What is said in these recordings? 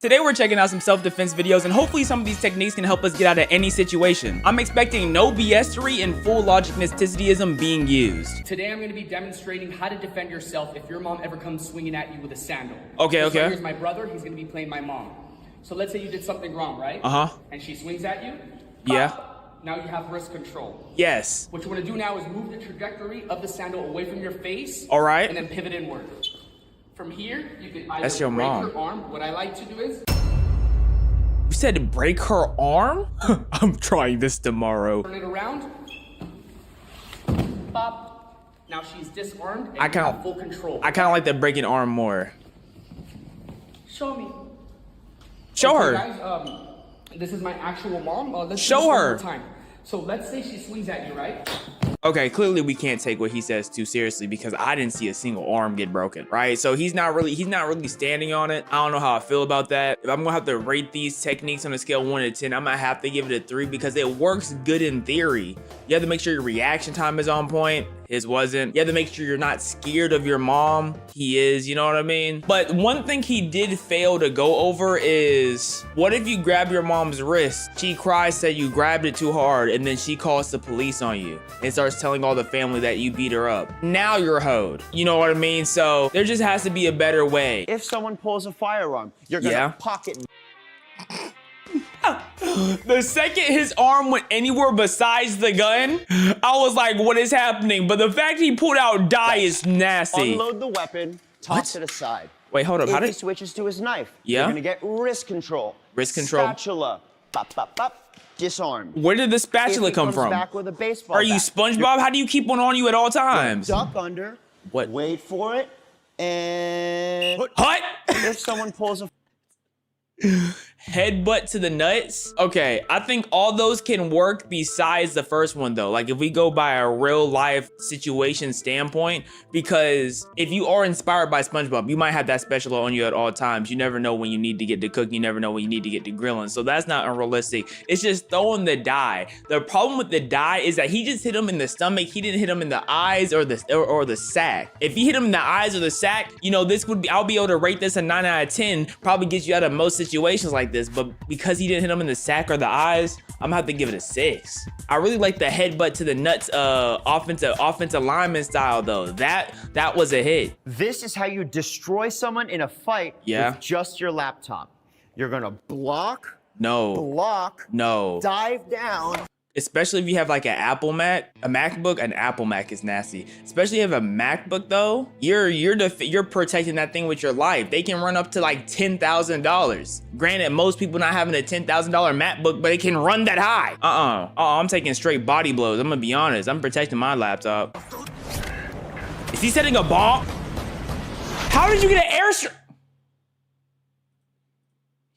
Today we're checking out some self-defense videos and hopefully some of these techniques can help us get out of any situation. I'm expecting no BS-ery and full logic necessitiism being used. Today I'm going to be demonstrating how to defend yourself if your mom ever comes swinging at you with a sandal. Okay. So here's my brother, he's going to be playing my mom. So let's say you did something wrong, right? And she swings at you. Yeah. Now you have wrist control. Yes. What you want to do now is move the trajectory of the sandal away from your face. All right. And then pivot inward. From here, you can either That's your break mom. your arm. What I like to do is... You said break her arm? I'm trying this tomorrow. Turn it around. Pop. Now she's disarmed and I you kinda- have full control. I kind of like the breaking arm more. Show me. Show Okay, her. Guys, this is my actual mom. Let's Show do this one her. more time. So let's say she swings at you, right? Okay, clearly we can't take what he says too seriously because I didn't see a single arm get broken, right? So he's not really standing on it. I don't know how I feel about that. If I'm gonna have to rate these techniques on a scale of 1 to 10, I'm gonna have to give it a 3 because it works good in theory. You have to make sure your reaction time is on point. His wasn't. You have to make sure you're not scared of your mom. He is, you know what I mean? But one thing he did fail to go over is, what if you grab your mom's wrist? She cries, said you grabbed it too hard, and then she calls the police on you and starts telling all the family that you beat her up. Now you're hoed. You know what I mean? So there just has to be a better way. If someone pulls a firearm, you're gonna pocket. The second his arm went anywhere besides the gun, I was like, what is happening? But the fact he pulled out die is nasty. Unload the weapon, toss it aside. Wait, hold up. If How he did... switches to his knife, Yeah? you're gonna get wrist control. Wrist control. Spatula. Bop, bop, bop. Disarm. Where did the spatula If he come comes from? back with a baseball Are you bat, SpongeBob? How do you keep one on you at all times? duck under. What? Wait for it, and What? if someone pulls a Headbutt to the nuts? Okay, I think all those can work besides the first one though. Like if we go by a real life situation standpoint, because if you are inspired by SpongeBob, you might have that special on you at all times. You never know when you need to get to cooking. You never know when you need to get to grilling. So that's not unrealistic. It's just throwing the die. The problem with the die is that he just hit him in the stomach. He didn't hit him in the eyes or the sack. If he hit him in the eyes or the sack, you know, this would be, I'll be able to rate this a 9 out of 10. Probably gets you out of most situations like this, but because he didn't hit him in the sack or the eyes, I'm gonna have to give it a 6. I really like the headbutt to the nuts offensive lineman style though. That was a hit. This is how you destroy someone in a fight with just your laptop. You're gonna block, dive down. Especially if you have like an Apple Mac, a MacBook. An Apple Mac is nasty. Especially if you have a MacBook though, you're protecting that thing with your life. They can run up to like $10,000. Granted, most people not having a $10,000 MacBook, but it can run that high. I'm taking straight body blows. I'm gonna be honest. I'm protecting my laptop. Is he setting a bomb? How did you get an airstrike?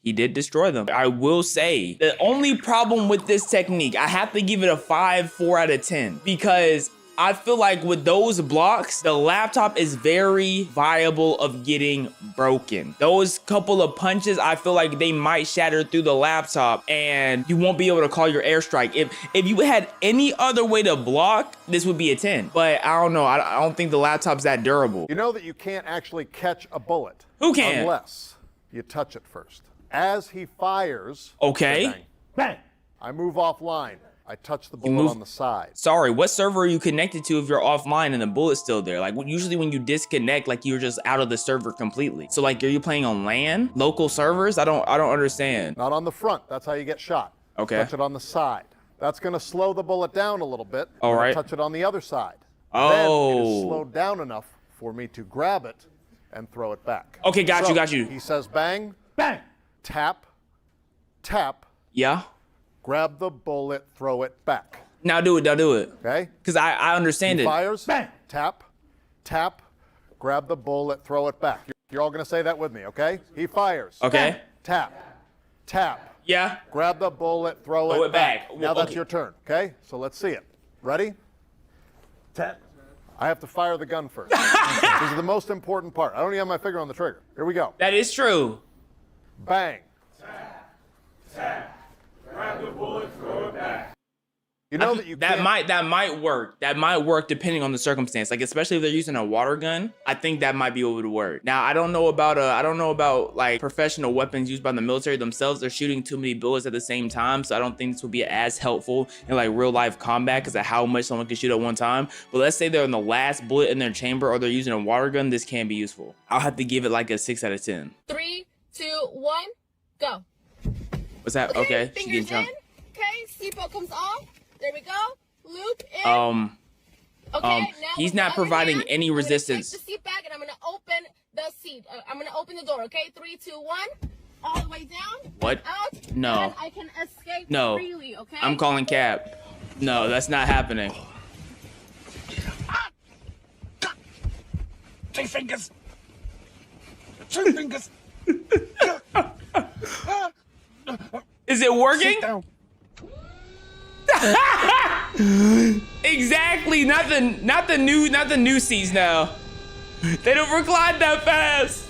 He did destroy them. I will say, the only problem with this technique, I have to give it a 4 out of 10 because I feel like with those blocks, the laptop is very viable of getting broken. Those couple of punches, I feel like they might shatter through the laptop and you won't be able to call your airstrike. If you had any other way to block, this would be a 10. But I don't know, I don't think the laptop's that durable. You know that you can't actually catch a bullet. Who can? Unless you touch it first. As he fires, Okay. bang, bang, I move offline. I touch the bullet on the side. Sorry, what server are you connected to if you're offline and the bullet's still there? Like usually when you disconnect, like you're just out of the server completely. So like, are you playing on LAN? Local servers? I don't understand. Not on the front. That's how you get shot. Okay. Touch it on the side. That's going to slow the bullet down a little bit. All right. Touch it on the other side. Oh. Then it is slowed down enough for me to grab it and throw it back. Okay, got you. He says bang, bang, tap, tap. Yeah. Grab the bullet, throw it back. Now do it. Okay? Because I understand He it. fires, bang, tap, tap, grab the bullet, throw it back. You're all gonna say that with me, okay? He fires. Okay. Bang, tap, tap. Yeah. Grab the bullet, throw it back. Now that's your turn, okay? So let's see it. Ready? Tap. I have to fire the gun first. This is the most important part. I don't even have my finger on the trigger. Here we go. That is true. Bang. Tap, tap. Grab the bullet, throw it back. You know that you that might work. That might work depending on the circumstance. Like especially if they're using a water gun, I think that might be able to work. Now I don't know about like professional weapons used by the military themselves. They're shooting too many bullets at the same time, so I don't think this will be as helpful in like real life combat because of how much someone can shoot at one time. But let's say they're in the last bullet in their chamber or they're using a water gun, this can be useful. I'll have to give it like a 6 out of 10. 3, 2, 1, go. What's that? Okay, she fingers getting jumped. in. Okay, seatbelt comes off. There we go. Loop in. Okay, now he's not providing any resistance. I'm gonna take the seat back and I'm gonna open the seat. I'm gonna open the door. Okay, 3, 2, 1. All the way down. What? Out. No. And I can escape freely. Okay. I'm calling cap. No, that's not happening. 2 fingers. 2 fingers. Is it working? Exactly. Not the new seats now. They don't recline that fast.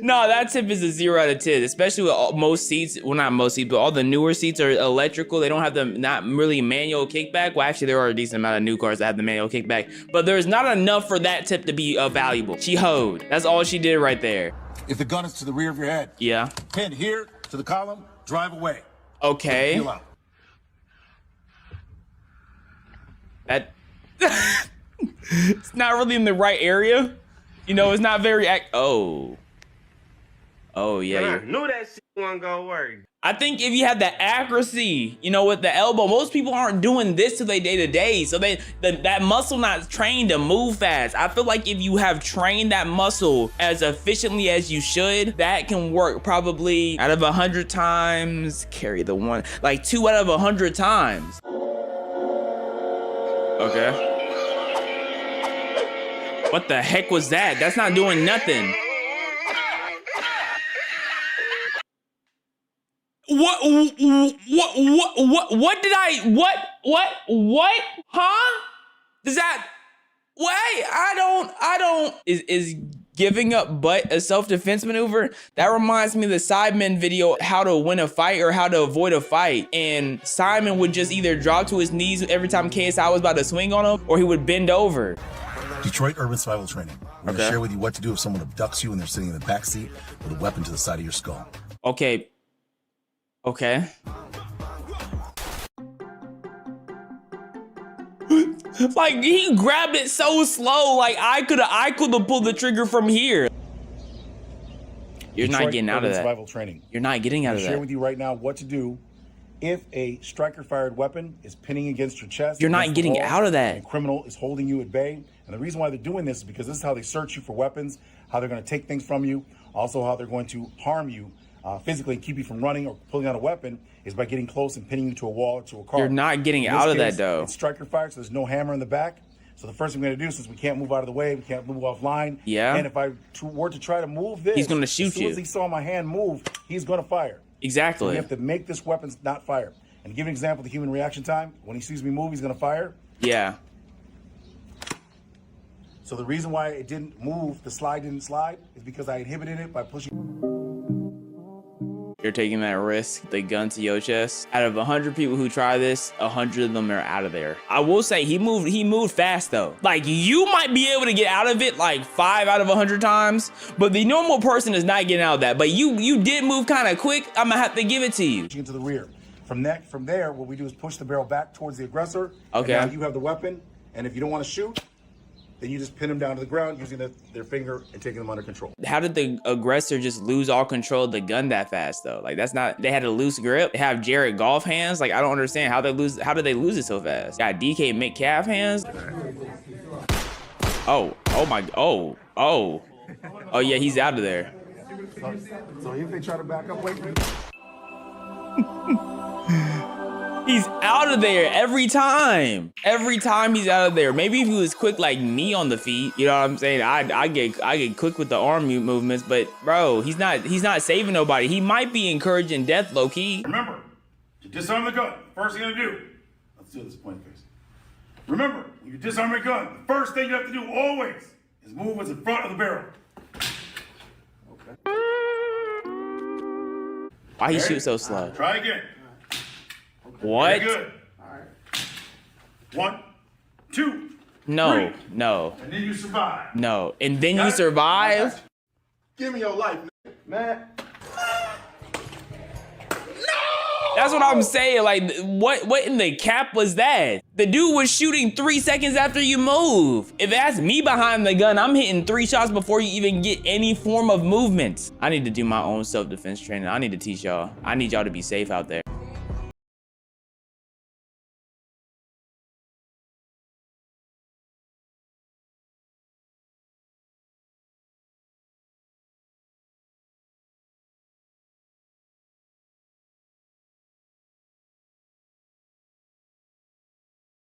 No, that tip is a 0 out of 10, especially with most seats. Well, not most seats, but all the newer seats are electrical. They don't have the not really manual kickback. Well, actually, there are a decent amount of new cars that have the manual kickback, but there's not enough for that tip to be valuable. She hoed. That's all she did right there. If the gun is to the rear of your head, yeah. Pin here to the column, drive away. Okay. Peel out. That it's not really in the right area. You know, it's not very oh yeah. I knew that shit wasn't gonna work. I think if you have the accuracy, you know, with the elbow, most people aren't doing this to their day-to-day. So that muscle not trained to move fast. I feel like if you have trained that muscle as efficiently as you should, that can work probably out of 100 times, carry the one, like 2 out of 100 times. Okay. What the heck was that? That's not doing nothing. What did I, what, huh? Does that, wait, I don't, is giving up butt a self-defense maneuver? That reminds me of the Sidemen video, how to win a fight or how to avoid a fight. And Simon would just either drop to his knees every time KSI was about to swing on him, or he would bend over. Detroit Urban Survival Training. We're gonna share with you what to do if someone abducts you and they're sitting in the back seat with a weapon to the side of your skull. Okay. Okay. Like he grabbed it so slow, like I could have pulled the trigger from here. You're Detroit not getting out of that. Survival Training. You're not getting out of that. Share with you right now what to do if a striker-fired weapon is pinning against your chest. You're not getting out of that. And a criminal is holding you at bay. And the reason why they're doing this is because this is how they search you for weapons, how they're going to take things from you, also how they're going to harm you physically and keep you from running or pulling out a weapon is by getting close and pinning you to a wall or to a car. You're not getting out of that though. It's striker fire, so there's no hammer in the back. So the first thing we're going to do, since we can't move out of the way, we can't move offline. Yeah. And if I were to try to move this, he's going to shoot you. As soon as he saw my hand move, he's going to fire. Exactly. So we have to make this weapon not fire. And to give an example, the human reaction time, when he sees me move, he's going to fire. Yeah. So the reason why it didn't move, the slide didn't slide, is because I inhibited it by pushing. You're taking that risk, the gun to your chest. Out of 100 people who try this, 100 of them are out of there. I will say he moved fast though. Like you might be able to get out of it like 5 out of 100 times, but the normal person is not getting out of that. But you did move kind of quick. I'm gonna have to give it to you. Into the rear. From there, what we do is push the barrel back towards the aggressor. Okay. And now you have the weapon, and if you don't want to shoot, then you just pin them down to the ground using their finger and taking them under control. How did the aggressor just lose all control of the gun that fast though? Like that's not, they had a loose grip. They have Jared Goff hands. Like I don't understand how did they lose it so fast? Got DK Metcalf hands. Oh yeah, he's out of there. So if they try to back up, wait. He's out of there every time. Every time he's out of there. Maybe if he was quick like me on the feet, you know what I'm saying? I get quick with the arm movements, but bro, he's not saving nobody. He might be encouraging death low key. Remember, to disarm the gun, first thing you do, let's do this point face. Remember, when you disarm your gun, the first thing you have to do always is move what's in front of the barrel. Why he shoot so slow? Try again. What? Very good. All right. 1, 2, No, 3. no, And then you survive. no. And then Got you it? survive? Give me your life, man. That's what I'm saying. Like, what in the cap was that? The dude was shooting 3 seconds after you move. If that's me behind the gun, I'm hitting 3 shots before you even get any form of movement. I need to do my own self-defense training. I need to teach y'all. I need y'all to be safe out there.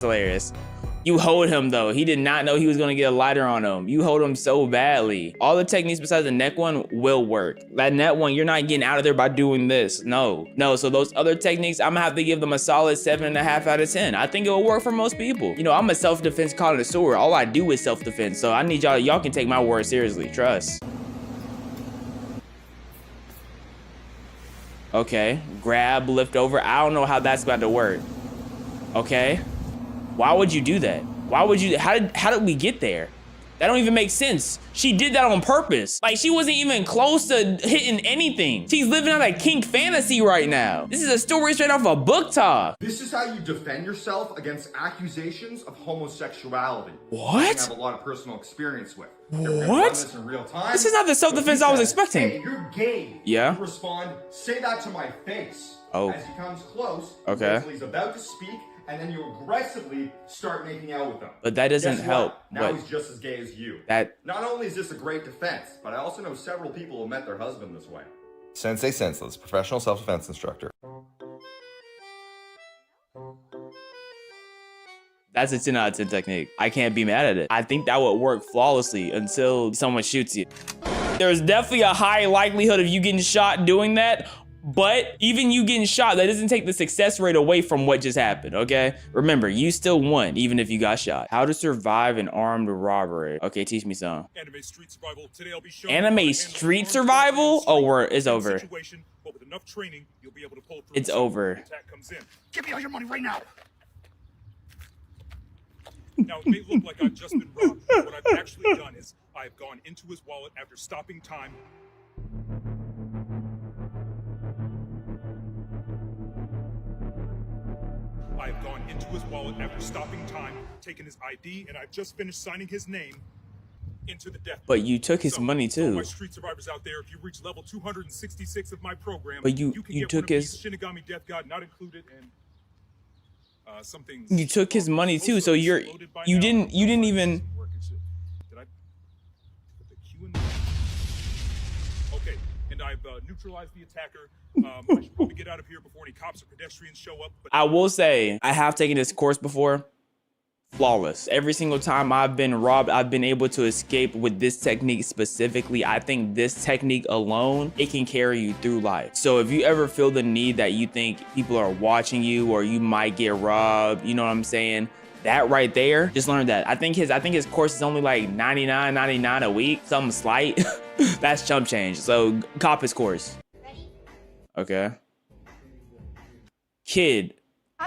Hilarious. You hold him though. He did not know he was gonna get a lighter on him. You hold him so badly. All the techniques besides the neck one will work. That net one, you're not getting out of there by doing this. No. So those other techniques, I'm gonna have to give them a solid 7.5 out of 10. I think it will work for most people. You know, I'm a self-defense connoisseur. All I do is self-defense. So I need y'all can take my word seriously. Trust. Okay, grab, lift over. I don't know how that's about to work. Okay. Why would you do that? Why would you, how did we get there? That don't even make sense. She did that on purpose. Like, she wasn't even close to hitting anything. She's living out a kink fantasy right now. This is a story straight off a book talk. This is how you defend yourself against accusations of homosexuality. What? I have a lot of personal experience with. What? This in real time. This is not the self-defense I was expecting. Hey, you're gay. Yeah. You respond, say that to my face. Oh. As he comes close, Okay. until he's about to speak, and then you aggressively start making out with him. But that doesn't Guess help. what? Now But he's just as gay as you. that, Not only is this a great defense, but I also know several people who met their husband this way. Sensei Senseless, professional self-defense instructor. that's a 10 out of 10 technique. I can't be mad at it. I think that would work flawlessly until someone shoots you. There's definitely a high likelihood of you getting shot doing that. But even you getting shot, that doesn't take the success rate away from what just happened, okay? Remember, you still won, even if you got shot. How to survive an armed robbery. Okay, teach me some. Anime Street Survival. Today I'll be showing Anime Street Survival? Oh, it's over. But with enough training, you'll be able to pull through. It's over. Attack comes in. Give me all your money right now. Now, it may look like I've just been robbed. What I've actually done is I've gone into his wallet after stopping time. I've gone into his wallet after stopping time, taken his ID, and I've just finished signing his name into the death. But you took his money too. All my street survivors out there, if you reach level 266 of my program, but you can get took one of his these Shinigami Death God not included, and something. You took his money too, so you didn't even. Did I put the Q in there? Okay, and I've neutralized the attacker. I should probably get out of here before any cops or pedestrians show up. But I will say, I have taken this course before. Flawless. Every single time I've been robbed, I've been able to escape with this technique specifically. I think this technique alone, it can carry you through life. So if you ever feel the need that you think people are watching you or you might get robbed, you know what I'm saying? That right there, just learn that. I think his course is only like $99.99 a week, something slight. That's chump change. So cop his course. Okay. Kid.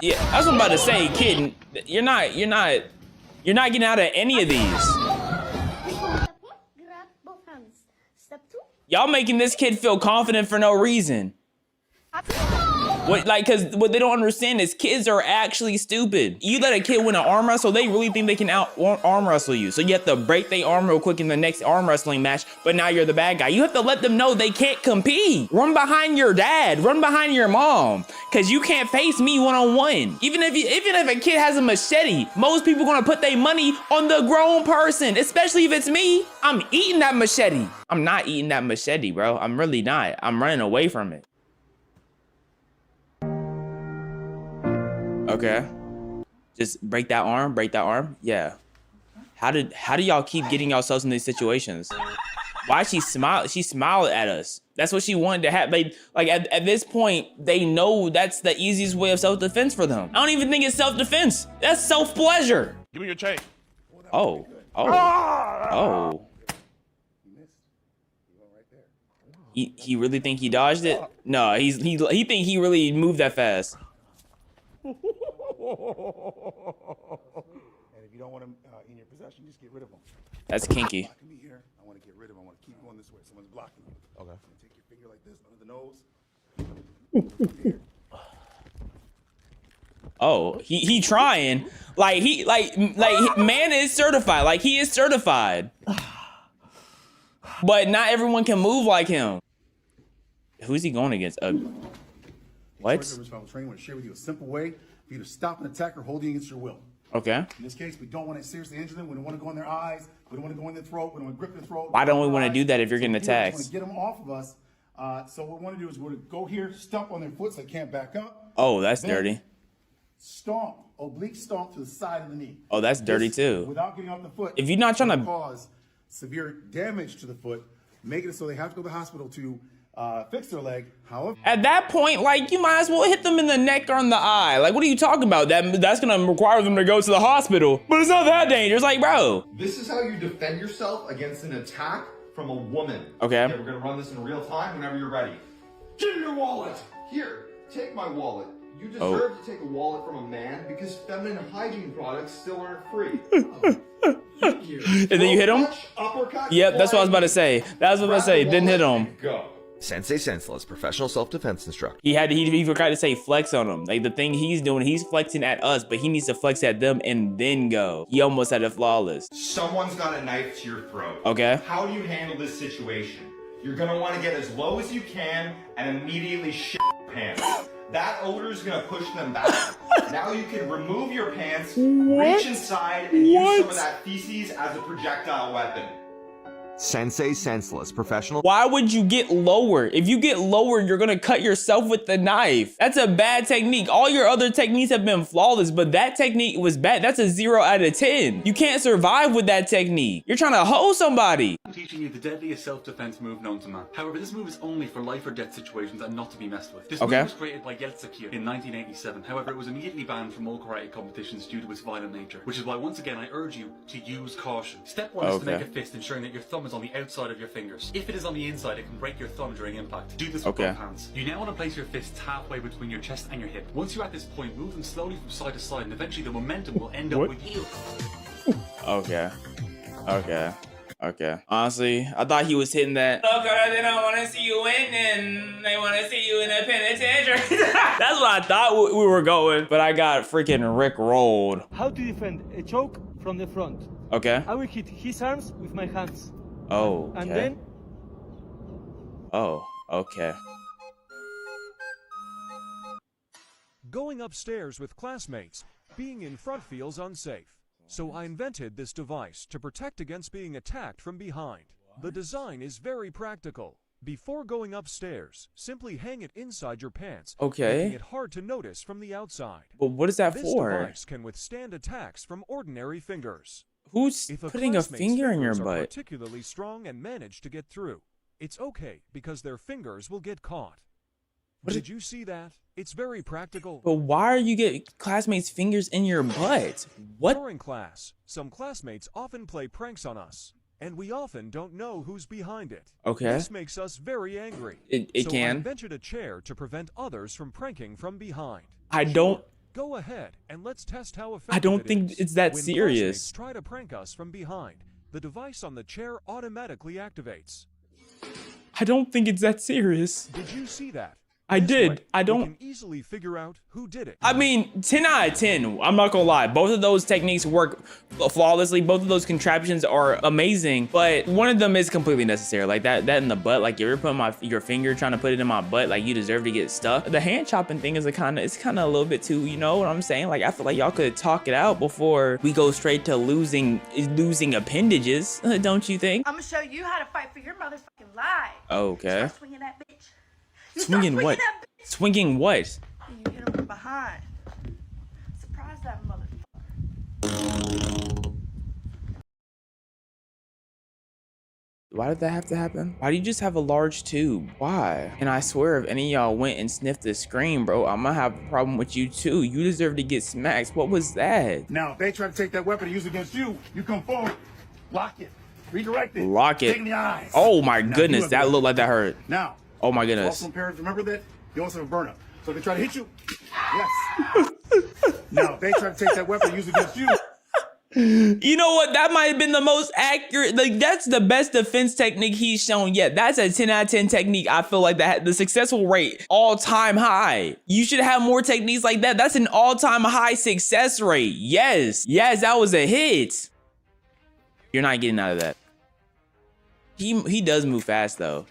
Yeah, that's what I'm about to say, kid. You're not getting out of any of these. Y'all making this kid feel confident for no reason. Cause what they don't understand is kids are actually stupid. You let a kid win an arm wrestle, they really think they can arm wrestle you. So you have to break their arm real quick in the next arm wrestling match, but now you're the bad guy. You have to let them know they can't compete. Run behind your dad, run behind your mom, cause you can't face me one-on-one. Even if a kid has a machete, most people gonna put their money on the grown person, especially if it's me. I'm eating that machete. I'm not eating that machete, bro. I'm really not. I'm running away from it. Okay. Just break that arm. Yeah. How do y'all keep getting yourselves in these situations? Why she smiled at us. That's what she wanted to have. Like at this point, they know that's the easiest way of self-defense for them. I don't even think it's self-defense. That's self-pleasure. Give me your chain. Oh. He really think he dodged it? No, he think he really moved that fast. And if you don't want them in your possession, just get rid of them. That's kinky. Blocking me here. I want to get rid of them. I want to keep going this way. Someone's blocking you. Okay. Take your finger like this under the nose. Oh, he trying. Like man is certified. Like he is certified. But not everyone can move like him. Who's he going against? What? Training. I want to share with you a simple way for you to stop an attacker holding against your will. Okay. In this case, we don't want to seriously injure them. We don't want to go in their eyes. We don't want to go in their throat. We don't want to grip their throat. Why don't we want to do that if you're getting attacked? We want to get them off of us. So what we want to do is we're going to go here, stomp on their foot so they can't back up. Oh, that's dirty. Stomp, oblique stomp to the side of the knee. Oh, that's dirty too. Without getting off the foot. If you're not trying to cause severe damage to the foot, make it so they have to go to the hospital to fix their leg. However, at that point, like, you might as well hit them in the neck or in the eye. Like, what are you talking about? That's gonna require them to go to the hospital. But it's not that dangerous. Like, bro. This is how you defend yourself against an attack from a woman. Okay. We're gonna run this in real time whenever you're ready. Give me your wallet. Here, take my wallet. You deserve to take a wallet from a man because feminine hygiene products still aren't free. Thank you. And then you hit him? Uppercut, Yep, that's what I was about to say. That's what I was about to say. Didn't hit him. Go. Sensei Senseless, professional self-defense instructor. He forgot to say flex on him. Like, the thing he's doing, he's flexing at us, but he needs to flex at them and then go. He almost had it flawless. Someone's got a knife to your throat. Okay. How do you handle this situation? You're gonna want to get as low as you can and immediately shit your pants. That odor is gonna push them back. Now you can remove your pants, reach inside, and use some of that feces as a projectile weapon. Sensei Senseless, professional. Why would you get lower? If you get lower, you're gonna cut yourself with the knife. That's a bad technique. All your other techniques have been flawless, but that technique was bad. That's a 0 out of 10. You can't survive with that technique. You're trying to hold somebody. I'm teaching you the deadliest self-defense move known to man. However, this move is only for life or death situations and not to be messed with. This move was created by Yeltsin in 1987. However, it was immediately banned from all karate competitions due to its violent nature, which is why once again I urge you to use caution. Step 1 is to make a fist, ensuring that your thumb is on the outside of your fingers. If it is on the inside, it can break your thumb during impact. Do this with both hands. You now want to place your fists halfway between your chest and your hip. Once you're at this point, move them slowly from side to side, and eventually the momentum will end up with you. Okay. Honestly, I thought he was hitting that. Oh God, they don't want to see you winning. They want to see you in a penitentiary. That's what I thought we were going, but I got freaking Rick rolled. How to defend a choke from the front? Okay. I will hit his arms with my hands. Oh. Okay. And then. Oh. Okay. Going upstairs with classmates, being in front feels unsafe. So I invented this device to protect against being attacked from behind. The design is very practical. Before going upstairs, simply hang it inside your pants, making it hard to notice from the outside. But what is that this for? This device can withstand attacks from ordinary fingers. Who's putting a finger in your butt? Particularly strong and manage to get through. It's okay because their fingers will get caught. Did you see that? It's very practical. But why are you getting classmates' fingers in your butt? What? During class, some classmates often play pranks on us, and we often don't know who's behind it. Okay. This makes us very angry. It can. I invented a chair to prevent others from pranking from behind. I don't. Go ahead and let's test how effective I don't think it's that when serious. Try to prank us from behind. The device on the chair automatically activates. I don't think it's that serious. Did you see that? I did. I don't. We can easily figure out who did it. I mean, 10 out of 10. I'm not gonna lie. Both of those techniques work flawlessly. Both of those contraptions are amazing, but one of them is completely necessary. Like that in the butt. Like if you're putting your finger trying to put it in my butt, like you deserve to get stuck. The hand chopping thing is it's kind of a little bit too. You know what I'm saying? Like I feel like y'all could talk it out before we go straight to losing appendages. Don't you think? I'm gonna show you how to fight for your motherfucking life. Okay. Start swinging that bitch. Swinging what? Swinging what? And you hit him from behind. Surprise that motherfucker. Why did that have to happen? Why do you just have a large tube? Why? And I swear if any of y'all went and sniffed the screen, bro, I'm gonna have a problem with you too. You deserve to get smacked. What was that? Now, if they try to take that weapon and use it against you, you come forward, lock it, redirect it. Lock it. Take in the eyes. Oh my goodness, that looked like that hurt. Now. Oh my goodness. Also, parents, remember that you also have a burn-up. So if they try to hit you, yes. Now, if they try to take that weapon and use it against you. You know what? That might have been the most accurate. Like, that's the best defense technique he's shown yet. That's a 10 out of 10 technique. I feel like that the successful rate all-time high. You should have more techniques like that. That's an all-time high success rate. Yes, that was a hit. You're not getting out of that. He does move fast though.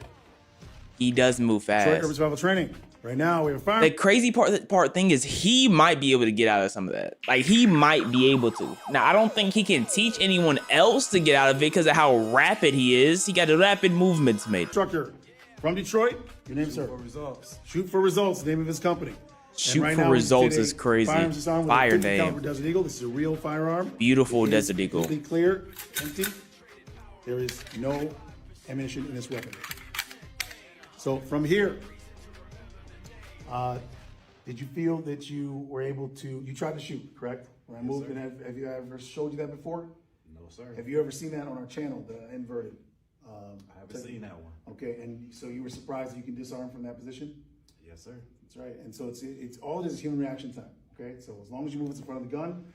He does move fast. Detroit Urban Survival Training. Right now, we have a fire. The crazy part thing is he might be able to get out of some of that. Like, he might be able to. Now, I don't think he can teach anyone else to get out of it because of how rapid he is. He got rapid movements made. Instructor from Detroit. Your name, sir? Shoot for Results. Shoot for Results, the name of his company. Shoot for Results is crazy. Fire name. Desert Eagle. This is a real firearm. Beautiful Desert Eagle. Clear, empty. There is no ammunition in this weapon. So from here, did you feel that you were able to, you tried to shoot, correct? When I moved, and have you ever showed you that before? No, sir. Have you ever seen that on our channel, the inverted? I haven't seen that one. Okay, and so you were surprised that you can disarm from that position? Yes, sir. That's right, and so it's all it is human reaction time, okay? So as long as you move it in front of the gun,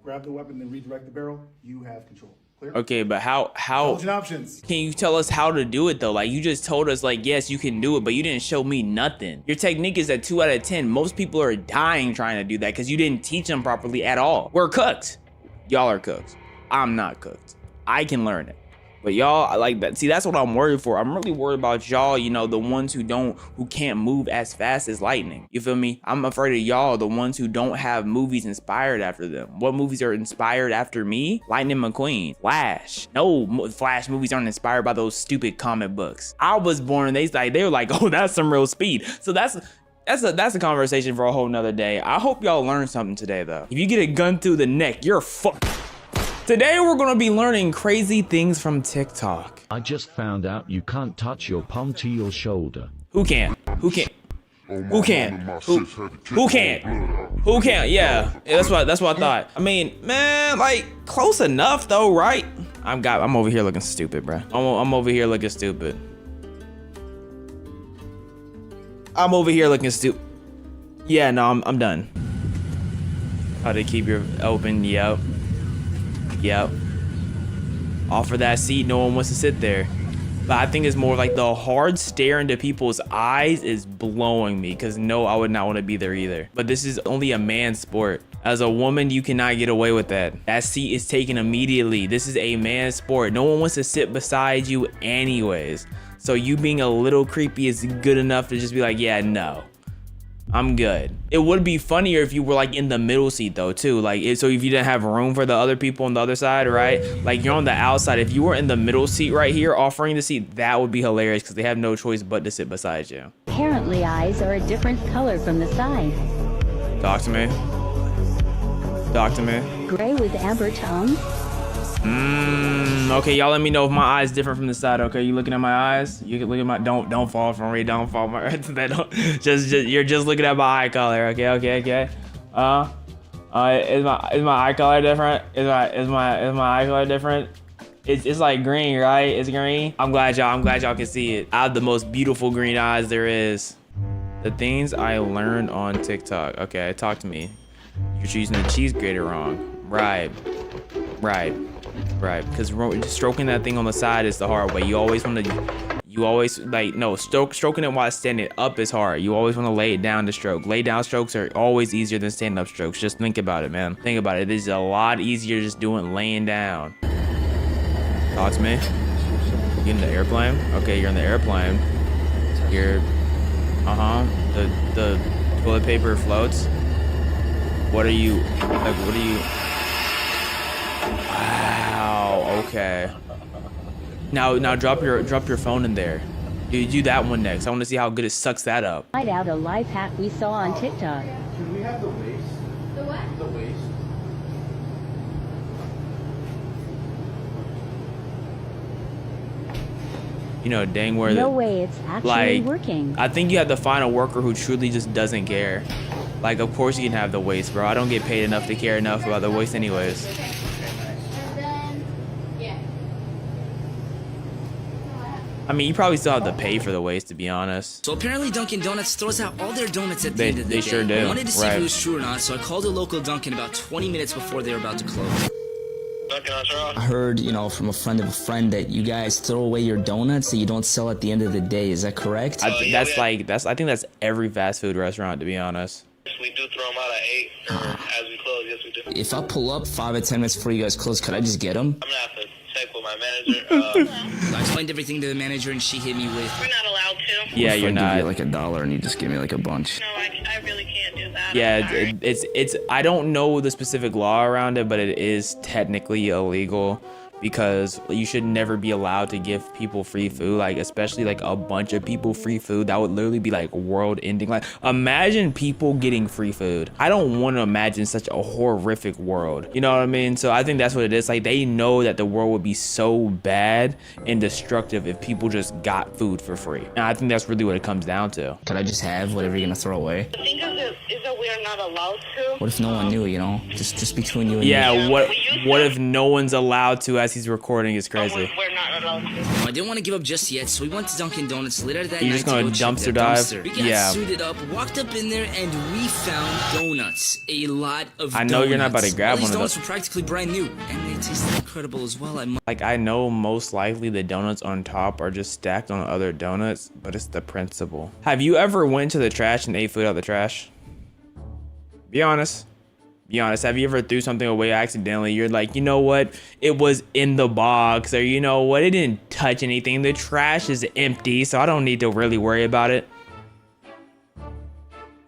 grab the weapon, then redirect the barrel, you have control. Clear? Okay, but how options. Can you tell us how to do it though? Like, you just told us like, yes, you can do it, but you didn't show me nothing. Your technique is at 2 out of 10. Most people are dying trying to do that because you didn't teach them properly at all. We're cooked. Y'all are cooked. I'm not cooked. I can learn it. But y'all like that. See, that's what I'm worried for. I'm really worried about y'all, you know, the ones who can't move as fast as lightning. You feel me? I'm afraid of y'all, the ones who don't have movies inspired after them. What movies are inspired after me? Lightning McQueen, Flash. No, Flash movies aren't inspired by those stupid comic books. I was born and they were like, oh, that's some real speed. So that's a conversation for a whole nother day. I hope y'all learned something today though. If you get a gun through the neck, you're fucked. Today we're gonna be learning crazy things from TikTok. I just found out you can't touch your palm to your shoulder. Who can? Who can? Who can? Who can? Who can? Yeah, that's what I thought. I mean, man, like close enough though, right? I'm over here looking stupid, bro. I'm over here looking stupid. I'm over here looking stupid. Yeah, no, I'm done. How to keep your open? Yep. Offer that seat, no one wants to sit there. But I think it's more like the hard stare into people's eyes is blowing me because no, I would not want to be there either. But this is only a man's sport. As a woman, you cannot get away with that. That seat is taken immediately. This is a man's sport. No one wants to sit beside you anyways. So you being a little creepy is good enough to just be like, yeah, no. I'm good. It would be funnier if you were like in the middle seat though too. Like, so if you didn't have room for the other people on the other side, right? Like you're on the outside. If you were in the middle seat right here offering the seat, that would be hilarious because they have no choice but to sit beside you. Apparently eyes are a different color from the side. Talk to me. Talk to me. Gray with amber tongue. Okay, y'all let me know if my eyes different from the side. Okay, you looking at my eyes? You can look at my don't fall for me. Don't fall for me. just you're just looking at my eye color. Okay. Is my eye color different? Is my eye color different? It's like green, right? It's green. I'm glad y'all can see it. I have the most beautiful green eyes there is. The things I learned on TikTok. Okay, talk to me. You're choosing the cheese grater wrong. Right. Because stroking that thing on the side is the hard way. You always stroking it while standing up is hard. You always want to lay it down to stroke. Lay down strokes are always easier than stand up strokes. Just think about it, man. Think about it. This is a lot easier just doing laying down. Talk to me. You in the airplane? Okay, you're in the airplane. You're, the toilet paper floats. What are you? Wow. Okay. Now drop your phone in there. You do that one next. I want to see how good it sucks that up. Find out a life hack we saw on TikTok. Can we have the waist? The what? The waist. You know, dang where no way it's actually working. I think you have to find a worker who truly just doesn't care. Like, of course you can have the waist, bro. I don't get paid enough to care enough about the waist anyways. I mean, you probably still have to pay for the waste, to be honest. So apparently Dunkin' Donuts throws out all their donuts at the end of the day. They sure do. I wanted to see right. if it was true or not, so I called a local Dunkin' about 20 minutes before they were about to close. I heard, you know, from a friend of a friend that you guys throw away your donuts that you don't sell at the end of the day. Is that correct? I think that's every fast food restaurant, to be honest. We do throw them out at 8 as we close. Yes, we do. If I pull up 5 or 10 minutes before you guys close, could I just get them? I'm gonna have to check with my manager. I explained everything to the manager, and she hit me with, We're not allowed to. Yeah, you're not. Give you like $1 and you just give me like a bunch. No, I really can't do that. Yeah, it's I don't know the specific law around it, but it is technically illegal because you should never be allowed to give people free food, like especially like a bunch of people free food. That would literally be like world ending. Like imagine people getting free food. I don't want to imagine such a horrific world. You know what I mean? So I think that's what it is. Like they know that the world would be so bad and destructive if people just got food for free. And I think that's really what it comes down to. Could I just have whatever you're gonna throw away? The thing is that we are not allowed to. What if no one knew, you know? Just between you and me. Yeah, what if no one's allowed to as he's recording is crazy. We're not allowed to. I didn't want to give up just yet, so we went to Dunkin' Donuts later that You're night just gonna to go check dumpster their dive? dumpster. We got Yeah. suited up, walked up in there, and we found donuts. A lot of I know you're not about to grab All these one of donuts those. were practically brand new, and they tasted incredible as well. Like I know most likely the donuts on top are just stacked on other donuts, but it's the principle. Have you ever went to the trash and ate food out of the trash? Be honest. Be honest. Have you ever threw something away accidentally? You're like, you know what? It was in the box, or you know what? It didn't touch anything. The trash is empty, so I don't need to really worry about it.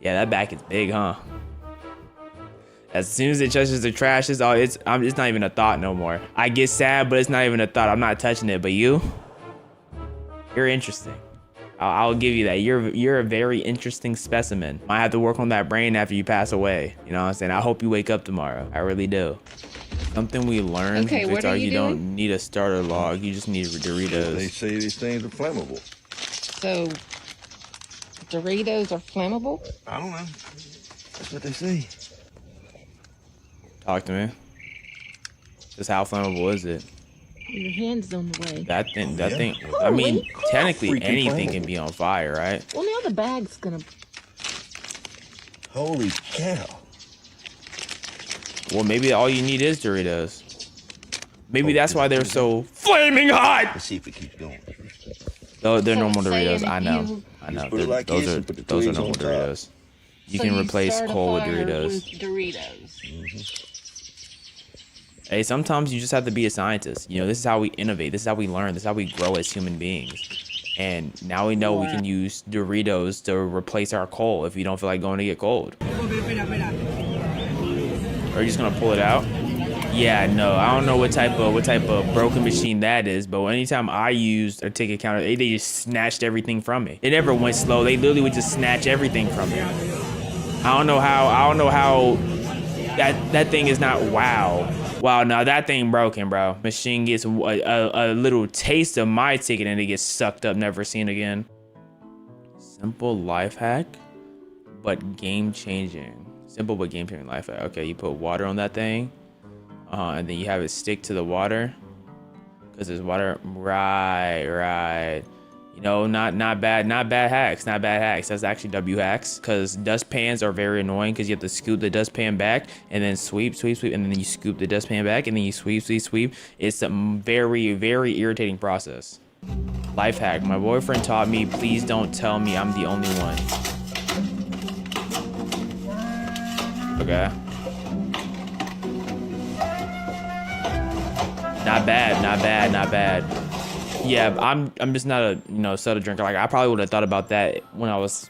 Yeah, that back is big, huh? As soon as it touches the trash, it's not even a thought no more. I get sad, but it's not even a thought. I'm not touching it. But you're interesting. I'll give you that. You're a very interesting specimen. Might have to work on that brain after you pass away. You know what I'm saying? I hope you wake up tomorrow. I really do. Something we learned. Okay, what are you doing? Don't need a starter log. You just need Doritos. They say these things are flammable. So, Doritos are flammable? I don't know. That's what they say. Talk to me. Just how flammable is it? Your hand's on the way. That thing. I mean, technically anything can be on fire, right? Well, now the bag's gonna. Holy cow. Well, maybe all you need is Doritos. Maybe that's why they're so flaming hot. Let's see if it keeps going. They're normal Doritos. I know. Those are normal Doritos. You can replace coal with Doritos. Hey, sometimes you just have to be a scientist. You know, this is how we innovate. This is how we learn. This is how we grow as human beings. And now we know we can use Doritos to replace our coal if you don't feel like going to get cold. Are you just gonna pull it out? Yeah, no, I don't know what type of broken machine that is, but anytime I used a ticket counter, they just snatched everything from me. It never went slow. They literally would just snatch everything from me. I don't know how that thing is not wow. Wow, now that thing broken, bro. Machine gets a little taste of my ticket and it gets sucked up, never seen again. Simple life hack, but game changing. Simple but game changing life hack. Okay, you put water on that thing, and then you have it stick to the water, cause there's water. Right. You know, not bad hacks. That's actually W hacks, because dustpans are very annoying because you have to scoop the dustpan back and then sweep, and then you scoop the dustpan back and then you sweep. It's a very, very irritating process. Life hack. My boyfriend taught me, please don't tell me I'm the only one. Okay. Not bad. Yeah, I'm just not a soda drinker. Like I probably would have thought about that when I was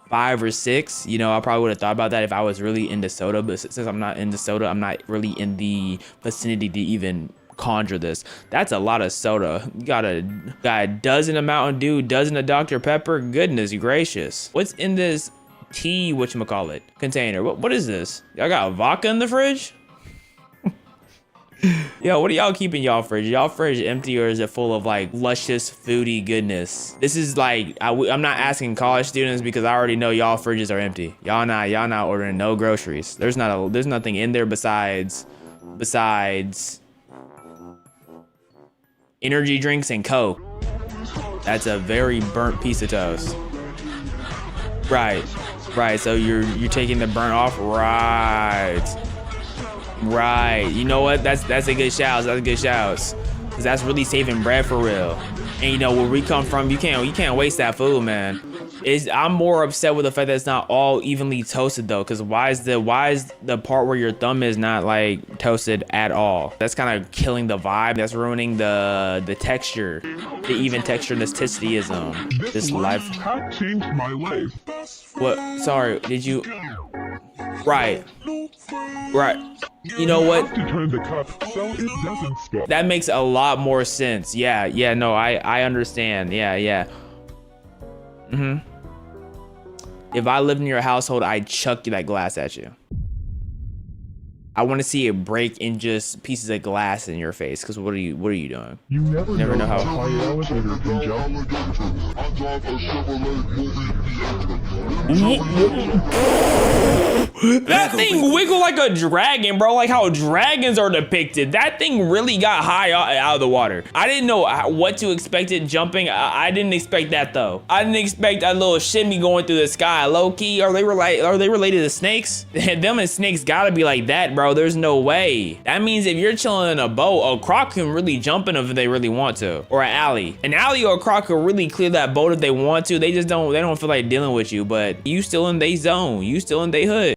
5 or 6. You know, I probably would have thought about that if I was really into soda. But since I'm not into soda, I'm not really in the vicinity to even conjure this. That's a lot of soda. You got a dozen of Mountain Dew, dozen of Dr. Pepper. Goodness gracious. What's in this tea, whatchamacallit, container? What is this? Y'all got vodka in the fridge? Yo, what do y'all keep in y'all fridge? Y'all fridge empty, or is it full of like luscious foodie goodness? This is like, I'm not asking college students because I already know y'all fridges are empty. Y'all not ordering no groceries. There's nothing in there besides energy drinks and Coke. That's a very burnt piece of toast. Right. So you're taking the burnt off. Right. You know what? That's a good shout. Cause that's really saving bread for real. And you know where we come from, you can't waste that food, man. I'm more upset with the fact that it's not all evenly toasted though, because why is the part where your thumb is not like toasted at all? That's kind of killing the vibe. That's ruining the texture, the even texture, this tastism. This life hack changed my life. What? Sorry, did you? Right. You know what? To turn the cup so it doesn't spill. That makes a lot more sense. Yeah. No, I understand. Yeah. If I lived in your household, I'd chuck that glass at you. I want to see it break in just pieces of glass in your face. Cause what are you doing? You never know how how. That thing wiggled like a dragon, bro. Like how dragons are depicted. That thing really got high out of the water. I didn't know what to expect it jumping. I didn't expect that though. I didn't expect a little shimmy going through the sky. Low key, are they related to snakes? Them and snakes gotta be like that, bro. There's no way. That means if you're chilling in a boat, a croc can really jump in if they really want to. Or an alley. An alley or a croc can really clear that boat if they want to. They don't feel like dealing with you, but you still in they zone. You still in they hood.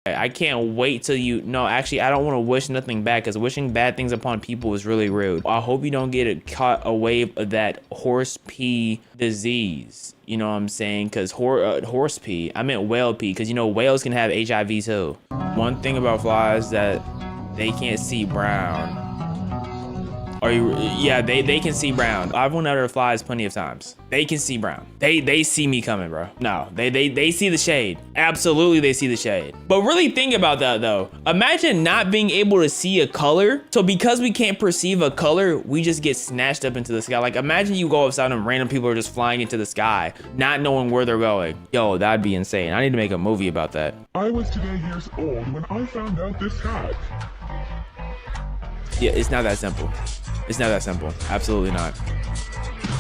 I can't wait till you. No, actually, I don't want to wish nothing bad because wishing bad things upon people is really rude. I hope you don't get caught a wave of that horse pee disease. You know what I'm saying? Because horse pee, I meant whale pee, because you know whales can have HIV too. One thing about flies that they can't see brown. Yeah, they can see brown. I've went under flies plenty of times. They can see brown. They see me coming, bro. No, they see the shade. Absolutely, they see the shade. But really think about that though. Imagine not being able to see a color. So because we can't perceive a color, we just get snatched up into the sky. Like imagine you go outside and random people are just flying into the sky, not knowing where they're going. Yo, that'd be insane. I need to make a movie about that. I was today years old when I found out this hack. Yeah, it's not that simple. It's not that simple. Absolutely not.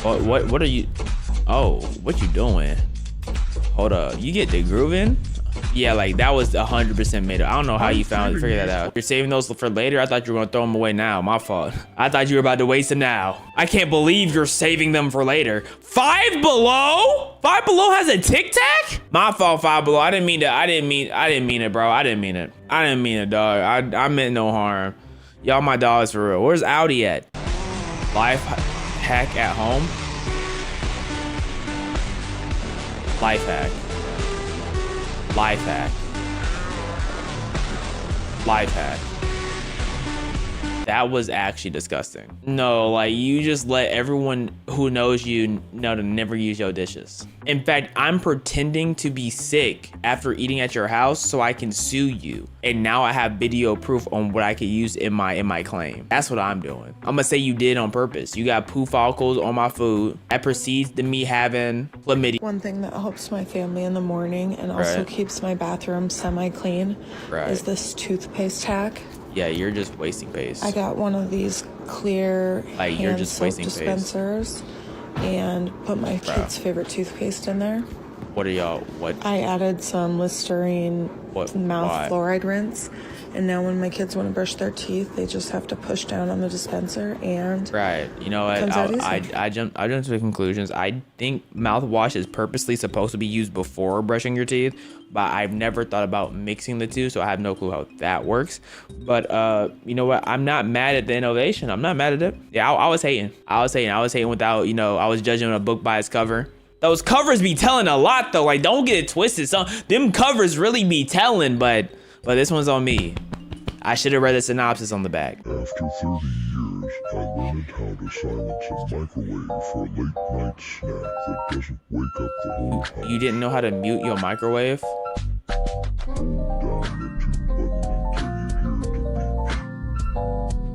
What are you? Oh, what you doing? Hold up. You get the groove in? Yeah, like that was 100% made up. I don't know how you figure that out. You're saving those for later? I thought you were gonna throw them away now. My fault. I thought you were about to waste them now. I can't believe you're saving them for later. Five Below? Five Below has a Tic Tac? My fault, Five Below. I didn't mean it, bro. I didn't mean it, dog. I meant no harm. Y'all my dogs for real. Where's Audi at? Life hack at home? Life hack. Life hack. Life hack. That was actually disgusting. No, like you just let everyone who knows you know to never use your dishes. In fact, I'm pretending to be sick after eating at your house so I can sue you. And now I have video proof on what I could use in my claim. That's what I'm doing. I'm gonna say you did on purpose. You got poo follicles on my food. That precedes to me having chlamydia. One thing that helps my family in the morning and also keeps my bathroom semi-clean is this toothpaste hack. Yeah, you're just wasting paste. I got one of these clear you're hand just soap wasting dispensers and put my kid's favorite toothpaste in there. What are y'all? What? I added some Listerine mouth fluoride rinse, and now when my kids want to brush their teeth, they just have to push down on the dispenser and right. You know what? I jumped to the conclusions. I think mouthwash is purposely supposed to be used before brushing your teeth, but I've never thought about mixing the two, so I have no clue how that works. But you know what? I'm not mad at the innovation. I'm not mad at it. Yeah, I was hating. I was hating without, you know, I was judging a book by its cover. Those covers be telling a lot though. Like, don't get it twisted. Them covers really be telling, but this one's on me. I should have read the synopsis on the back. After 30 years, I learned how to silence a microwave for a late night snack that doesn't wake up the whole house. You didn't know how to mute your microwave? Hold down the mute button until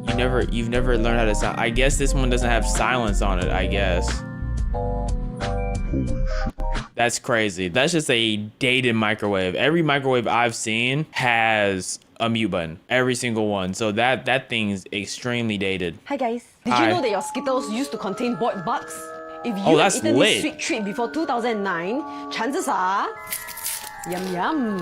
you hear it beep. You've never learned how to silence. I guess this one doesn't have silence on it, I guess. Holy shit. That's crazy. That's just a dated microwave. Every microwave I've seen has a mute button. Every single one. So that thing's extremely dated. Hi guys. Did you know that your Skittles used to contain boiled bugs? If you had eaten this sweet treat before 2009, chances are... Yum yum.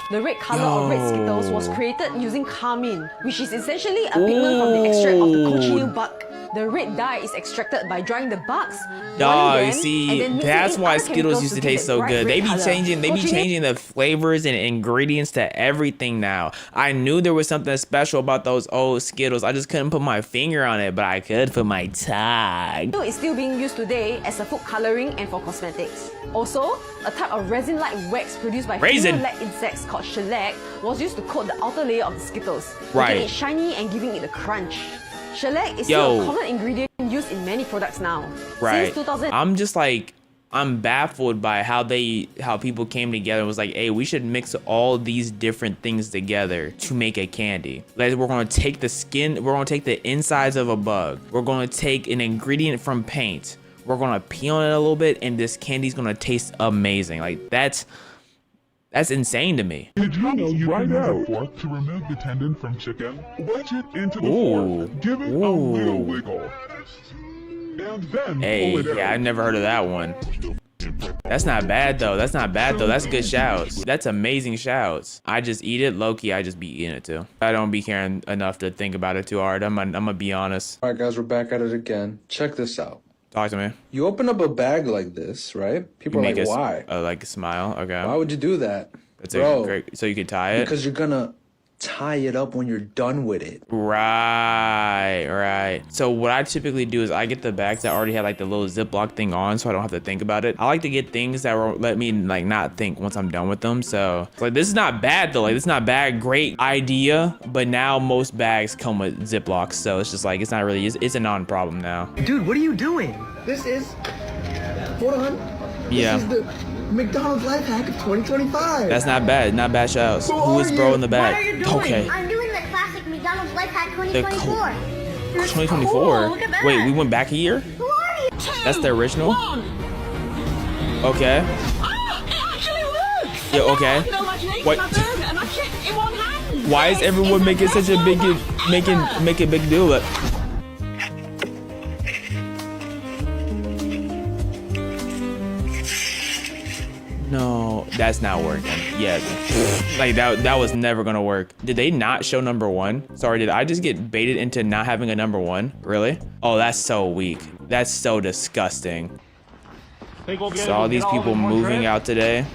The red color of red Skittles was created using carmine, which is essentially a pigment from the extract of the cochineal bug. The red dye is extracted by drying the bugs. You see, that's why Skittles used to taste so good. They be changing the flavors and ingredients to everything now. I knew there was something special about those old Skittles. I just couldn't put my finger on it, but I could put my tongue. It's still being used today as a food coloring and for cosmetics. Also, a type of resin-like wax produced by female-like insects called shellac was used to coat the outer layer of the Skittles, making it shiny and giving it a crunch. Shellac is still a common ingredient used in many products now. Right. Since 2000, I'm just like, I'm baffled by how people came together and was like, hey, we should mix all these different things together to make a candy. Like, we're gonna take the skin, we're gonna take the insides of a bug, we're gonna take an ingredient from paint, we're gonna peel on it a little bit, and this candy's gonna taste amazing. Like, that's insane to me. Did you know you can use a fork to remove the tendon from chicken? Wedge it into the fork, give it a little wiggle, and then pull it out. Yeah, I've never heard of that one. That's not bad though. That's good shouts. That's amazing shouts. I just eat it, low-key, I just be eating it too. I don't be caring enough to think about it too hard. I'm gonna be honest. All right guys, we're back at it again. Check this out. Talk to me. You open up a bag like this, right? People are like, why? Like a smile, okay. Why would you do that? That's great. So you could tie it? Because you're gonna tie it up when you're done with it. Right. So what I typically do is I get the bags that already have like the little Ziploc thing on, so I don't have to think about it. I like to get things that will let me like not think once I'm done with them. So like, this is not bad though. Like, this is not bad. Great idea. But now most bags come with Ziplocs, so it's just like, it's not really, it's a non-problem now. Dude, what are you doing? This is, hold on. Yeah. This is the McDonald's life hack of 2025. That's not bad. Not bad shouts. Who is bro in the back? What are you doing? Okay. I'm doing the classic McDonald's life hack 2024. 2024? Cool. Look at that. Wait, we went back a year? Who are you? That's the original? Okay. Ah, it actually works. Yeah, okay. What? Why is everyone making such a big make a big deal of it? No, that's not working. Yeah, like that was never gonna work. Did they not show number one? Sorry, did I just get baited into not having a number one? Really? Oh, that's so weak. That's so disgusting. So all these people moving out today.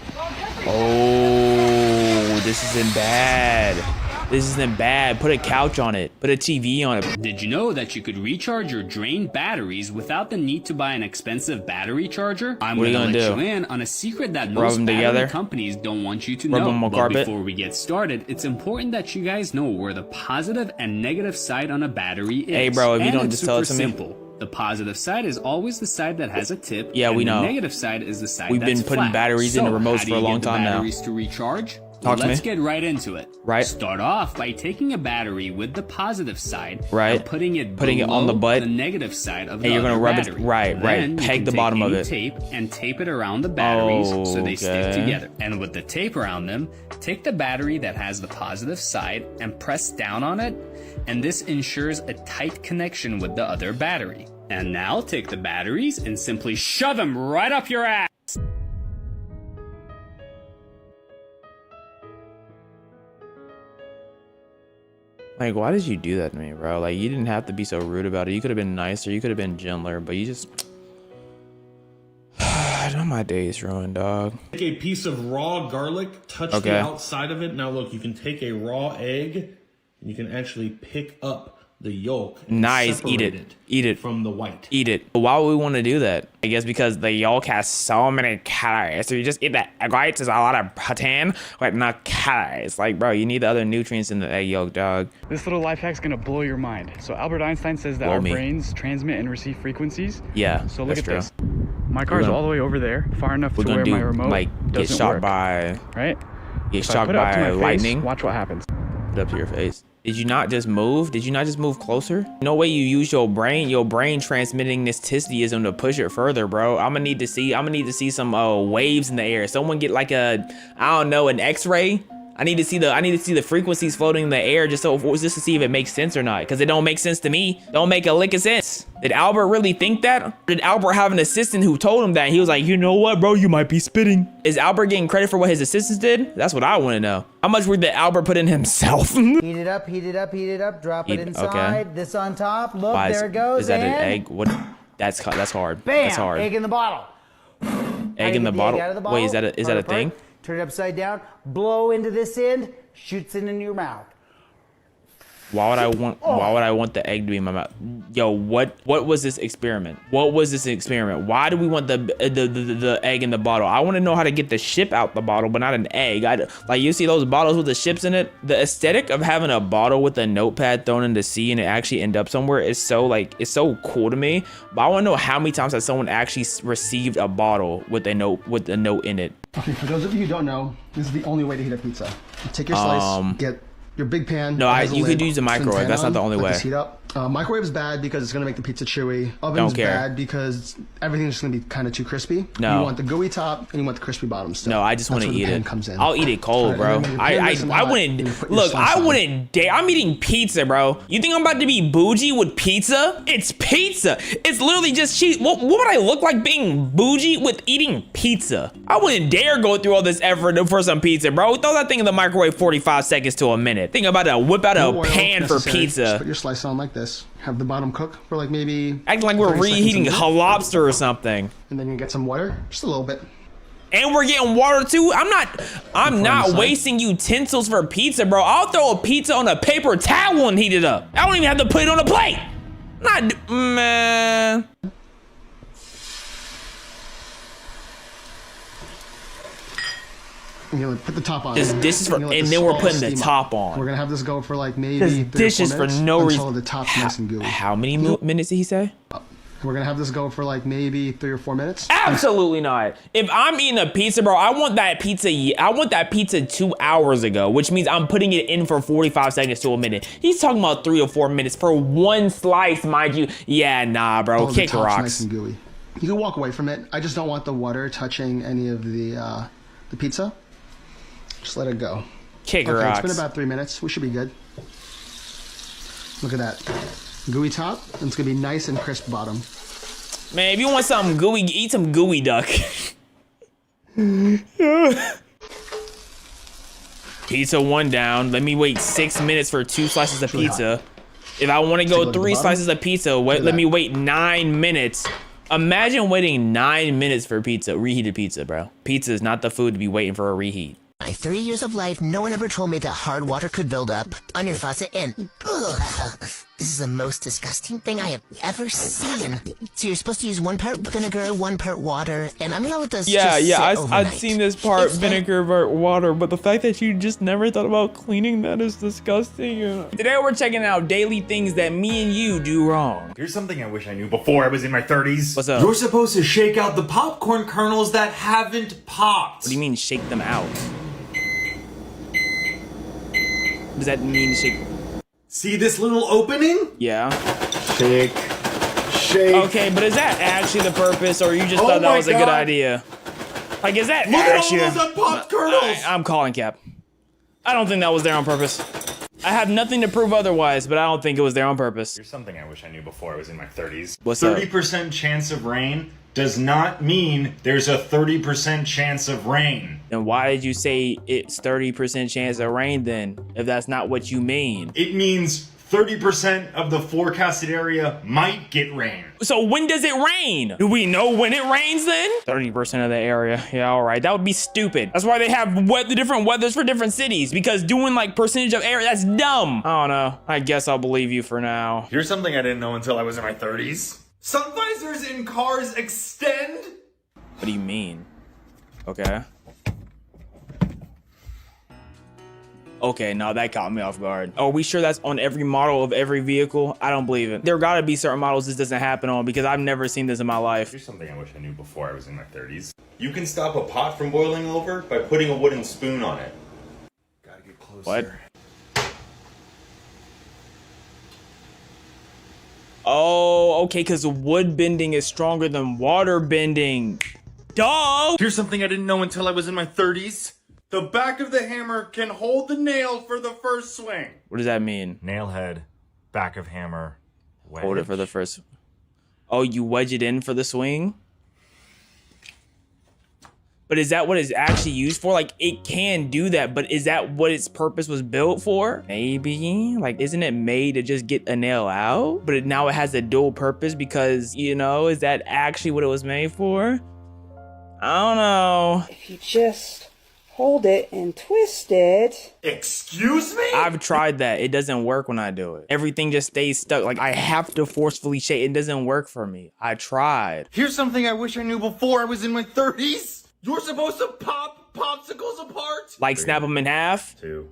Oh, this isn't bad. This isn't bad. Put a couch on it. Put a TV on it. Did you know that you could recharge your drained batteries without the need to buy an expensive battery charger? I'm going to let you in on a secret that most battery companies don't want you to know. But before we get started, it's important that you guys know where the positive and negative side on a battery is. Hey bro, if you don't just tell it to me. Simple. The positive side is always the side that has a tip. Yeah, we know. The negative side is the side We've that's been putting flat. batteries in the remotes for a long time now. Batteries to recharge? Let's get right into it. Right. Start off by taking a battery with the positive side, right, and putting it on the butt, the negative side of the you're gonna rub battery. It right. Then peg the bottom of it. Tape and tape it around the batteries so they stick together. And with the tape around them, take the battery that has the positive side and press down on it, and this ensures a tight connection with the other battery. And now take the batteries and simply shove them right up your ass. Like, why did you do that to me, bro? Like, you didn't have to be so rude about it. You could have been nicer. You could have been gentler, but you just... Now my day's ruined, dog. Take a piece of raw garlic, touch the outside of it. Now look, you can take a raw egg, and you can actually pick up the yolk. Nice, eat it from the white. Eat it. Why would we want to do that? I guess because the yolk has so many calories. So you just eat the egg whites. There's a lot of protein, but not calories. Like, bro, you need the other nutrients in the egg yolk, dog. This little life hack's gonna blow your mind. So Albert Einstein says that our brains transmit and receive frequencies. Yeah, so look at this. My car's all the way over there, far enough to where my remote get shot by, right? Get shot by lightning. Watch what happens. Put it up to your face. Did you not just move? Did you not just move closer? No way you use your brain transmitting this tisdyism to push it further, bro. I'm gonna need to see some waves in the air. Someone get like a, I don't know, an X-ray. I need to see the frequencies floating in the air just to see if it makes sense or not. Because it don't make sense to me. Don't make a lick of sense. Did Albert really think that? Did Albert have an assistant who told him that? He was like, you know what, bro? You might be spitting. Is Albert getting credit for what his assistants did? That's what I want to know. How much work did Albert put in himself? Heat it up, heat it up, heat it up. Drop it inside. This on top. Look, there it goes. Is that an egg? What? That's hard. Bam! That's hard. Egg in the bottle. Egg in the bottle? Wait, is that a thing? Turn it upside down, blow into this end, shoots it into your mouth. Why would I want the egg to be in my mouth? Yo, what was this experiment? What was this experiment? Why do we want the egg in the bottle? I want to know how to get the ship out the bottle, but not an egg. Like, you see those bottles with the ships in it? The aesthetic of having a bottle with a notepad thrown in the sea and it actually end up somewhere is so, like, it's so cool to me. But I want to know how many times has someone actually received a bottle with a note in it. Okay, for those of you who don't know, this is the only way to heat a pizza. You take your slice, get your big pan. No, you could use a microwave. That's not the only way. Heat up. Microwave is bad because it's gonna make the pizza chewy. Oven's bad because everything's just gonna be kind of too crispy. No. You want the gooey top and you want the crispy bottom still. No, I just want to eat it. I'll eat it cold, bro. I wouldn't look. I wouldn't dare. I'm eating pizza, bro. You think I'm about to be bougie with pizza? It's pizza. It's literally just cheese. What would I look like being bougie with eating pizza? I wouldn't dare go through all this effort for some pizza, bro. Throw that thing in the microwave 45 seconds to a minute. Think about to whip out a pan for pizza. Just put your slice on like this. Have the bottom cook for like maybe... Acting like we're reheating a lobster or something. And then you get some water, just a little bit. And we're getting water too? I'm not wasting utensils for pizza, bro. I'll throw a pizza on a paper towel and heat it up. I don't even have to put it on a plate. Man. And you put the top on. This is for, and then we're putting the top on. We're gonna have this go for like maybe 3 this is for no reason. Until the top's nice and gooey. How many minutes did he say? We're gonna have this go for like maybe 3 or 4 minutes. Absolutely not. If I'm eating a pizza, bro, I want that pizza 2 hours ago, which means I'm putting it in for 45 seconds to a minute. He's talking about 3 or 4 minutes for one slice, mind you. Yeah, nah, bro. Kick rocks. Nice and gooey. You can walk away from it. I just don't want the water touching any of the pizza. Just let it go. Kick rocks. It's been about 3 minutes. We should be good. Look at that. Gooey top, and it's gonna be nice and crisp bottom. Man, if you want something gooey, eat some gooey duck. Pizza 1 down. Let me wait 6 minutes for 2 slices of pizza. If I want to go 3 slices of pizza, let me wait 9 minutes. Imagine waiting 9 minutes for pizza, reheated pizza, bro. Pizza is not the food to be waiting for a reheat. My 30 years of life, no one ever told me that hard water could build up on your faucet and... Ugh, this is the most disgusting thing I have ever seen. So you're supposed to use 1 part vinegar, 1 part water, and I'm gonna let this I've seen this part vinegar, part water, but the fact that you just never thought about cleaning that is disgusting. Today we're checking out daily things that me and you do wrong. Here's something I wish I knew before I was in my 30s. What's up? You're supposed to shake out the popcorn kernels that haven't popped. What do you mean shake them out? Does that mean shake? See this little opening? Yeah. Shake. Okay, but is that actually the purpose, or you just thought that was a good idea? Like, is that actually? Look at all those unpopped kernels! I'm calling cap. I don't think that was there on purpose. I have nothing to prove otherwise, but I don't think it was there on purpose. Here's something I wish I knew before I was in my 30s. What's up? 30% chance of rain, does not mean there's a 30% chance of rain. Then why did you say it's 30% chance of rain then, if that's not what you mean? It means 30% of the forecasted area might get rain. So when does it rain? Do we know when it rains then? 30% of the area. Yeah, all right. That would be stupid. That's why they have the different weathers for different cities, because doing like percentage of area, that's dumb. I don't know. I guess I'll believe you for now. Here's something I didn't know until I was in my 30s. Sun visors in cars extend? What do you mean? Okay. Okay, no, that caught me off guard. Are we sure that's on every model of every vehicle? I don't believe it. There gotta be certain models this doesn't happen on, because I've never seen this in my life. Here's something I wish I knew before I was in my 30s. You can stop a pot from boiling over by putting a wooden spoon on it. Gotta get closer. What? Oh, okay, because wood bending is stronger than water bending. Duh! Here's something I didn't know until I was in my 30s. The back of the hammer can hold the nail for the first swing. What does that mean? Nail head, back of hammer, wedge. Hold it for the first. Oh, you wedge it in for the swing? But is that what it's actually used for? Like, it can do that, but is that what its purpose was built for? Maybe. Like, isn't it made to just get a nail out? But now it has a dual purpose because, you know, is that actually what it was made for? I don't know. If you just hold it and twist it. Excuse me? I've tried that. It doesn't work when I do it. Everything just stays stuck. Like, I have to forcefully shake. It doesn't work for me. I tried. Here's something I wish I knew before I was in my 30s. You're supposed to pop popsicles apart? Like, snap them in half? 2,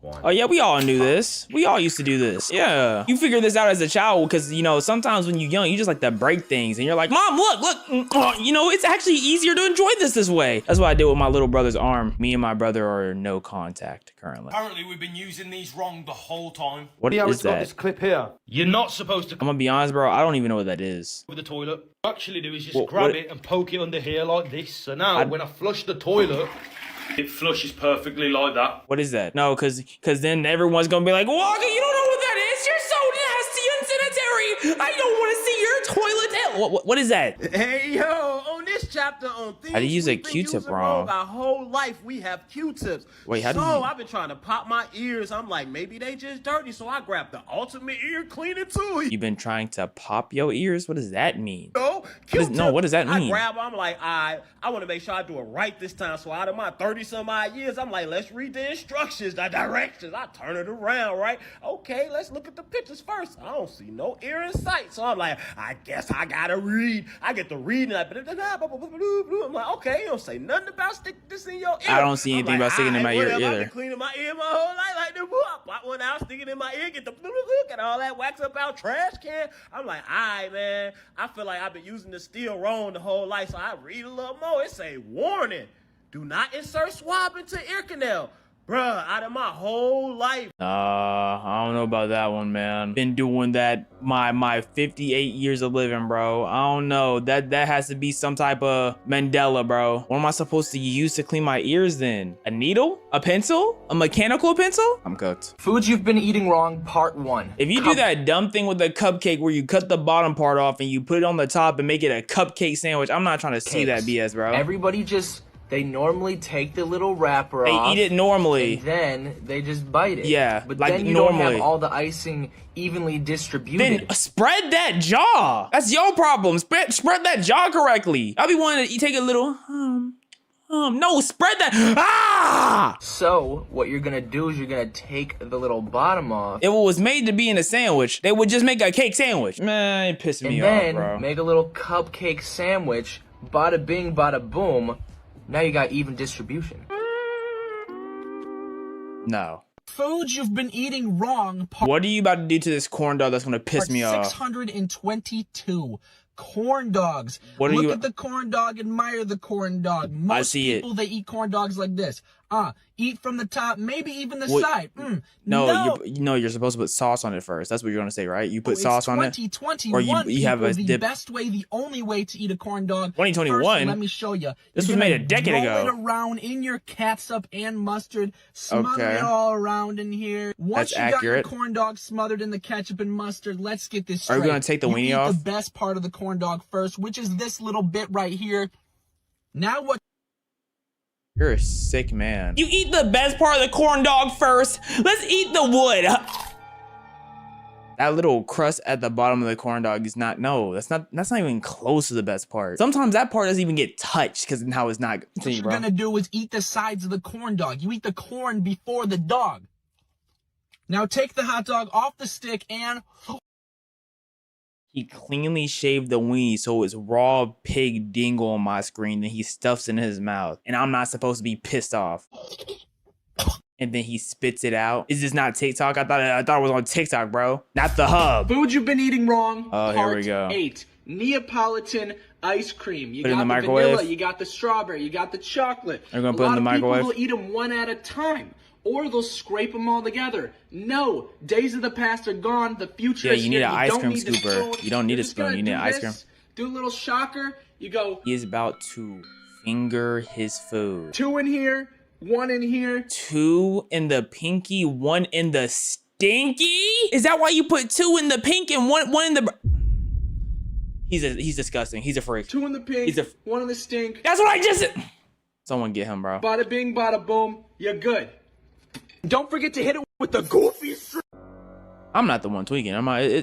1. Oh yeah, we all knew this. We all used to do this. Yeah. You figured this out as a child because, you know, sometimes when you're young, you just like to break things and you're like, Mom, look, you know, it's actually easier to enjoy this way. That's what I did with my little brother's arm. Me and my brother are no contact currently. Apparently we've been using these wrong the whole time. What is that? Got this clip here. You're not supposed to. I'm gonna be honest, bro. I don't even know what that is. With the toilet. What you actually do is just grab it and poke it under here like this. So now when I flush the toilet, it flushes perfectly like that. What is that? No, cause then everyone's gonna be like, Walker, you don't know what that is. You're so nasty and sanitary. I don't want to see your toilet. What is that? Hey yo, on this chapter on things how do you use a Q-tip wrong? Our whole life we have Q-tips. Wait, how do you? So I've been trying to pop my ears. I'm like, maybe they just dirty, so I grabbed the ultimate ear cleaner too. You've been trying to pop your ears? What does that mean? No, what does that mean? I grab. I'm like, I want to make sure I do it right this time. So out of my 30-some-odd years, I'm like, let's read the instructions, the directions. I turn it around, right? Okay, let's look at the pictures first. I don't see no ear in sight. So I'm like, I guess I gotta read. I get to read, and I'm like, okay, you don't say nothing about sticking this in your ear. I don't see anything about sticking in my ear either. I've been cleaning my ear my whole life like this. Pop one out, stick it in my ear, get the get all that wax up out trash can. I'm like, all right, man. I feel like I've been using the steel wrong the whole life, so I read a little more. It say, warning, do not insert swab into ear canal. Bruh, out of my whole life. I don't know about that one, man. Been doing that my 58 years of living, bro. I don't know. That has to be some type of Mandela, bro. What am I supposed to use to clean my ears then? A needle? A pencil? A mechanical pencil? I'm cooked. Foods you've been eating wrong, part 1. If you do that dumb thing with the cupcake where you cut the bottom part off and you put it on the top and make it a cupcake sandwich, I'm not trying to see that BS, bro. Everybody they normally take the little wrapper off. They eat it normally. And then they just bite it. Yeah, but like then you normally. don't have all the icing evenly distributed. Then spread that jaw. That's your problem. Spread that jaw correctly. I'll be wanting to take a little, no, spread that. Ah! So what you're gonna do is you're gonna take the little bottom off. It was made to be in a sandwich. They would just make a cake sandwich. Man, it pissed me off, bro. And then make a little cupcake sandwich. Bada bing, bada boom. Now you got even distribution. No. Foods you've been eating wrong. What are you about to do to this corn dog that's gonna piss me off? 622 corn dogs. Look at the corn dog, admire the corn dog. Most people, they eat corn dogs like this. Eat from the top, maybe even the side. No, you're supposed to put sauce on it first. That's what you're gonna say, right? You put sauce on it, or you have a dip. The best way, the only way to eat a corn dog. 2021. First, let me show you. This was made a decade ago. Roll it around in your catsup and mustard. Smother it all around in here. Once you got your corn dog smothered in the ketchup and mustard, let's get this straight. Are you gonna take the weenie off? The best part of the corn corn dog first, which is this little bit right here. Now what? You're a sick man. You eat the best part of the corn dog first. Let's eat the wood. That little crust at the bottom of the corn dog is not, no, that's not even close to the best part. Sometimes that part doesn't even get touched because now it's not. What you're gonna do is eat the sides of the corn dog. You eat the corn before the dog. Now take the hot dog off the stick and... He cleanly shaved the weenie, so it's raw pig dingle on my screen, and he stuffs it in his mouth. And I'm not supposed to be pissed off. And then he spits it out. Is this not TikTok? I thought it was on TikTok, bro. Not the hub. Food you've been eating wrong. Oh, here we go. 8. Neapolitan ice cream. You put it in the microwave. Vanilla, you got the strawberry, you got the chocolate. They're gonna put it in the microwave. A lot of people will eat them one at a time. Or they'll scrape them all together. No, days of the past are gone. The future is here. Yeah, you need an ice cream scooper. You don't need a spoon. You need an ice cream. Do a little shocker. You go. He is about to finger his food. 2 in here, 1 in here. 2 in the pinky, 1 in the stinky? Is that why you put 2 in the pink and one in the... He's disgusting. He's a freak. 2 in the pink, 1 in the stink. That's what I just... Someone get him, bro. Bada bing, bada boom. You're good. Don't forget to hit it with the goofy strip. I'm not the one tweaking.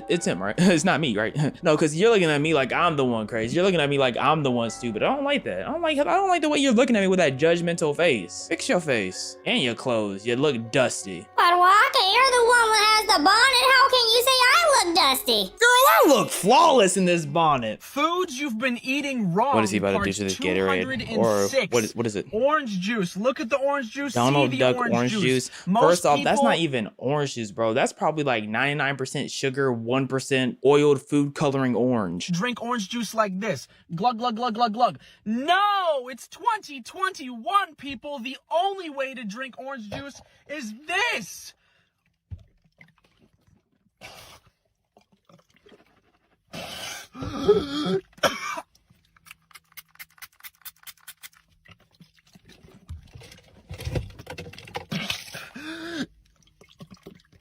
It's him, right? It's not me, right? No, because you're looking at me like I'm the one crazy. You're looking at me like I'm the one stupid. I don't like that. I don't like the way you're looking at me with that judgmental face. Fix your face and your clothes. You look dusty. But Waka, you're the one that has the bonnet. How can you say I look dusty? Girl, I look flawless in this bonnet. Foods you've been eating wrong. What is he about to do to this Gatorade? Or what is it? Orange juice. Look at the orange juice. Donald Duck orange juice. First off, that's not even orange juice, bro. That's probably like 99% sugar, 1% oiled food coloring orange. Drink orange juice like this. Glug, glug, glug, glug, glug. No, it's 2021, people. The only way to drink orange juice is this.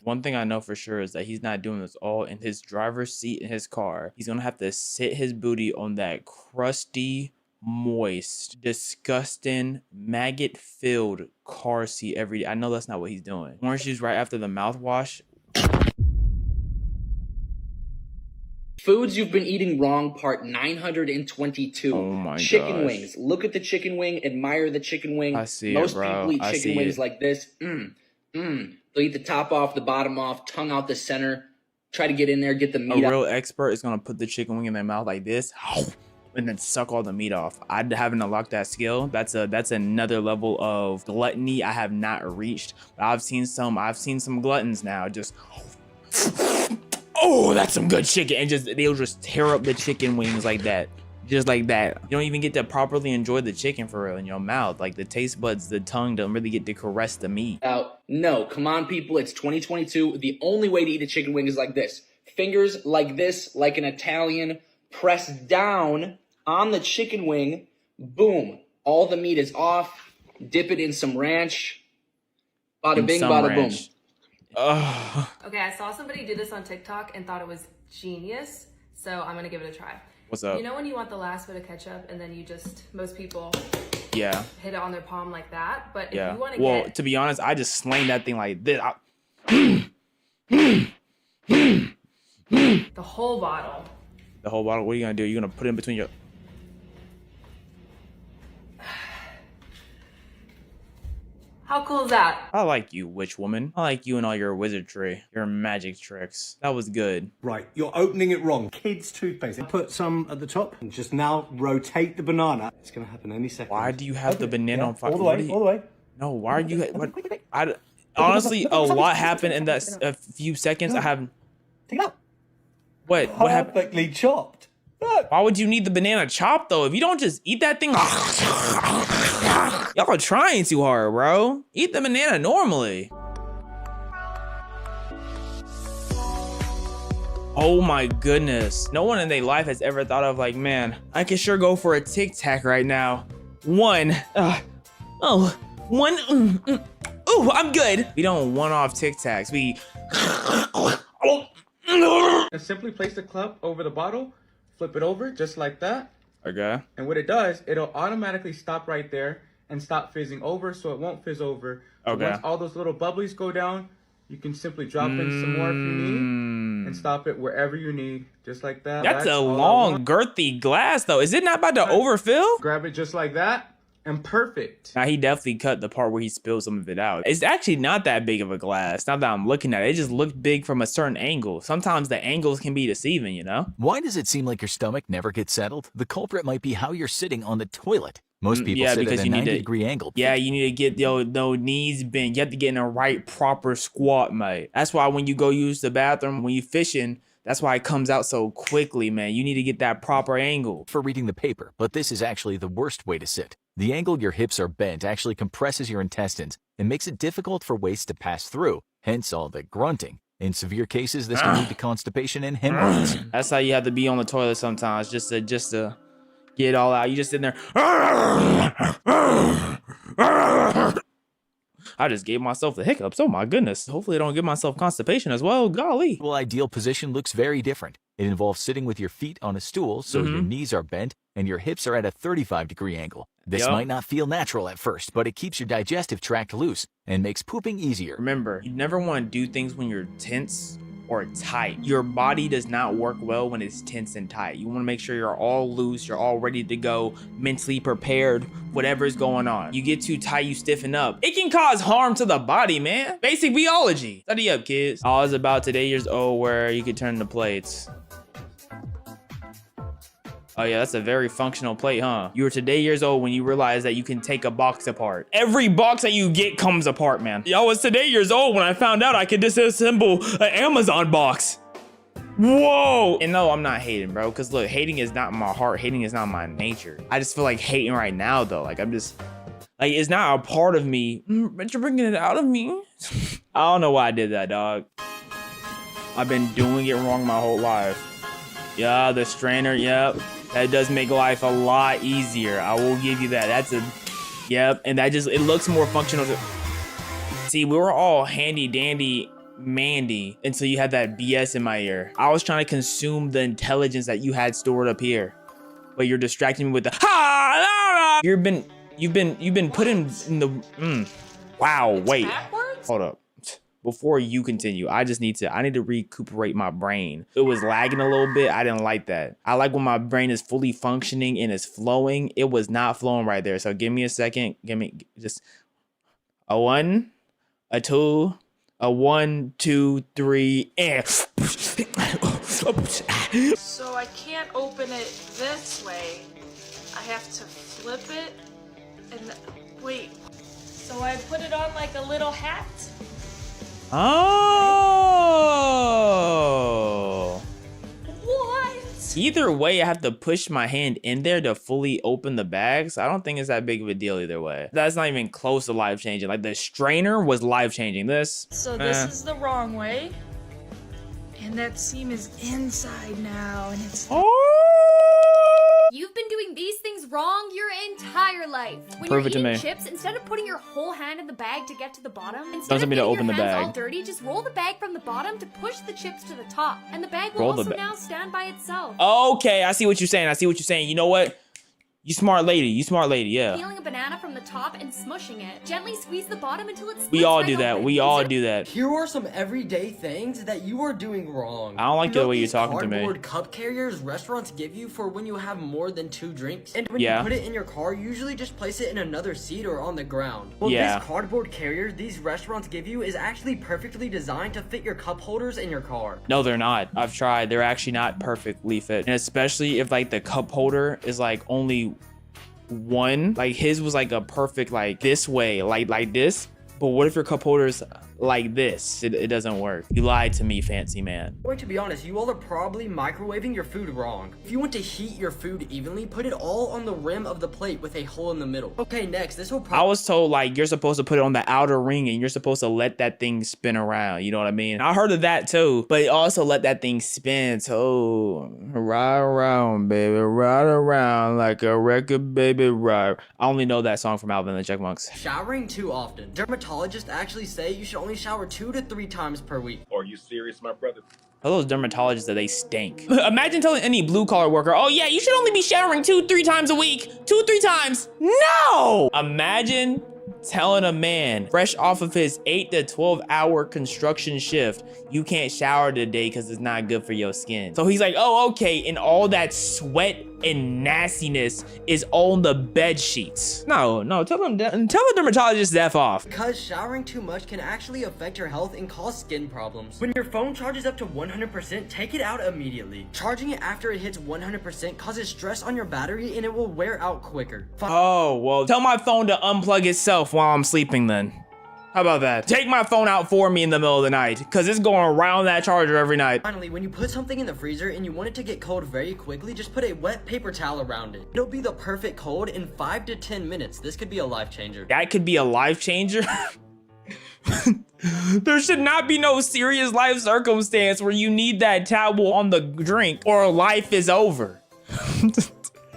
One thing I know for sure is that he's not doing this all in his driver's seat in his car. He's gonna have to sit his booty on that crusty, moist, disgusting, maggot-filled car seat every day. I know that's not what he's doing. Orange juice right after the mouthwash. Foods you've been eating wrong, part 922. Oh my Chicken wings. Look at the chicken wing. Admire the chicken wing. I see Most it, bro. people eat chicken wings like this. They'll eat the top off, the bottom off, tongue out the center. Try to get in there, get the meat out. A real expert is gonna put the chicken wing in their mouth like this, and then suck all the meat off. I haven't unlocked that skill. That's another level of gluttony I have not reached. But I've seen some gluttons now just. Oh, that's some good chicken, and they'll just tear up the chicken wings like that. Just like that. You don't even get to properly enjoy the chicken for real in your mouth. Like the taste buds, the tongue don't really get to caress the meat. No, come on people, it's 2022. The only way to eat a chicken wing is like this. Fingers like this, like an Italian. Press down on the chicken wing. Boom. All the meat is off. Dip it in some ranch. Bada bing, bada boom. Okay, I saw somebody do this on TikTok and thought it was genius. So I'm gonna give it a try. What's up? You know when you want the last bit of ketchup and then most people hit it on their palm like that? But if you want to Well, to be honest, I just slang that thing like this. The whole bottle. The whole bottle? What are you gonna do? You're gonna put it in between your... How cool is that? I like you, witch woman. I like you and all your wizardry, your magic tricks. That was good. Right, you're opening it wrong. Kids' toothpaste. Put some at the top and just now rotate the banana. It's gonna happen any second. Why do you have the banana on fire? All the way. No, why are you... honestly, a lot happened in that a few seconds. I have... Take it out. What happened? Perfectly chopped. Look. Why would you need the banana chopped though? If you don't just eat that thing... Y'all are trying too hard, bro. Eat the banana normally. Oh my goodness. No one in their life has ever thought of like, man, I can sure go for a Tic Tac right now. Oh, I'm good. We don't one-off Tic Tacs. We... Simply place the club over the bottle, flip it over just like that. Okay. And what it does, it'll automatically stop right there and stop fizzing over, so it won't fizz over. Okay. So once all those little bubblies go down, you can simply drop in some more if you need and stop it wherever you need, just like that. That's a long, girthy glass, though. Is it not about to overfill? Grab it just like that, and perfect. Now, he definitely cut the part where he spilled some of it out. It's actually not that big of a glass. Now that I'm looking at it, it just looked big from a certain angle. Sometimes the angles can be deceiving, you know? Why does it seem like your stomach never gets settled? The culprit might be how you're sitting on the toilet. Most people sit at a 90-degree angle. Yeah, you need to get those knees bent. You have to get in a right proper squat, mate. That's why when you go use the bathroom, when you fishing, that's why it comes out so quickly, man. You need to get that proper angle. For reading the paper, but this is actually the worst way to sit. The angle your hips are bent actually compresses your intestines and makes it difficult for waste to pass through, hence all the grunting. In severe cases, this can lead to constipation and hemorrhoids. That's how you have to be on the toilet sometimes, just to get it all out. You just sitting there. I just gave myself the hiccups. Oh my goodness. Hopefully I don't give myself constipation as well. Golly. Well, ideal position looks very different. It involves sitting with your feet on a stool so your knees are bent and your hips are at a 35-degree angle. This might not feel natural at first, but it keeps your digestive tract loose and makes pooping easier. Remember, you never want to do things when you're tense or tight. Your body does not work well when it's tense and tight. You want to make sure you're all loose, you're all ready to go, mentally prepared, whatever's going on. You get too tight, you stiffen up. It can cause harm to the body, man. Basic biology. Study up, kids. All is about today years old where you could turn the plates. Oh yeah, that's a very functional plate, huh? You were today years old when you realized that you can take a box apart. Every box that you get comes apart, man. I was today years old when I found out I could disassemble an Amazon box. Whoa! And no, I'm not hating, bro, because look, hating is not my heart. Hating is not my nature. I just feel like hating right now, though. Like, I'm just, like, it's not a part of me, but you're bringing it out of me. I don't know why I did that, dog. I've been doing it wrong my whole life. Yeah, the strainer, yep. That does make life a lot easier. I will give you that. That's a, yep. And that just, it looks more functional. See, we were all handy dandy Mandy until you had that BS in my ear. I was trying to consume the intelligence that you had stored up here, but you're distracting me with the You've been put in the wow. Wait, hold up. Before you continue, I need to recuperate my brain. It was lagging a little bit. I didn't like that. I like when my brain is fully functioning and is flowing. It was not flowing right there. So give me a second. Give me just a 1, a 2, a 1, 2, 3, and. So I can't open it this way. I have to flip it and wait. So I put it on like a little hat. Oh. What? Either way, I have to push my hand in there to fully open the bag. So I don't think it's that big of a deal either way. That's not even close to life changing. Like the strainer was life changing. So this is the wrong way. And that seam is inside now. And it's. You've been doing these things wrong your entire life. When Prove you're it to eating me. chips, instead of putting your whole hand in the bag to get to the bottom, instead Don't of tell me to getting open your the hands bag. all dirty, just roll the bag from the bottom to push the chips to the top, and the bag will Roll the also ba- now stand by itself. Okay, I see what you're saying. You know what? You smart lady, yeah. Peeling a banana from the top and smushing it. Gently squeeze the bottom until it splits We all right do that. open. We all do that. Here are some everyday things that you are doing wrong. I don't like the way you're these talking to me. cardboard cup carriers restaurants give you for when you have more than 2 drinks? And when Yeah. you put it in your car, usually just place it in another seat or on the ground. Well, Yeah. this cardboard carrier these restaurants give you is actually perfectly designed to fit your cup holders in your car. No, they're not. I've tried. They're actually not perfectly fit. And especially if like the cup holder is like only one, like his was like a perfect like this way, like this. But what if your cup holder's like this? It doesn't work. You lied to me, fancy man. To be honest, you all are probably microwaving your food wrong. If you want to heat your food evenly, put it all on the rim of the plate with a hole in the middle. Okay, next, this will I was told like you're supposed to put it on the outer ring and you're supposed to let that thing spin around. You know what I mean? I heard of that too, but it also let that thing spin so right around around, baby, ride around like a record, baby, ride. I only know that song from Alvin and the Chipmunks. Showering too often. Dermatologists actually say you should only shower 2 to 3 times per week. Are you serious, my brother? Tell those dermatologists that they stink. Imagine telling any blue collar worker, oh yeah, you should only be showering 2-3 times a week. 2-3 times. No! Imagine telling a man fresh off of his 8 to 12 hour construction shift, you can't shower today because it's not good for your skin. So he's like, oh, okay. And all that sweat and nastiness is on the bed sheets. No, tell the dermatologist to F off. Because showering too much can actually affect your health and cause skin problems. When your phone charges up to 100%, take it out immediately. Charging it after it hits 100% causes stress on your battery and it will wear out quicker. Oh, well, tell my phone to unplug itself while I'm sleeping then. How about that? Take my phone out for me in the middle of the night, because it's going around that charger every night. Finally, when you put something in the freezer and you want it to get cold very quickly, just put a wet paper towel around it. It'll be the perfect cold in 5 to 10 minutes. This could be a life changer. That could be a life changer? There should not be no serious life circumstance where you need that towel on the drink or life is over.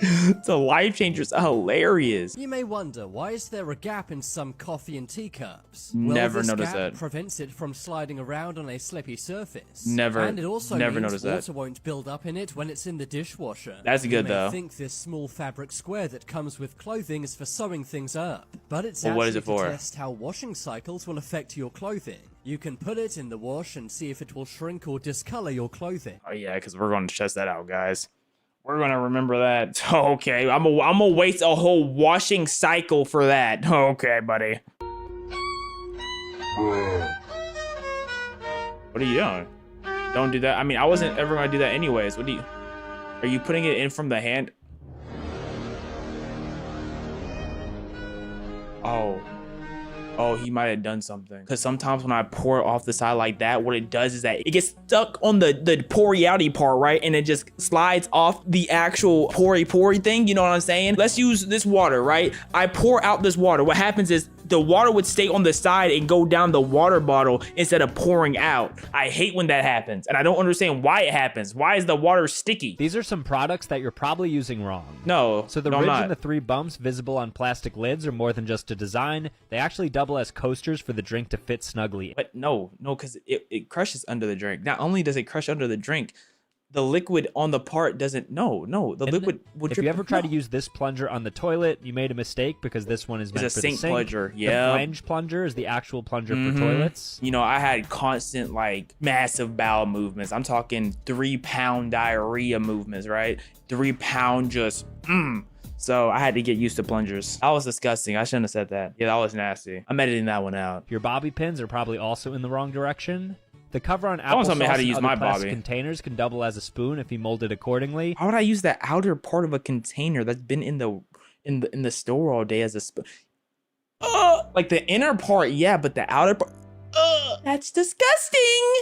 It's a life changer. It's hilarious. You may wonder, why is there a gap in some coffee and teacups? Never noticed that. Prevents it from sliding around on a slippy surface. Never. And it also never means noticed water that. won't build up in it when it's in the dishwasher. That's good though. You may think this small fabric square that comes with clothing is for sewing things up, but it's Well, actually what is it for? to test how washing cycles will affect your clothing. You can put it in the wash and see if it will shrink or discolor your clothing. Oh yeah, because we're going to test that out, guys. We're gonna remember that. Okay, I'm gonna waste a whole washing cycle for that. Okay, buddy. What are you doing? Don't do that. I mean, I wasn't ever gonna do that anyways. What do you? Are you putting it in from the hand? Oh, he might have done something. Because sometimes when I pour it off the side like that, what it does is that it gets stuck on the poriality part, right? And it just slides off the actual pori thing. You know what I'm saying? Let's use this water, right? I pour out this water. What happens is the water would stay on the side and go down the water bottle instead of pouring out. I hate when that happens. And I don't understand why it happens. Why is the water sticky? These are some products that you're probably using wrong. No, So the ridge and the 3 bumps visible on plastic lids are more than just a design. They actually double as coasters for the drink to fit snugly. But no, because it crushes under the drink. Not only does it crush under the drink, the liquid on the part doesn't. No, the liquid would. If you ever try to use this plunger on the toilet, you made a mistake because this one is meant It's a for the sink sink. plunger. The Yeah. flange plunger is the actual plunger for toilets. You know, I had constant, like, massive bowel movements. I'm talking 3-pound diarrhea movements, right? 3-pound just, So I had to get used to plungers. That was disgusting. I shouldn't have said that. Yeah, that was nasty. I'm editing that one out. Your bobby pins are probably also in the wrong direction. The cover on Someone tell me how applesauce to and use other my plastic bobby. containers can double as a spoon if you mold it accordingly. How would I use that outer part of a container that's been in the store all day as a spoon? Like the inner part, yeah, but the outer part. That's disgusting.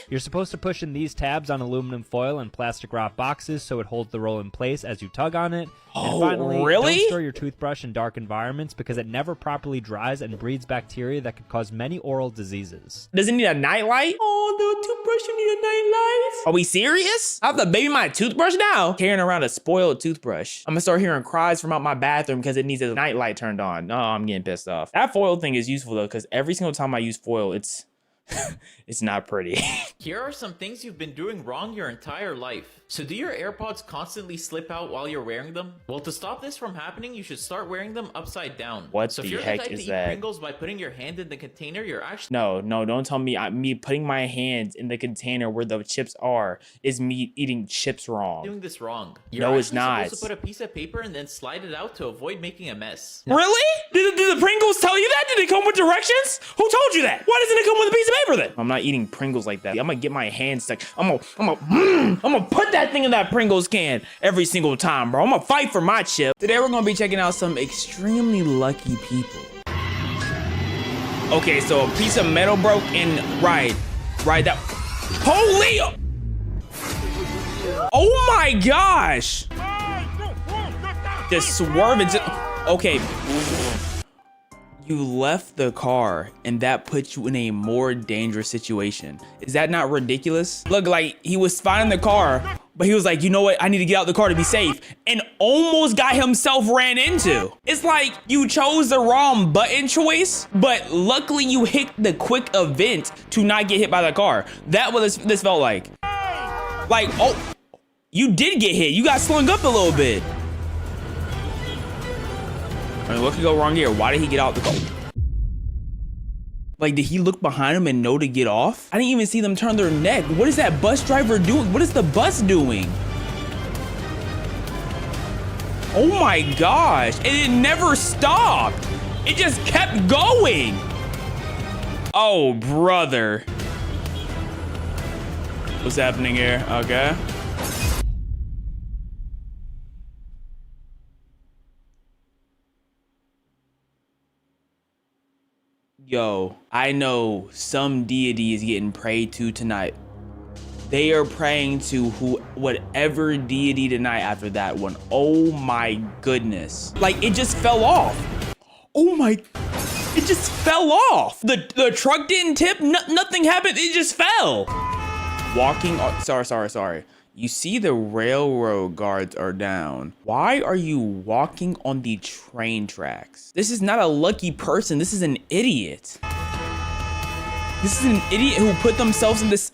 You're supposed to push in these tabs on aluminum foil and plastic wrap boxes so it holds the roll in place as you tug on it. Oh, and finally, really? don't store your toothbrush in dark environments because it never properly dries and breeds bacteria that could cause many oral diseases. Does it need a nightlight? Oh, the toothbrush need a nightlight? Are we serious? I have to baby my toothbrush now? Carrying around a spoiled toothbrush. I'm gonna start hearing cries from out my bathroom because it needs a nightlight turned on. No, I'm getting pissed off. That foil thing is useful though, because every single time I use foil, it's not pretty. Here are some things you've been doing wrong your entire life. So do your AirPods constantly slip out while you're wearing them? Well, to stop this from happening, you should start wearing them upside down. What so the if you're heck the type is to eat that? Pringles by putting your hand in the container, you're actually No, don't tell me me putting my hands in the container where the chips are is me eating chips wrong. doing this wrong. No, it's not. You're supposed to put a piece of paper and then slide it out to avoid making a mess. Really? Did the Pringles tell you that? Did it come with directions? Who told you that? Why doesn't it come with a piece of paper then? I'm not eating Pringles like that. I'm gonna get my hands stuck. I'm gonna put that thing in that Pringles can every single time, bro. I'm gonna fight for my chip. Today we're gonna be checking out some extremely lucky people. Okay, so a piece of metal broke and right that. Holy! Oh my gosh! The swerve is okay. You left the car and that puts you in a more dangerous situation. Is that not ridiculous? Look, like he was fine in the car, but he was like, you know what? I need to get out the car to be safe, and almost got himself ran into. It's like you chose the wrong button choice, but luckily you hit the quick event to not get hit by the car. That what this felt like. Like, oh, you did get hit. You got slung up a little bit. I mean, what could go wrong here? Why did he get out the car? Like, did he look behind him and know to get off? I didn't even see them turn their neck. What is that bus driver doing? What is the bus doing? Oh my gosh. And it never stopped. It just kept going. Oh, brother. What's happening here? Okay. Yo, I know some deity is getting prayed to tonight. They are praying to whatever deity tonight after that one. Oh my goodness. Like, it just fell off. Oh my, it just fell off. The truck didn't tip, nothing happened, it just fell. Walking, sorry. You see the railroad guards are down. Why are you walking on the train tracks? This is not a lucky person. This is an idiot. This is an idiot who put themselves in this.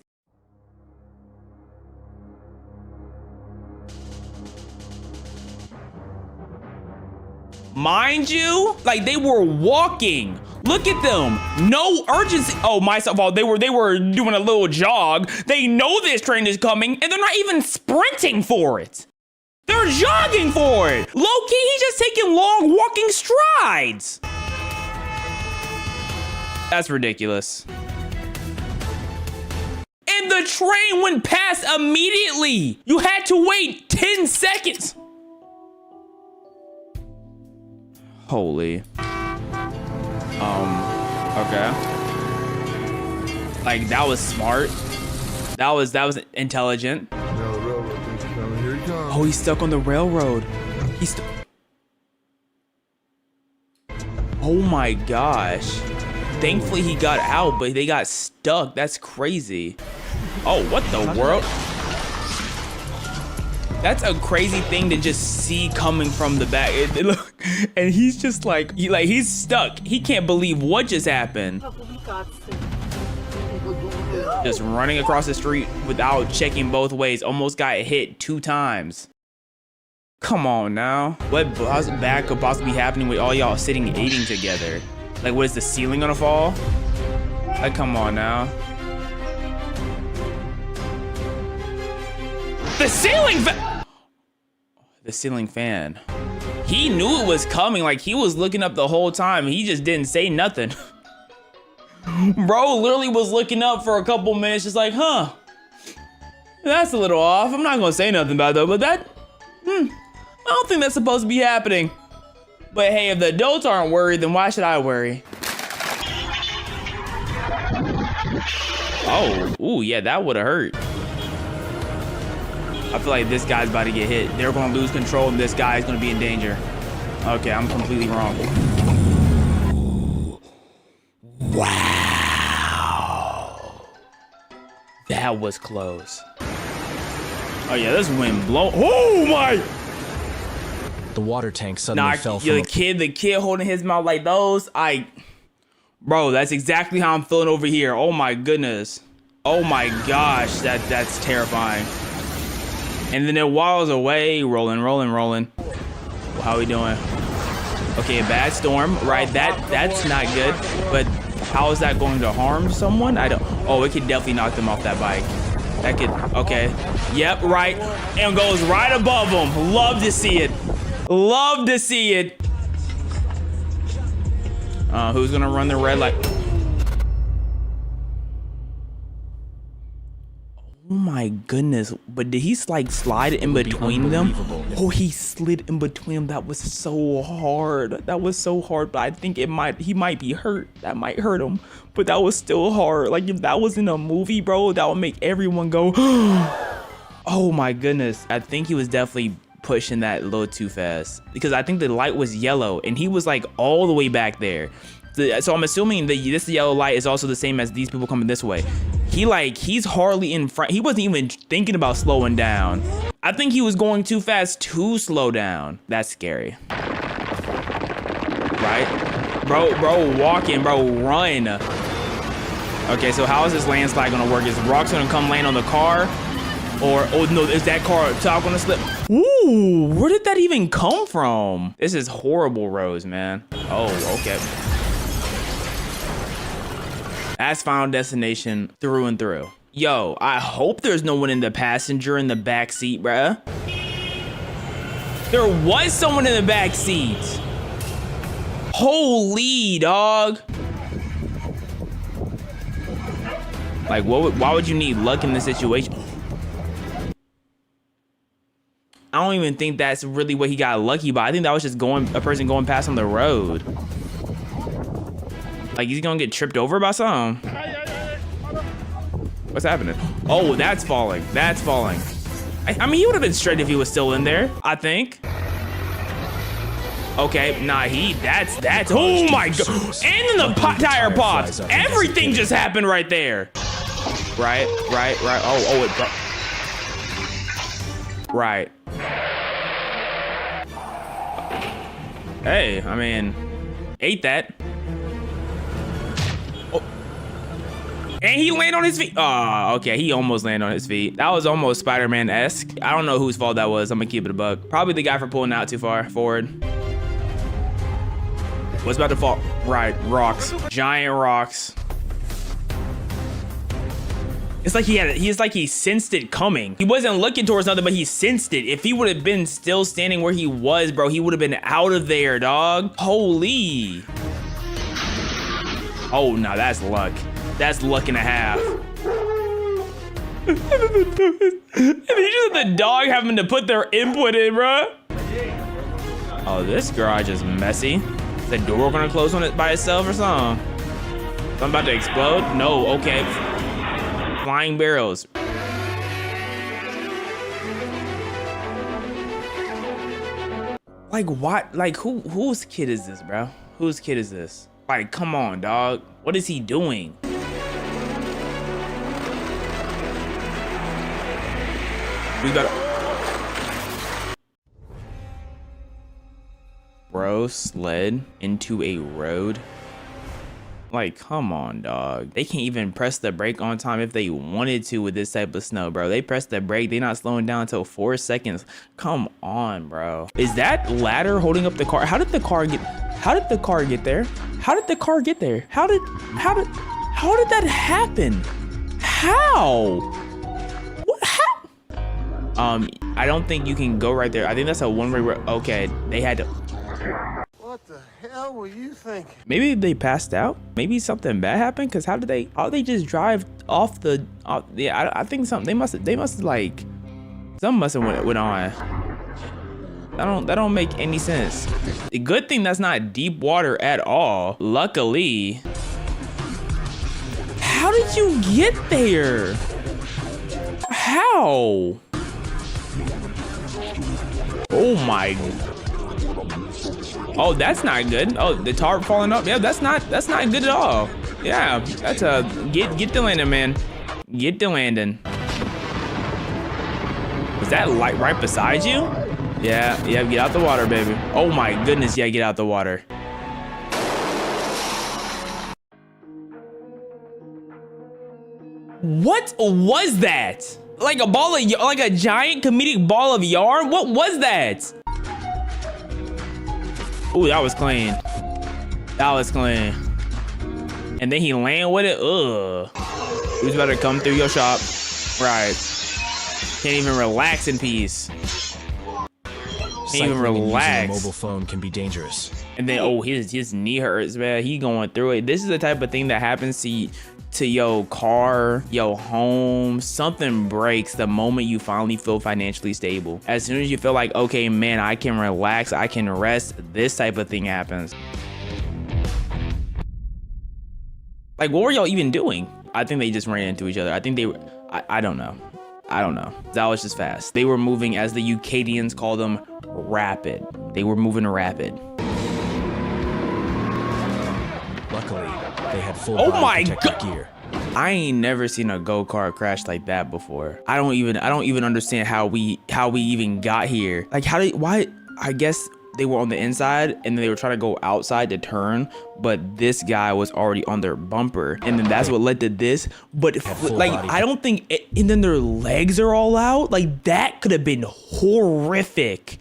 Mind you, like they were walking. Look at them, no urgency. Oh, myself, they were doing a little jog. They know this train is coming and they're not even sprinting for it. They're jogging for it. Low-key, he's just taking long walking strides. That's ridiculous. And the train went past immediately. You had to wait 10 seconds. Holy. Okay. Like, that was smart. That was intelligent. Oh, he's stuck on the railroad. Oh my gosh. Thankfully he got out, but they got stuck. That's crazy. Oh, what the world? That's a crazy thing to just see coming from the back. Look, and he's just like, he's stuck. He can't believe what just happened. Just running across the street without checking both ways. Almost got hit 2 times. Come on now. What bad could possibly be happening with all y'all sitting eating together? Like, what is the ceiling gonna fall? Like, come on now. The ceiling fan. He knew it was coming. Like, he was looking up the whole time. He just didn't say nothing. Bro literally was looking up for a couple minutes, just like, huh, that's a little off. I'm not gonna say nothing about it though, but that, I don't think that's supposed to be happening. But hey, if the adults aren't worried, then why should I worry? Oh, ooh, yeah, that would have hurt. I feel like this guy's about to get hit. They're gonna lose control and this guy is gonna be in danger. Okay, I'm completely wrong. Wow. That was close. Oh yeah, this wind blow. Oh my! The water tank suddenly fell from the kid holding his mouth like those. Bro, that's exactly how I'm feeling over here. Oh my goodness. Oh my gosh, that's terrifying. And then it waddles away, rolling. How we doing? Okay, a bad storm, right? That's not good. But how is that going to harm someone? Oh, it could definitely knock them off that bike. That could, okay. Yep, right. And goes right above them. Love to see it. Love to see it. Who's gonna run the red light? Oh my goodness, but did he like slide in between them? Oh, he slid in between them. That was so hard. That was so hard, but I think he might be hurt. That might hurt him, but that was still hard. Like, if that was in a movie, bro, that would make everyone go, oh my goodness. I think he was definitely pushing that a little too fast because I think the light was yellow and he was like all the way back there. So I'm assuming this yellow light is also the same as these people coming this way. He's hardly in front. He wasn't even thinking about slowing down. I think he was going too fast to slow down. That's scary. Right? Bro, walking, bro, run. Okay, so how is this landslide gonna work? Is rocks gonna come land on the car? Or, oh no, is that car top gonna slip? Ooh, where did that even come from? This is horrible, Rose, man. Oh, okay. That's Final Destination through and through. Yo, I hope there's no one in the passenger in the back seat, bruh. There was someone in the back seat. Holy dog. Like, why would you need luck in this situation? I don't even think that's really what he got lucky by. I think that was just a person going past on the road. Like, he's gonna get tripped over by something. What's happening? Oh, that's falling. That's falling. I mean, he would have been straight if he was still in there, I think. Okay, nah, that's, oh my God. And then the tire pops. Everything just happened right there. Right. Oh, it broke. Right. Hey, I mean, ate that. Oh. And he landed on his feet. Oh, okay, he almost landed on his feet. That was almost Spider-Man-esque. I don't know whose fault that was. I'm gonna keep it a buck. Probably the guy for pulling out too far forward. What's about to fall? Right, rocks. Giant rocks. It's like he sensed it coming. He wasn't looking towards nothing, but he sensed it. If he would have been still standing where he was, bro, he would have been out of there, dog. Holy. Oh, no, that's luck. That's luck and a half. And he just had the dog having to put their input in, bro. Oh, this garage is messy. Is the door gonna close on it by itself or something? I'm about to explode? No, okay. Flying barrels. Like what? Like whose kid is this, bro? Whose kid is this? Like, come on, dog. What is he doing? We got bro sled into a road. Like, come on, dog. They can't even press the brake on time if they wanted to with this type of snow, bro. They press the brake. They're not slowing down until 4 seconds. Come on, bro. Is that ladder holding up the car? How did the car get there? How did the car get there? How did that happen? How? What? How? I don't think you can go right there. I think that's a one-way road. Okay, they had to. What the hell were you thinking? Maybe they passed out. Maybe something bad happened. Cause how did they just drive off the? Yeah, I think something. They must like, something must have went on. That don't make any sense. The good thing that's not deep water at all. Luckily. How did you get there? How? Oh my. Oh, that's not good. Oh, the tarp falling up. Yeah, that's not good at all. Yeah, that's a get the landing, man. Get the landing. Is that light right beside you? Yeah, get out the water, baby. Oh my goodness, yeah, get out the water. What was that? Like a ball of, like a giant comedic ball of yarn? What was that? Ooh, that was clean. That was clean. And then he land with it. Ugh. Who's about to come through your shop? Right. Can't even relax in peace. Can't even relax. A mobile phone can be dangerous. And then, oh, his knee hurts, man. He going through it. This is the type of thing that happens to your car, your home. Something breaks the moment you finally feel financially stable. As soon as you feel like, okay, man, I can relax, I can rest, this type of thing happens. Like, what were y'all even doing? I think they just ran into each other. I think they were, I don't know. I don't know. That was just fast. They were moving, as the Ukadians call them, rapid. They were moving rapid. Luckily, they had full Oh body my protective God. gear. I ain't never seen a go-kart crash like that before. I don't even understand how we even got here. Like why I guess they were on the inside and then they were trying to go outside to turn, but this guy was already on their bumper, and then that's what led to this. But like I don't think and then their legs are all out. Like that could have been horrific.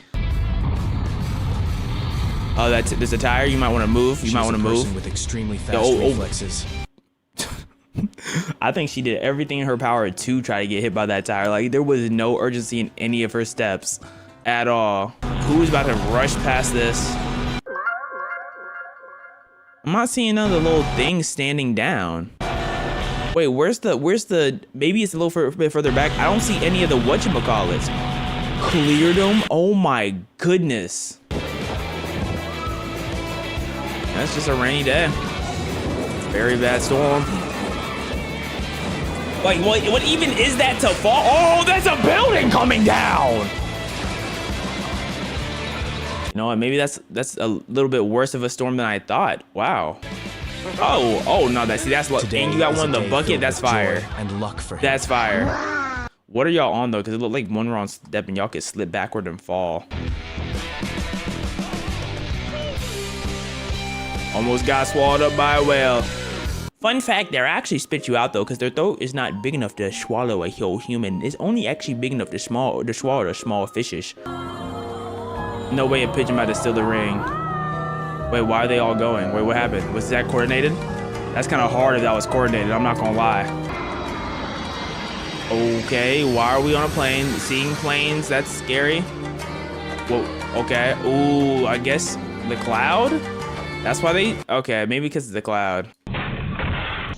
Oh, there's a tire. You might want to move. You might want to move. With extremely fast reflexes. I think she did everything in her power to try to get hit by that tire. Like there was no urgency in any of her steps at all. Who's about to rush past this? I'm not seeing none of the little things standing down. Wait, where's the, maybe it's a little bit further back. I don't see any of the whatchamacallits. Cleared them? Oh my goodness. That's just a rainy day. Very bad storm. Like, what even is that to fall? Oh, that's a building coming down. You know what? Maybe that's a little bit worse of a storm than I thought. Wow. Oh no, that's luck. And you got one in the bucket. That's fire. And luck for him. That's fire. What are y'all on though? Because it looked like one wrong step and y'all could slip backward and fall. Almost got swallowed up by a whale. Fun fact, they actually spit you out though, because their throat is not big enough to swallow a whole human. It's only actually big enough to swallow the small fishes. No way a pigeon might have steal the ring. Wait, why are they all going? Wait, what happened? Was that coordinated? That's kind of hard if that was coordinated, I'm not gonna lie. Okay, why are we on a plane? Seeing planes, that's scary. Whoa, okay. Ooh, I guess the cloud? That's why they, okay, maybe because of the cloud.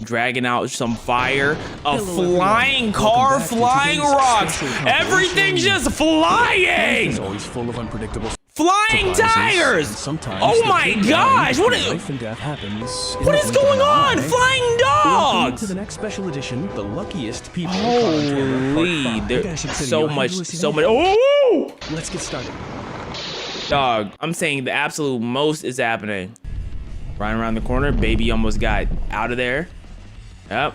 Dragging out some fire, a flying car, flying rocks, everything's just flying! It's always full of unpredictable flying tires! Sometimes oh my gosh, what is, life and death happens. What is going on? Flying Welcome dogs! to the next special edition, the luckiest people. Holy, there's so much. Oh! Let's get started. Dog, I'm saying the absolute most is happening. Right around the corner, baby almost got out of there. Yep.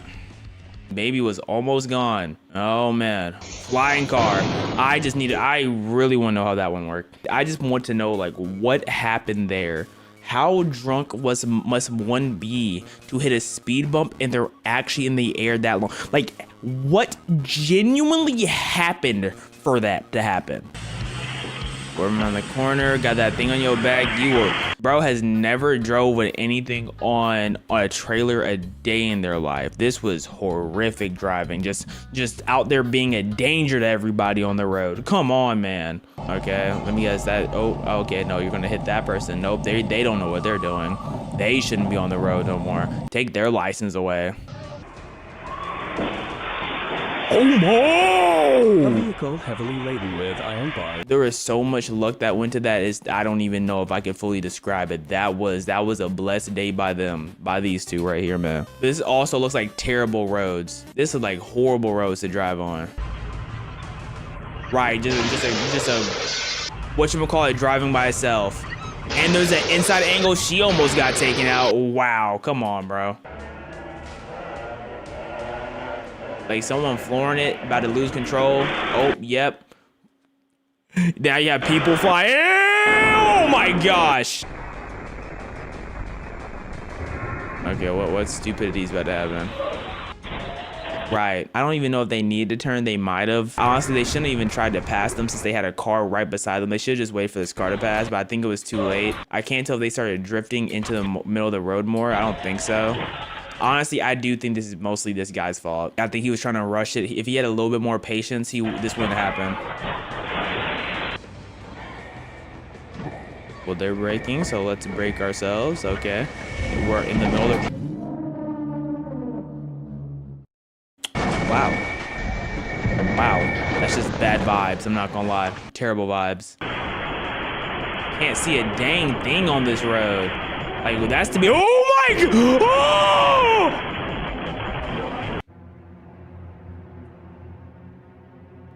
Baby was almost gone. Oh man. Flying car. I really want to know how that one worked. I just want to know like what happened there. How drunk must one be to hit a speed bump and they're actually in the air that long? Like what genuinely happened for that to happen? Going around the corner, got that thing on your back. Bro has never drove with anything on a trailer a day in their life. This was horrific driving. Just out there being a danger to everybody on the road. Come on, man. Okay, let me guess that. Oh, okay, no, you're gonna hit that person. Nope, they don't know what they're doing. They shouldn't be on the road no more. Take their license away. Oh no! A vehicle heavily laden with iron bars. There is so much luck that went to that. I don't even know if I can fully describe it. That was a blessed day by them, by these two right here, man. This also looks like terrible roads. This is like horrible roads to drive on. Right, just a whatchamacallit driving by itself. And there's an inside angle. She almost got taken out. Wow, come on, bro. Like someone flooring it, about to lose control. Oh, yep. Now you have people flying. Oh my gosh. Okay, what stupidity is about to happen? Right. I don't even know if they need to turn. They might have. Honestly, they shouldn't have even tried to pass them since they had a car right beside them. They should just wait for this car to pass, but I think it was too late. I can't tell if they started drifting into the middle of the road more. I don't think so. Honestly, I do think this is mostly this guy's fault. I think he was trying to rush it. If he had a little bit more patience, this wouldn't happen. Well, they're braking, so let's brake ourselves. Okay. We're in the middle of... Wow. Wow. That's just bad vibes, I'm not gonna lie. Terrible vibes. Can't see a dang thing on this road. Like, that's to be... Oh my God! Oh!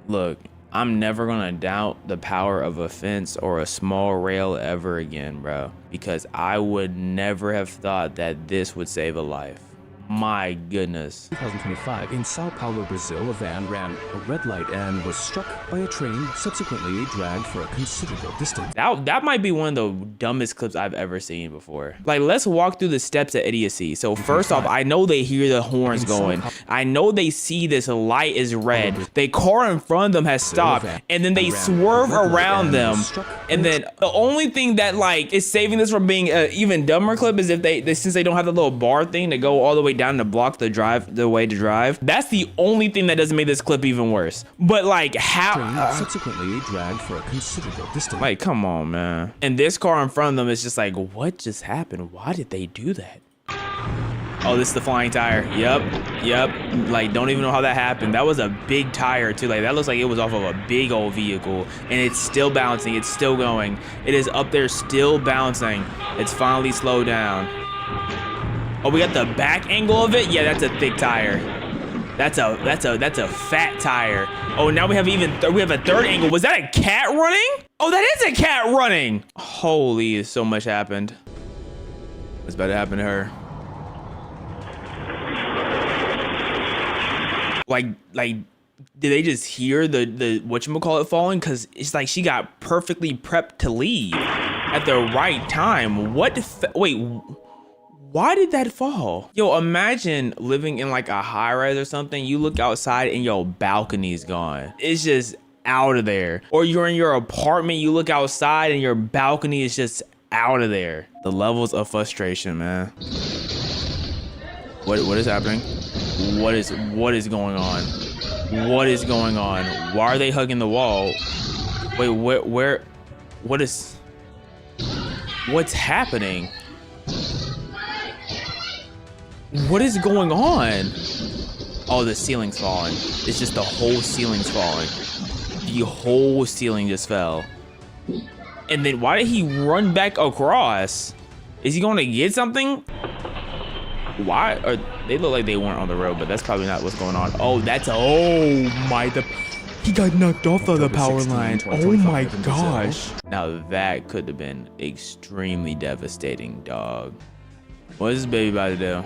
Look, I'm never gonna doubt the power of a fence or a small rail ever again, bro, because I would never have thought that this would save a life. My goodness. 2025, in Sao Paulo, Brazil, a van ran a red light and was struck by a train, subsequently dragged for a considerable distance. That might be one of the dumbest clips I've ever seen before. Like, let's walk through the steps of idiocy. So first off, I know they hear the horns going. I know they see this light is red. The car in front of them has stopped, and then they swerve around them. And then the only thing that like is saving this from being an even dumber clip is if since they don't have the little bar thing to go all the way down to block the way to drive. That's the only thing that doesn't make this clip even worse. But like how subsequently dragged for a considerable distance. Like, come on, man. And this car in front of them is just like, what just happened? Why did they do that? Oh, this is the flying tire. Yep. Like, don't even know how that happened. That was a big tire too. Like, that looks like it was off of a big old vehicle, and it's still bouncing. It's still going. It is up there still bouncing. It's finally slowed down. Oh, we got the back angle of it. Yeah, that's a thick tire. That's a fat tire. Oh, now we have a third angle. Was that a cat running? Oh, that is a cat running. Holy, so much happened. What's about to happen to her? Like, did they just hear the whatchamacallit falling? Cause it's like she got perfectly prepped to leave at the right time. Wait. Why did that fall? Yo, imagine living in like a high rise or something. You look outside and your balcony's gone. It's just out of there. Or you're in your apartment, you look outside and your balcony is just out of there. The levels of frustration, man. What is happening? What is going on? What is going on? Why are they hugging the wall? Wait, what's happening? What is going on? Oh, the ceiling's falling. It's just the whole ceiling's falling. The whole ceiling just fell. And then why did he run back across? Is he going to get something? Why? They look like they weren't on the road, but that's probably not what's going on. Oh, he got knocked off of the power line. Oh my gosh. Now that could have been extremely devastating, dog. What is this baby about to do?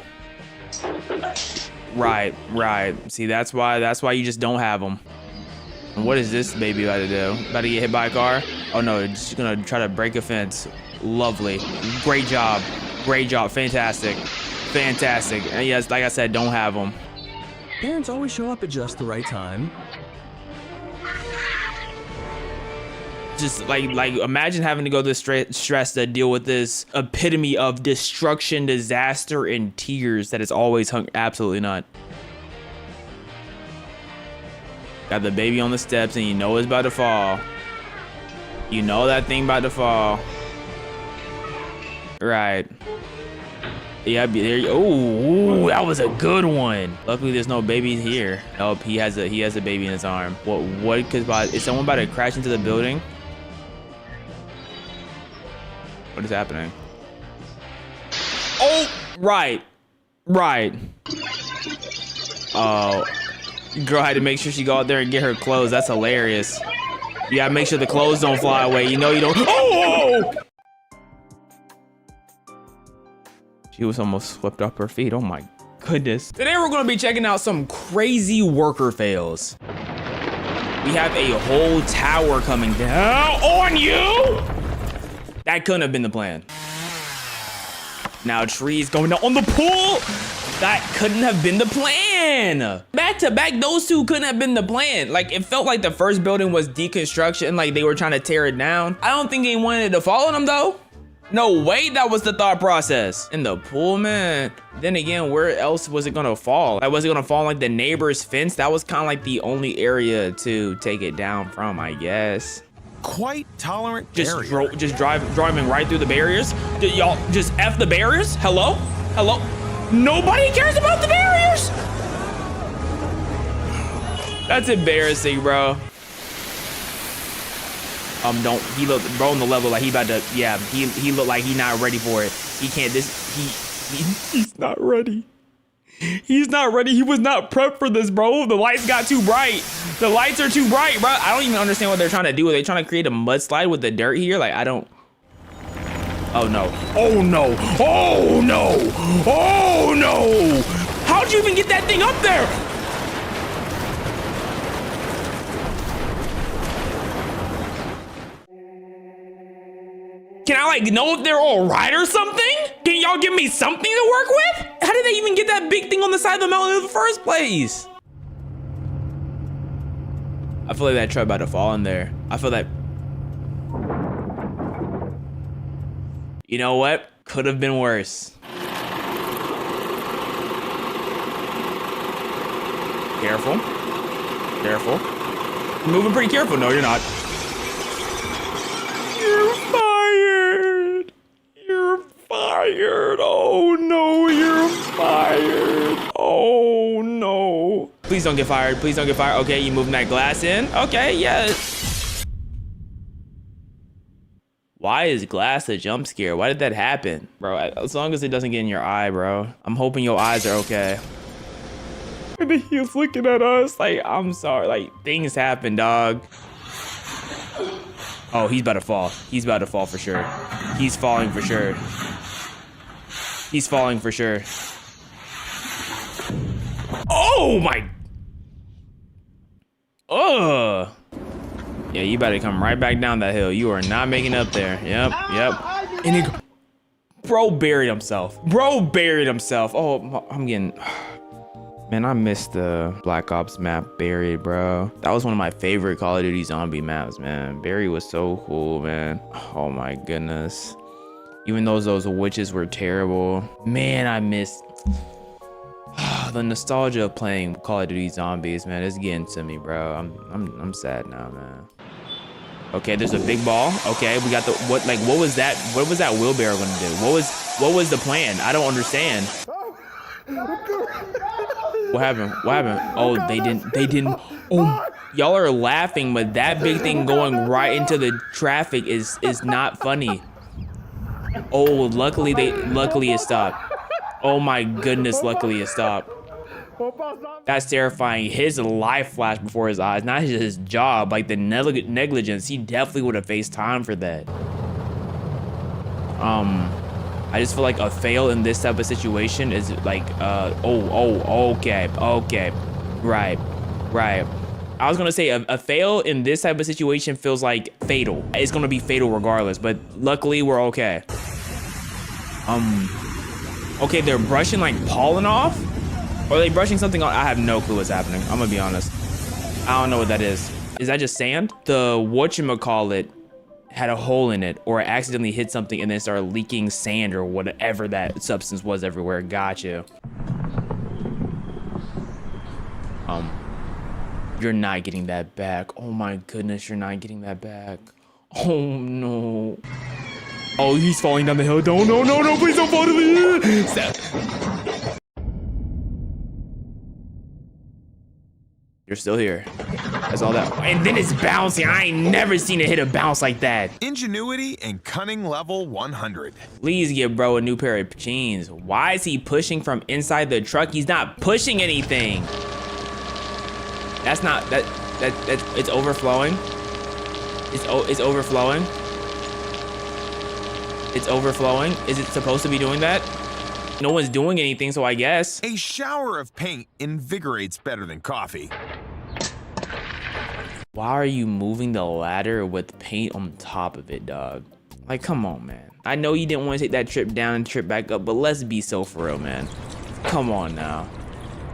Right. See, that's why you just don't have them. And what is this baby about to do? About to get hit by a car? Oh no, just gonna try to break a fence. Lovely. Great job. Fantastic. And yes, like I said, don't have them. Parents always show up at just the right time. Just like imagine having to go through stress to deal with this epitome of destruction, disaster, and tears that is always hung. Absolutely not. Got the baby on the steps and you know it's about to fall. You know that thing about to fall. Right. Yeah, there. Oh, that was a good one. Luckily, there's no baby here. Nope, he has a baby in his arm. What? Because is someone about to crash into the building? What is happening? Oh, right. Oh, girl had to make sure she go out there and get her clothes. That's hilarious. You gotta make sure the clothes don't fly away. You know you don't. Oh! She was almost swept off her feet. Oh my goodness. Today we're gonna be checking out some crazy worker fails. We have a whole tower coming down on you. That couldn't have been the plan. Now trees going down on the pool. That couldn't have been the plan. Back to back, those two couldn't have been the plan. Like, it felt like the first building was deconstruction, like they were trying to tear it down. I don't think they wanted to follow them though. No way that was the thought process. In the pool, man. Then again, where else was it gonna fall? Like, was it gonna fall like the neighbor's fence? That was kind of like the only area to take it down from, I guess. Quite tolerant just driving right through the barriers. Y'all just F the barriers? Hello? Nobody cares about the barriers? That's embarrassing, bro. He looked, bro, on the level like he about to, yeah, he looked like he not ready for it. He can't, he's not ready. He's not ready. He was not prepped for this, bro. The lights got too bright. The lights are too bright, bro. I don't even understand what they're trying to do. Are they trying to create a mudslide with the dirt here? Like, I don't. Oh, no. Oh, no. Oh, no. Oh, no. How'd you even get that thing up there? Can I like know if they're all right or something? Can y'all give me something to work with? How did they even get that big thing on the side of the mountain in the first place? I feel like that truck about to fall in there. I feel that. You know what? Could have been worse. Careful. Careful. You're moving pretty careful. No, you're not. You're fired. You're fired. Oh no, you're fired. Oh no. Please don't get fired. Please don't get fired. Okay, you moving that glass in. Okay, yes. Why is glass a jump scare? Why did that happen? Bro, as long as it doesn't get in your eye, bro. I'm hoping your eyes are okay. And he's looking at us like, I'm sorry. Like, things happen, dog. Oh, he's about to fall. He's about to fall for sure. He's falling for sure. He's falling for sure. Oh my. Ugh. Yeah, you better come right back down that hill. You are not making it up there. Yep, yep. And he, bro buried himself. Bro buried himself. Oh, I'm getting. Man, I missed the Black Ops map, Buried, bro. That was one of my favorite Call of Duty zombie maps, man. Buried was so cool, man. Oh my goodness. Even though those witches were terrible. Man, I missed the nostalgia of playing Call of Duty Zombies, man. It's getting to me, bro. I'm sad now, man. Okay, there's a big ball. Okay, we got the what was that? What was that wheelbarrow gonna do? What was the plan? I don't understand. What happened? What happened? Oh, they didn't. Oh, y'all are laughing, but that big thing going right into the traffic is not funny. Oh, luckily it stopped. Oh my goodness, luckily it stopped. That's terrifying. His life flashed before his eyes, not his job. Like the negligence, he definitely would have faced time for that. I just feel like a fail in this type of situation is like, okay, right. I was gonna say a fail in this type of situation feels like fatal. It's gonna be fatal regardless, but luckily we're okay. Okay, they're brushing like pollen off? Or are they brushing something off? I have no clue what's happening. I'm gonna be honest. I don't know what that is. Is that just sand? The whatchamacallit had a hole in it or accidentally hit something and then started leaking sand or whatever that substance was everywhere. Gotcha. You're not getting that back. Oh my goodness, you're not getting that back. Oh no. Oh, he's falling down the hill. No, please don't fall to the You're still here. That's all that. And then it's bouncing. I ain't never seen it hit a bounce like that. Ingenuity and cunning level 100. Please give bro a new pair of jeans. Why is he pushing from inside the truck? He's not pushing anything. That's not it's overflowing. It's overflowing. It's overflowing. Is it supposed to be doing that? No one's doing anything, so I guess. A shower of paint invigorates better than coffee. Why are you moving the ladder with paint on top of it, dog? Like, come on, man. I know you didn't want to take that trip down and trip back up, but let's be so for real, man. Come on now.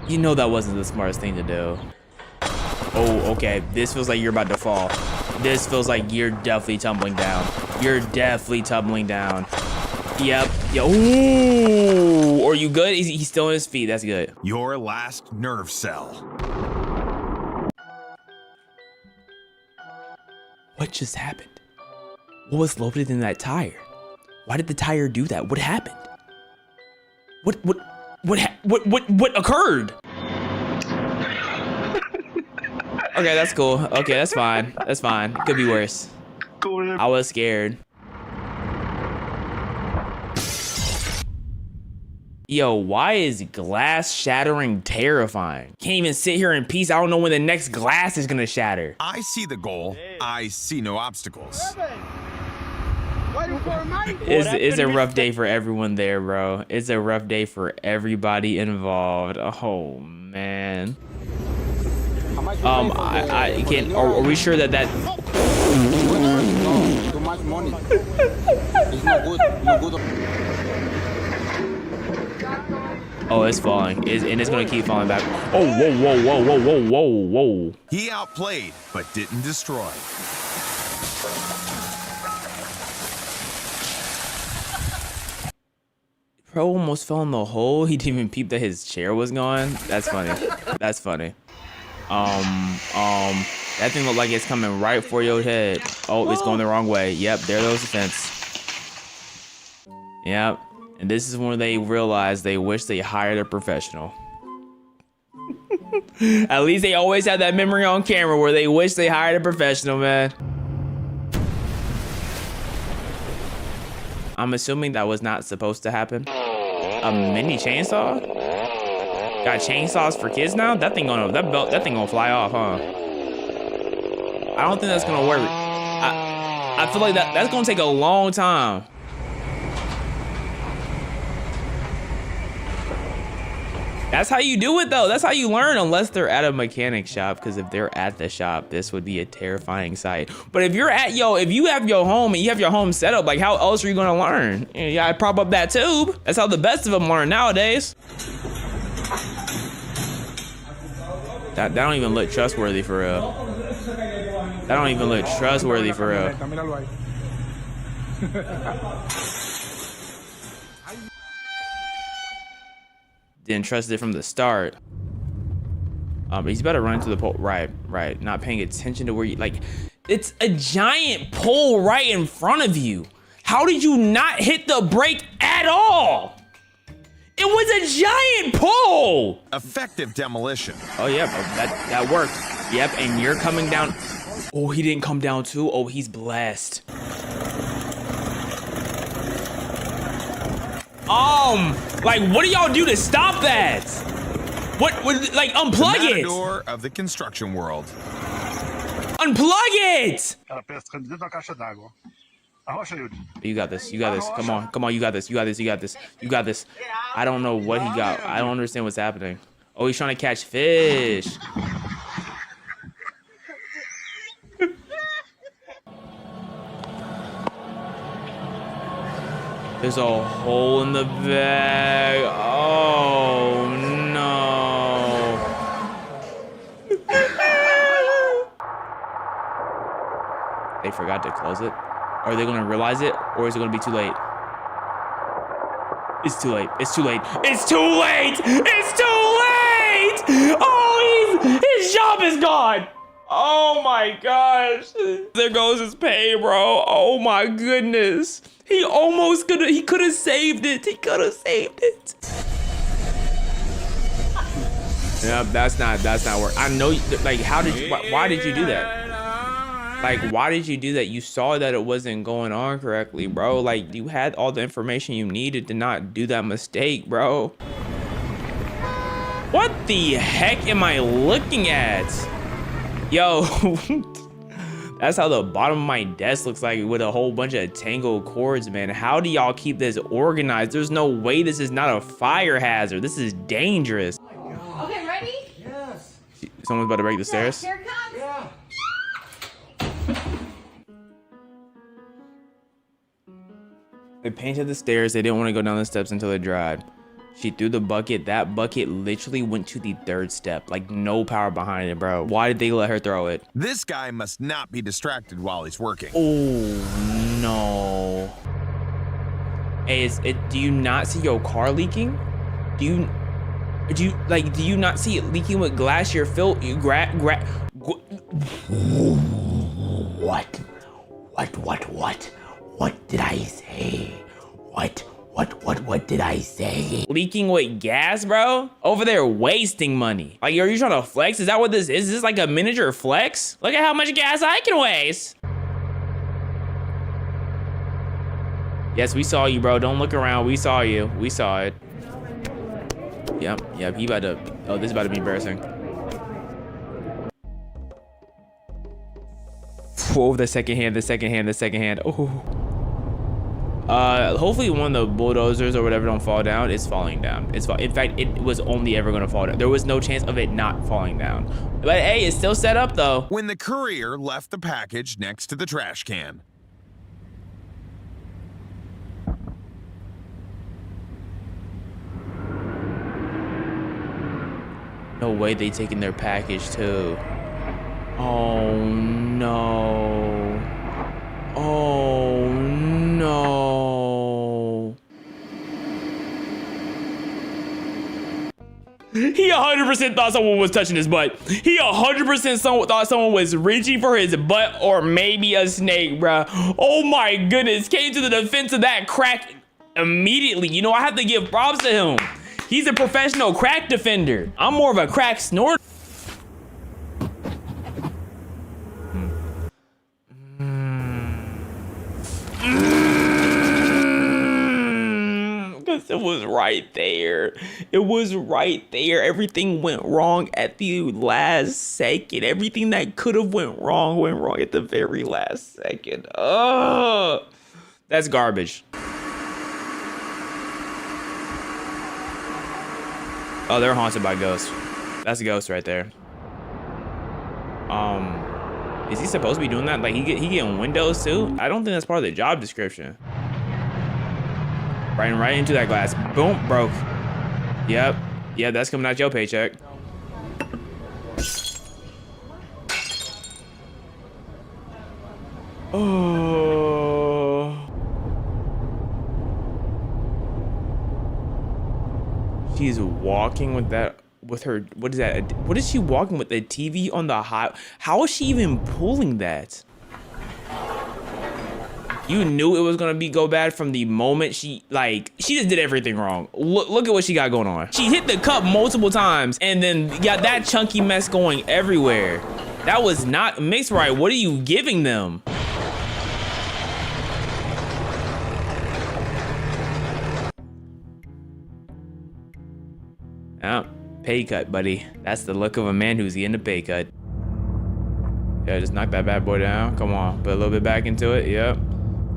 You know that wasn't the smartest thing to do. Oh, okay. This feels like you're about to fall. This feels like you're definitely tumbling down. You're definitely tumbling down. Yep. Ooh. Are you good? He's still on his feet. That's good. Your last nerve cell. What just happened? What was loaded in that tire? Why did the tire do that? What happened? What occurred? Okay, that's cool. Okay, that's fine. That's fine. Could be worse. I was scared. Yo, why is glass shattering terrifying? Can't even sit here in peace. I don't know when the next glass is gonna shatter. I see the goal. I see no obstacles. It's a rough day for everyone there, bro. It's a rough day for everybody involved. Oh man. I can't. Are we sure that Too much money. It's not good. Not good. Oh, it's falling. And it's gonna keep falling back. Oh, whoa, whoa, whoa, whoa, whoa, whoa, whoa. He outplayed, but didn't destroy. Bro almost fell in the hole. He didn't even peep that his chair was gone. That's funny. That's funny. That thing looked like it's coming right for your head. Oh, it's going the wrong way. Yep, there goes the fence. Yep. And this is when they realize they wish they hired a professional. At least they always have that memory on camera where they wish they hired a professional, man. I'm assuming that was not supposed to happen. A mini chainsaw? Got chainsaws for kids now? That thing gonna fly off, huh? I don't think that's gonna work. I feel like that's gonna take a long time. That's how you do it though. That's how you learn, unless they're at a mechanic shop. Because if they're at the shop, this would be a terrifying sight. But if you're at if you have your home and you have your home set up, like how else are you gonna learn? You gotta prop up that tube. That's how the best of them learn nowadays. That don't even look trustworthy for real. That don't even look trustworthy for real. Didn't trust it from the start. He's about to run into the pole. Right. Not paying attention to where you, like, it's a giant pole right in front of you. How did you not hit the brake at all? It was a giant pole. Effective demolition. Oh, yeah, that worked. Yep, and you're coming down. Oh, he didn't come down too. Oh, he's blessed. Like, what do y'all do to stop that? What like, unplug it. The matador of the construction world. Unplug it. You got this. You got this. Come on. You got this. You got this. You got this. You got this. I don't know what he got. I don't understand what's happening. Oh, he's trying to catch fish. There's a hole in the bag. Oh no. They forgot to close it. Are they gonna realize it, or is it gonna be too late? It's too late. It's too late. It's too late. It's too late. Oh, his job is gone. Oh my gosh. There goes his pay, bro. Oh my goodness. He could have saved it. He could have saved it. Yep, that's not work. I know, like, why did you do that? Like, why did you do that? You saw that it wasn't going on correctly, bro. Like, you had all the information you needed to not do that mistake, bro. What the heck am I looking at? Yo. That's how the bottom of my desk looks like, with a whole bunch of tangled cords, man. How do y'all keep this organized? There's no way this is not a fire hazard. This is dangerous. Okay, ready? Yes. Someone's about to break the stairs. Here it comes. Yeah. They painted the stairs. They didn't want to go down the steps until it dried. She threw the bucket. That bucket literally went to the third step. Like, no power behind it, bro. Why did they let her throw it? This guy must not be distracted while he's working. Oh, no. Hey, do you not see your car leaking? Do you not see it leaking with glass? What did I say? What did I say? Leaking with gas, bro? Over there wasting money. Like, are you trying to flex? Is that what this is? Is this like a miniature flex? Look at how much gas I can waste. Yes, we saw you, bro. Don't look around. We saw you. We saw it. Yep, he about to, oh, this is about to be embarrassing. Oh, the second hand. Oh. Hopefully one of the bulldozers or whatever don't fall down. It's falling down. In fact, it was only ever gonna fall down. There was no chance of it not falling down. But hey, it's still set up though. When the courier left the package next to the trash can. No way they taking their package too. Oh no. Oh no. He 100% thought someone was touching his butt. He 100% thought someone was reaching for his butt or maybe a snake, bruh. Oh my goodness. Came to the defense of that crack immediately. You know, I have to give props to him. He's a professional crack defender. I'm more of a crack snorter. Because it was right there. It was right there. Everything went wrong at the last second. Everything that could have went wrong at the very last second. Oh, that's garbage. Oh, they're haunted by ghosts. That's a ghost right there. Is he supposed to be doing that? Like he getting windows too? I don't think that's part of the job description. Right into that glass. Boom, broke. Yep, that's coming out your paycheck. Oh. She's walking with that, with her, what is that? What is she walking with? The TV on the hot? How is she even pulling that? You knew it was gonna go bad from the moment she just did everything wrong. Look at what she got going on. She hit the cup multiple times and then got that chunky mess going everywhere. That was not mixed right. What are you giving them? Oh, pay cut, buddy. That's the look of a man who's getting a pay cut. Yeah, just knock that bad boy down. Come on, put a little bit back into it. Yep.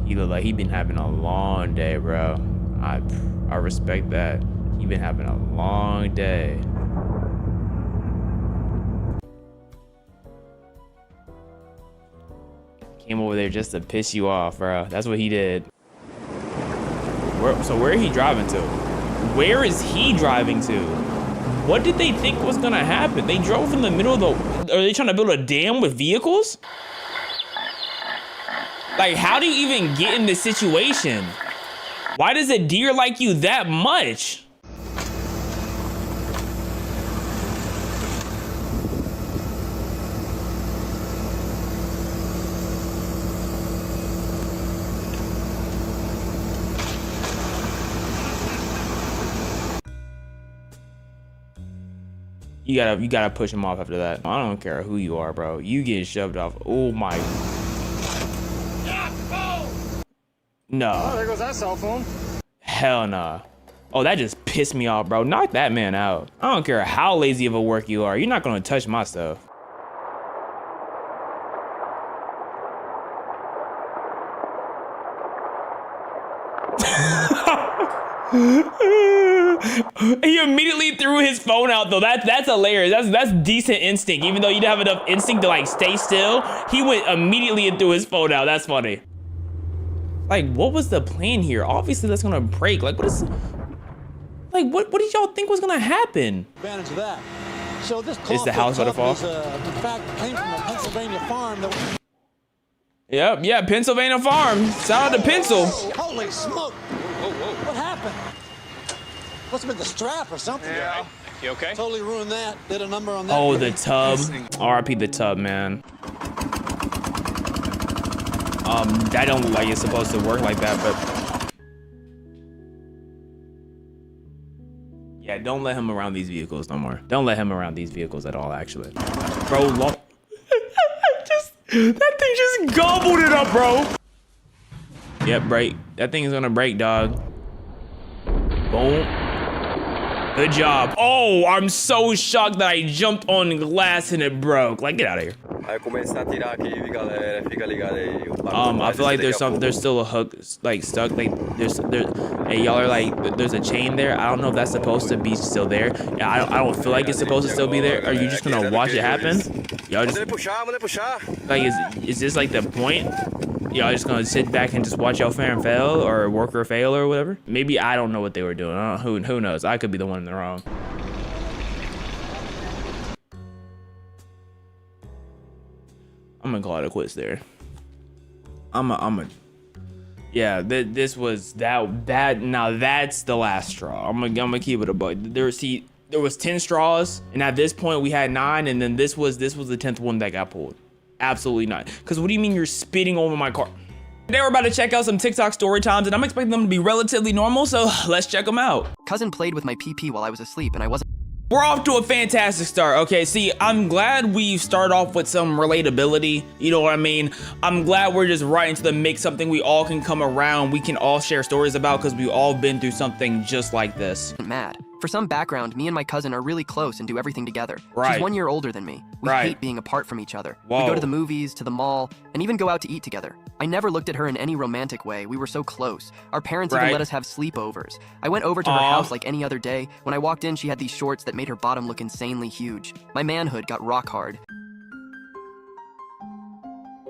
He look like he been having a long day, bro. I respect that. He been having a long day. Came over there just to piss you off, bro. That's what he did. So where are he driving to? Where is he driving to? What did they think was gonna happen? They drove in the middle of the... Are they trying to build a dam with vehicles? Like, how do you even get in this situation? Why does a deer like you that much? You gotta push him off after that. I don't care who you are, bro. You get shoved off. Oh my. No. Oh, there goes that cell phone. Hell nah. Oh, that just pissed me off, bro. Knock that man out. I don't care how lazy of a work you are. You're not gonna touch my stuff. He immediately threw his phone out though. That's hilarious. That's decent instinct. Even though you didn't have enough instinct to like stay still, he went immediately and threw his phone out. That's funny. Like, what was the plan here? Obviously that's gonna break. Like, what did y'all think was gonna happen? Advantage of that. So this is the house gonna fall? In fact, came from a Pennsylvania farm that... Yep, yeah, Pennsylvania farm. Shout out to Pencil. Holy smoke! What happened? Must have been the strap or something. Yeah. You okay? Totally ruined that. Did a number on that. Oh, the tub. RIP the tub, man. That don't look like it's supposed to work like that, but yeah, don't let him around these vehicles no more. Don't let him around these vehicles at all, actually. Bro, that thing just gobbled it up, bro. Yep, break. That thing is gonna break, dog. Boom. Good job. Oh, I'm so shocked that I jumped on glass and it broke. Like, get out of here. I feel like there's still a hook like stuck. Like hey, y'all are like, there's a chain there. I don't know if that's supposed to be still there. Yeah, I don't feel like it's supposed to still be there. Are you just gonna watch it happen? Y'all just like, is this like the point? Y'all just gonna sit back and just watch y'all fair and fail, or work or fail, or whatever? Maybe I don't know what they were doing. I don't know, who knows? I could be the one in the wrong. I'm gonna call it a quits there. Yeah, this was that. Now that's the last straw. I'm gonna keep it a buck. There was 10 straws, and at this point we had 9, and then this was the 10th one that got pulled. Absolutely not. Because what do you mean you're spitting over my car? Today we're about to check out some TikTok story times, and I'm expecting them to be relatively normal, so let's check them out. Cousin played with my PP while I was asleep, and I wasn't. We're off to a fantastic start. Okay, see, I'm glad we start off with some relatability. You know what I mean? I'm glad we're just right into the mix, something we all can come around, we can all share stories about, because we've all been through something just like this. Mad. For some background, me and my cousin are really close and do everything together. Right. She's 1 year older than me. We hate being apart from each other. Whoa. We go to the movies, to the mall, and even go out to eat together. I never looked at her in any romantic way. We were so close. Our parents even let us have sleepovers. I went over to her house like any other day. When I walked in, she had these shorts that made her bottom look insanely huge. My manhood got rock hard.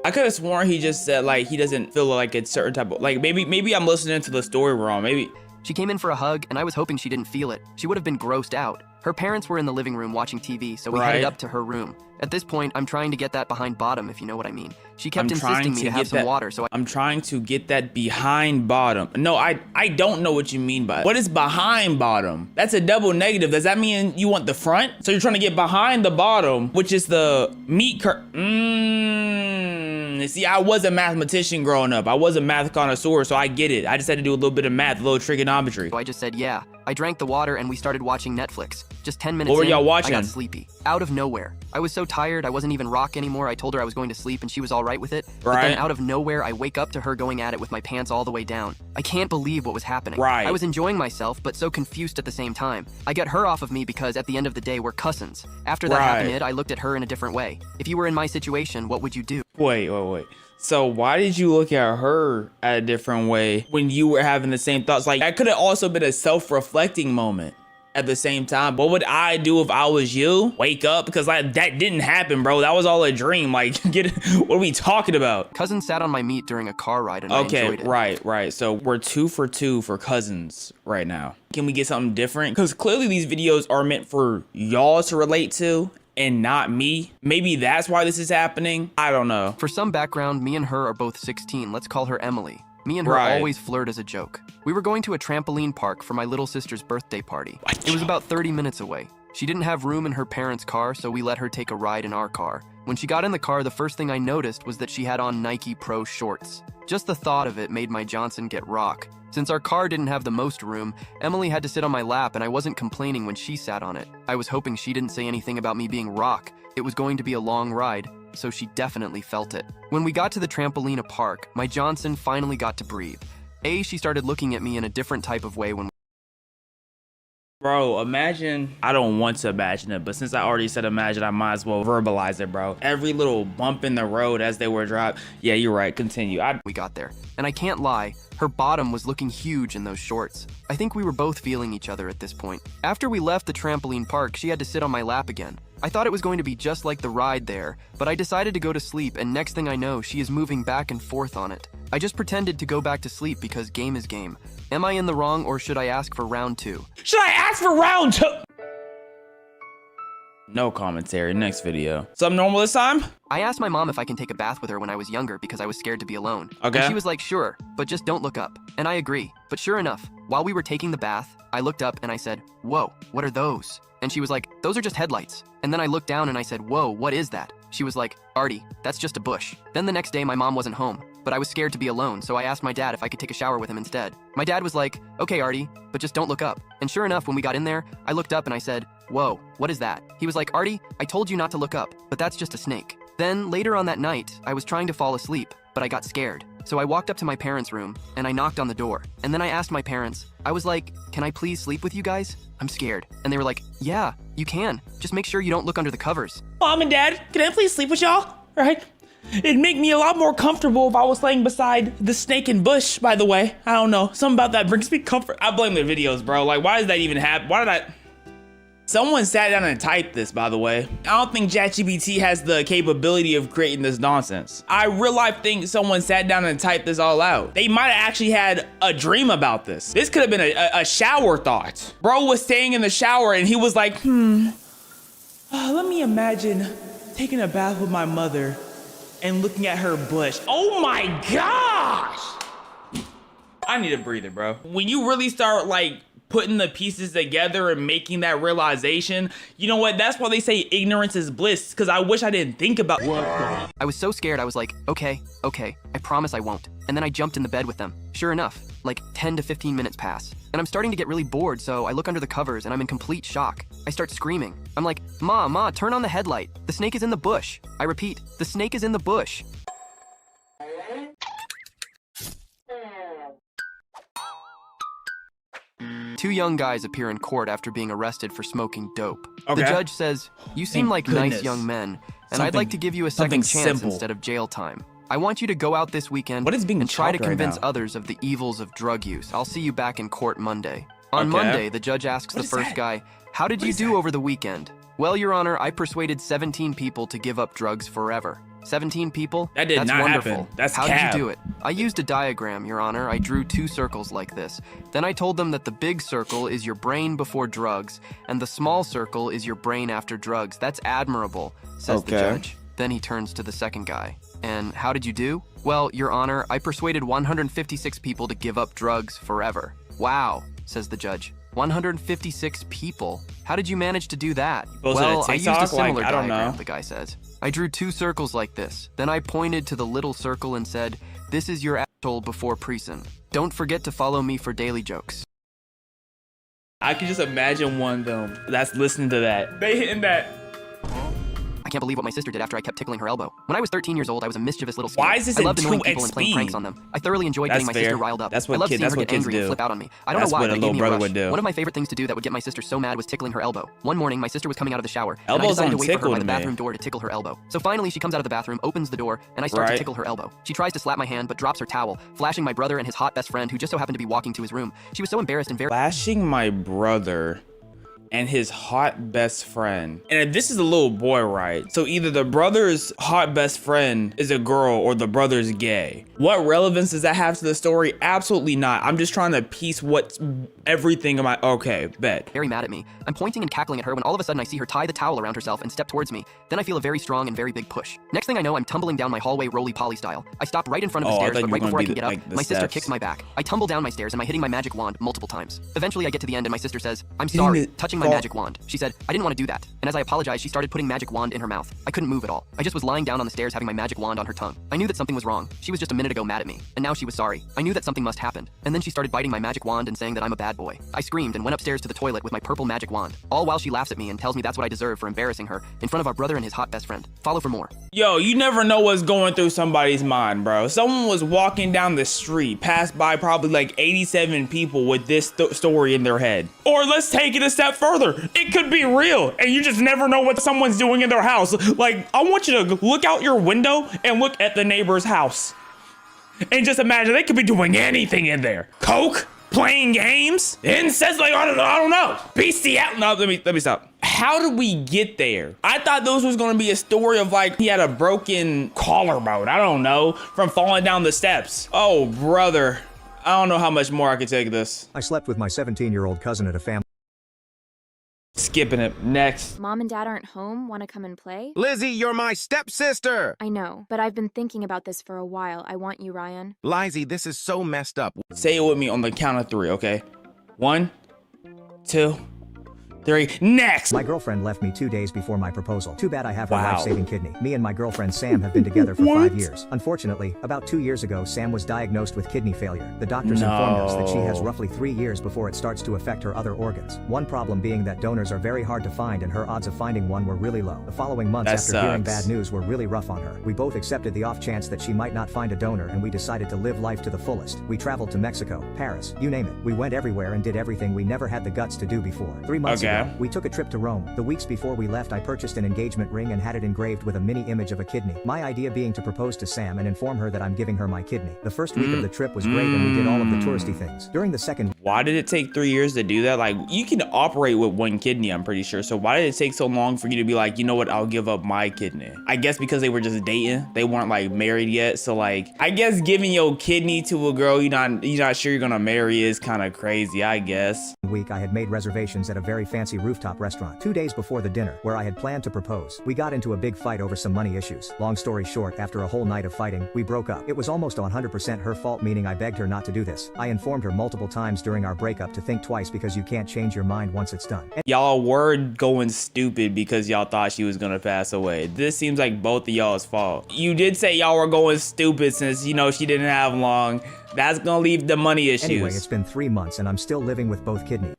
I could have sworn he just said like he doesn't feel like it's certain type of, like maybe I'm listening to the story wrong. Maybe. She came in for a hug, and I was hoping she didn't feel it. She would have been grossed out. Her parents were in the living room watching TV, so we headed up to her room. At this point, I'm trying to get that behind bottom, if you know what I mean. She kept insisting me to have some water, so I'm trying to get that behind bottom. No, I don't know what you mean by it. What is behind bottom? That's a double negative. Does that mean you want the front? So you're trying to get behind the bottom, which is the meat See, I was a mathematician growing up. I was a math connoisseur, so I get it. I just had to do a little bit of math, a little trigonometry. So I just said, yeah. I drank the water and we started watching Netflix. Just 10 minutes What were y'all watching? I got sleepy. Out of nowhere. I was so tired, I wasn't even rock anymore. I told her I was going to sleep and she was all right with it. But then out of nowhere, I wake up to her going at it with my pants all the way down. I can't believe what was happening. I was enjoying myself, but so confused at the same time. I get her off of me because at the end of the day, we're cousins. After that happened, I looked at her in a different way. If you were in my situation, what would you do? Wait. So why did you look at her at a different way when you were having the same thoughts? Like, that could have also been a self-reflecting moment at the same time. What would I do if I was you? Wake up? Because like, that didn't happen, bro. That was all a dream. Like, what are we talking about? Cousin sat on my meat during a car ride and I enjoyed it. Right. So we're 2 for 2 for cousins right now. Can we get something different? Because clearly these videos are meant for y'all to relate to and not me. Maybe that's why this is happening. I don't know. For some background, me and her are both 16. Let's call her Emily. Me and her always flirt as a joke. We were going to a trampoline park for my little sister's birthday party. It was about 30 minutes away. She didn't have room in her parents' car, so we let her take a ride in our car. When she got in the car, the first thing I noticed was that she had on Nike Pro shorts. Just the thought of it made my Johnson get rock. Since our car didn't have the most room, Emily had to sit on my lap and I wasn't complaining when she sat on it. I was hoping she didn't say anything about me being rock. It was going to be a long ride, so she definitely felt it. When we got to the trampolina park, my Johnson finally got to breathe. She started looking at me in a different type of way when Bro, imagine, I don't want to imagine it, but since I already said imagine, I might as well verbalize it, bro. Every little bump in the road as they were dropped. Yeah, you're right, continue. We got there. And I can't lie, her bottom was looking huge in those shorts. I think we were both feeling each other at this point. After we left the trampoline park, she had to sit on my lap again. I thought it was going to be just like the ride there, but I decided to go to sleep, and next thing I know, she is moving back and forth on it. I just pretended to go back to sleep because game is game. Am I in the wrong, or should I ask for round 2? Should I ask for round 2? No commentary, next video. Something normal this time? I asked my mom if I can take a bath with her when I was younger because I was scared to be alone. Okay. And she was like, sure, but just don't look up. And I agree. But sure enough, while we were taking the bath, I looked up and I said, whoa, what are those? And she was like, those are just headlights. And then I looked down and I said, whoa, what is that? She was like, Artie, that's just a bush. Then the next day my mom wasn't home, but I was scared to be alone, so I asked my dad if I could take a shower with him instead. My dad was like, okay, Artie, but just don't look up. And sure enough, when we got in there, I looked up and I said, whoa, what is that? He was like, Artie, I told you not to look up, but that's just a snake. Then later on that night, I was trying to fall asleep, but I got scared. So I walked up to my parents' room, and I knocked on the door. And then I asked my parents, I was like, can I please sleep with you guys? I'm scared. And they were like, yeah, you can. Just make sure you don't look under the covers. Mom and Dad, can I please sleep with y'all? Right? It'd make me a lot more comfortable if I was laying beside the snake and bush, by the way. I don't know. Something about that brings me comfort. I blame the videos, bro. Like, why does that even happen? Why did I... Someone sat down and typed this, by the way. I don't think ChatGPT has the capability of creating this nonsense. I real life think someone sat down and typed this all out. They might have actually had a dream about this. This could have been a shower thought. Bro was staying in the shower and he was like, let me imagine taking a bath with my mother and looking at her bush. Oh my gosh! I need a breather, bro. When you really start like putting the pieces together and making that realization, you know what? That's why they say ignorance is bliss, because I wish I didn't think about what. I was so scared, I was like, okay, I promise I won't. And then I jumped in the bed with them. Sure enough, like 10 to 15 minutes pass. And I'm starting to get really bored, so I look under the covers and I'm in complete shock. I start screaming. I'm like, Ma, turn on the headlight. The snake is in the bush. I repeat, the snake is in the bush. Two young guys appear in court after being arrested for smoking dope. Okay. The judge says, you seem like nice young men, and I'd like to give you a second chance instead of jail time. I want you to go out this weekend and try to convince others of the evils of drug use. I'll see you back in court Monday. On Monday, the judge asks the first guy, how did you do over the weekend? Well, Your Honor, I persuaded 17 people to give up drugs forever. 17 people? That did not happen. That's How cap. did you do it? I used a diagram, Your Honor. I drew 2 circles like this. Then I told them that the big circle is your brain before drugs, and the small circle is your brain after drugs. That's admirable, says the judge. Then he turns to the second guy. And how did you do? Well, Your Honor, I persuaded 156 people to give up drugs forever. Wow, says the judge. 156 people? How did you manage to do that? Well, I used a similar diagram, the guy says. I drew 2 circles like this. Then I pointed to the little circle and said, this is your asshole before prison. Don't forget to follow me for daily jokes. I can just imagine one though that's listening to that. They hitting that. I can't believe what my sister did after I kept tickling her elbow. When I was 13 years old, I was a mischievous little skewer. Why is this I loved in annoying 2x people and playing pranks on them. I thoroughly enjoyed getting my sister riled up. That's I what loved kids. seeing That's her what get kids angry do. and flip out on me. I don't know why, but it gave me a rush. One of my favorite things to do that would get my sister so mad was tickling her elbow. One morning, my sister was coming out of the shower, and I decided to wait for her by the bathroom door to tickle her elbow. So finally, she comes out of the bathroom, opens the door, and I start to tickle her elbow. She tries to slap my hand, but drops her towel, flashing my brother and his hot best friend, who just so happened to be walking to his room. She was so embarrassed and very— Flashing my brother and his hot best friend. And this is a little boy, right? So either the brother's hot best friend is a girl or the brother's gay. What relevance does that have to the story? Absolutely not. I'm just trying to piece what's everything in my, okay, bet. Very mad at me. I'm pointing and cackling at her when all of a sudden I see her tie the towel around herself and step towards me. Then I feel a very strong and very big push. Next thing I know, I'm tumbling down my hallway roly-poly style. I stop right in front of the stairs, but right before I can get up, my sister kicks my back. I tumble down my stairs and I'm hitting my magic wand multiple times. Eventually I get to the end and my sister says, I'm sorry, touching my magic wand. She said, I didn't want to do that. And as I apologized, she started putting magic wand in her mouth. I couldn't move at all. I just was lying down on the stairs having my magic wand on her tongue. I knew that something was wrong. She was just a minute ago mad at me. And now she was sorry. I knew that something must happen. And then she started biting my magic wand and saying that I'm a bad boy. I screamed and went upstairs to the toilet with my purple magic wand. All while she laughs at me and tells me that's what I deserve for embarrassing her in front of our brother and his hot best friend. Follow for more. Yo, you never know what's going through somebody's mind, bro. Someone was walking down the street, passed by probably like 87 people with this story in their head. Or let's take it a step further. It could be real, and you just never know what someone's doing in their house. Like, I want you to look out your window and look at the neighbor's house. And just imagine they could be doing anything in there. Coke? Playing games? Incest? Like, I don't know. Bestiality? No, let me stop. How did we get there? I thought this was gonna be a story of like, he had a broken collarbone, I don't know, from falling down the steps. Oh, brother. I don't know how much more I could take this. I slept with my 17-year-old cousin at a family. Skipping it. Next. Mom and Dad aren't home. Want to come and play? Lizzie, you're my stepsister! I know, but I've been thinking about this for a while. I want you, Ryan. Lizzie, this is so messed up. Say it with me on the count of 3, okay? 1, 2, 3. Next. My girlfriend left me 2 days before my proposal. Too bad I have her life-saving kidney. Me and my girlfriend Sam have been together for 5 years. Unfortunately, about 2 years ago, Sam was diagnosed with kidney failure. The doctors informed us that she has roughly 3 years before it starts to affect her other organs. One problem being that donors are very hard to find and her odds of finding one were really low. The following months after hearing bad news were really rough on her. We both accepted the off chance that she might not find a donor and we decided to live life to the fullest. We traveled to Mexico, Paris, you name it. We went everywhere and did everything we never had the guts to do before. 3 months ago, we took a trip to Rome. The weeks before we left, I purchased an engagement ring and had it engraved with a mini image of a kidney. My idea being to propose to Sam and inform her that I'm giving her my kidney. The first week of the trip was great and we did all of the touristy things. During the second... Why did it take 3 years to do that? Like, you can operate with one kidney, I'm pretty sure. So why did it take so long for you to be like, you know what, I'll give up my kidney? I guess because they were just dating. They weren't like married yet. So like, I guess giving your kidney to a girl you're not sure you're gonna marry is kind of crazy, I guess. Week I had made reservations at a very fancy rooftop restaurant 2 days before the dinner where I had planned to propose. We got into a big fight over some money issues. Long story short, after a whole night of fighting, we broke up. It was almost 100% her fault, meaning I begged her not to do this. I informed her multiple times during our breakup to think twice because you can't change your mind once it's done. Y'all were going stupid because y'all thought she was gonna pass away. This seems like both of y'all's fault. You did say y'all were going stupid since, you know, she didn't have long. That's gonna leave the money issues. Anyway, it's been 3 months and I'm still living with both kidneys.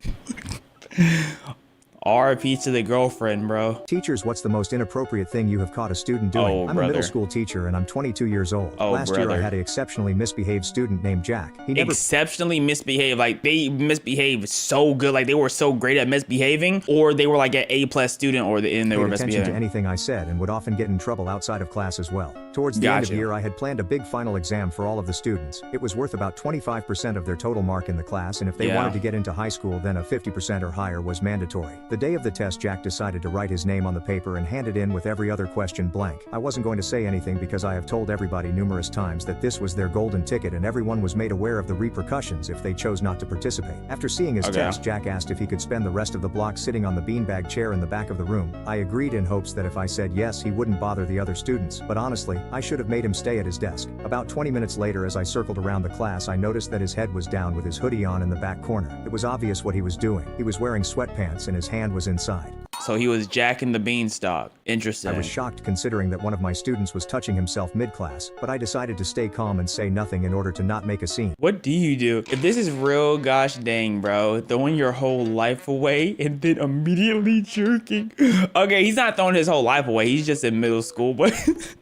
RIP to the girlfriend, bro. Teachers, what's the most inappropriate thing you have caught a student doing? I'm a middle school teacher and I'm 22 years old. Last year I had an exceptionally misbehaved student named Jack. He never exceptionally misbehaved, like they misbehaved so good, like they were so great at misbehaving, or they were like an A+ student, or they were misbehaving. Attention to anything I said and would often get in trouble outside of class as well. Towards the end of the year, I had planned a big final exam for all of the students. It was worth about 25% of their total mark in the class, and if they wanted to get into high school, then a 50% or higher was mandatory. The day of the test, Jack decided to write his name on the paper and hand it in with every other question blank. I wasn't going to say anything because I have told everybody numerous times that this was their golden ticket and everyone was made aware of the repercussions if they chose not to participate. After seeing his test, Jack asked if he could spend the rest of the block sitting on the beanbag chair in the back of the room. I agreed in hopes that if I said yes, he wouldn't bother the other students, but honestly, I should have made him stay at his desk. About 20 minutes later, as I circled around the class, I noticed that his head was down with his hoodie on in the back corner. It was obvious what he was doing. He was wearing sweatpants and his hand was inside. So he was jacking the beanstalk. Interesting. I was shocked considering that one of my students was touching himself mid-class, but I decided to stay calm and say nothing in order to not make a scene. What do you do? If this is real, gosh dang, bro. Throwing your whole life away and then immediately jerking. Okay, he's not throwing his whole life away. He's just in middle school, but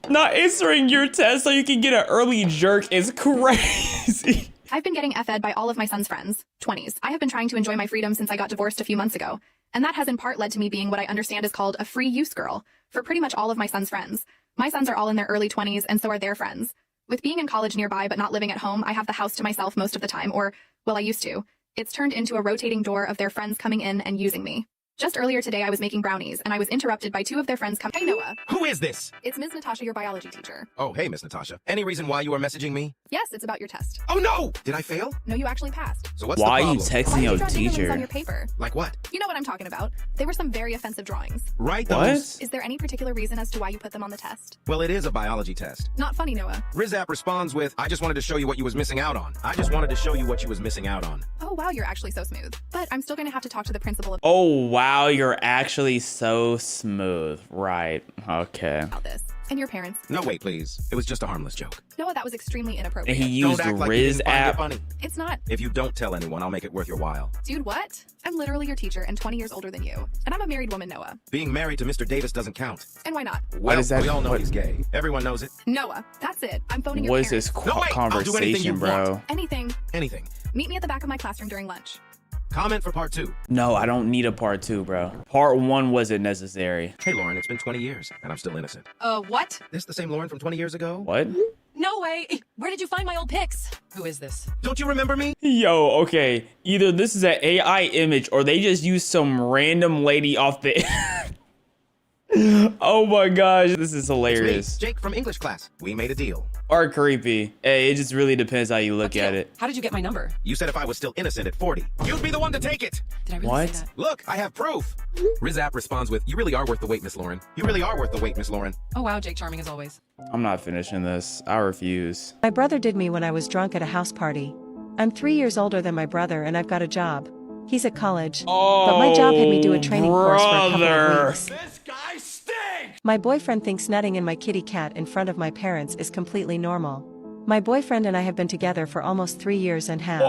not answering your test so you can get an early jerk is crazy. I've been getting F-ed by all of my son's friends, 20s. I have been trying to enjoy my freedom since I got divorced a few months ago. And that has in part led to me being what I understand is called a free use girl for pretty much all of my son's friends. My sons are all in their early 20s and so are their friends. With being in college nearby but not living at home, I have the house to myself most of the time, or, well, I used to. It's turned into a rotating door of their friends coming in and using me. Just earlier today, I was making brownies, and I was interrupted by two of their friends coming. Hey, Noah. Who is this? It's Ms. Natasha, your biology teacher. Oh, hey, Miss Natasha. Any reason why you are messaging me? Yes, it's about your test. Oh, no! Did I fail? No, you actually passed. So what's why the problem? Are you texting your teacher? On your paper? Like what? You know what I'm talking about. They were some very offensive drawings. Right, what? those. Is there any particular reason as to why you put them on the test? Well, it is a biology test. Not funny, Noah. Rizap responds with, I just wanted to show you what you was missing out on. I just wanted to show you what you was missing out on. Oh, wow, you're actually so smooth. But I'm still going to have to talk to the principal. Oh, wow, you're actually so smooth. Right. Okay. About this. And your parents. No, wait, please. It was just a harmless joke. Noah, that was extremely inappropriate. And he used the Riz app. It's not. If you don't tell anyone, I'll make it worth your while. Dude, what? I'm literally your teacher and 20 years older than you. And I'm a married woman, Noah. Being married to Mr. Davis doesn't count. And why not? Well, we all know he's gay. Everyone knows it. Noah, that's it. I'm phoning your What is parents. this conversation, bro? Anything. Anything. Meet me at the back of my classroom during lunch. Comment for part 2. No, I don't need a part 2, bro. Part 1 wasn't necessary. Hey, Lauren, it's been 20 years, and I'm still innocent. What? This the same Lauren from 20 years ago? What? No way. Where did you find my old pics? Who is this? Don't you remember me? Yo, okay. Either this is an AI image or they just used some random lady off the... Oh my gosh, this is hilarious. It's me, Jake from English class. We made a deal. Or creepy. Hey, it just really depends how you look at it. How did you get my number? You said if I was still innocent at 40, you'd be the one to take it. Did I really say that? Look, I have proof. Rizap responds with, you really are worth the wait, Miss Lauren. You really are worth the wait, Miss Lauren. Oh wow, Jake charming as always. I'm not finishing this. I refuse. My brother did me when I was drunk at a house party. I'm 3 years older than my brother and I've got a job. He's at college, but my job had me do a training course for a couple of weeks. This guy stinks! My boyfriend thinks nutting in my kitty cat in front of my parents is completely normal. My boyfriend and I have been together for almost 3 years and have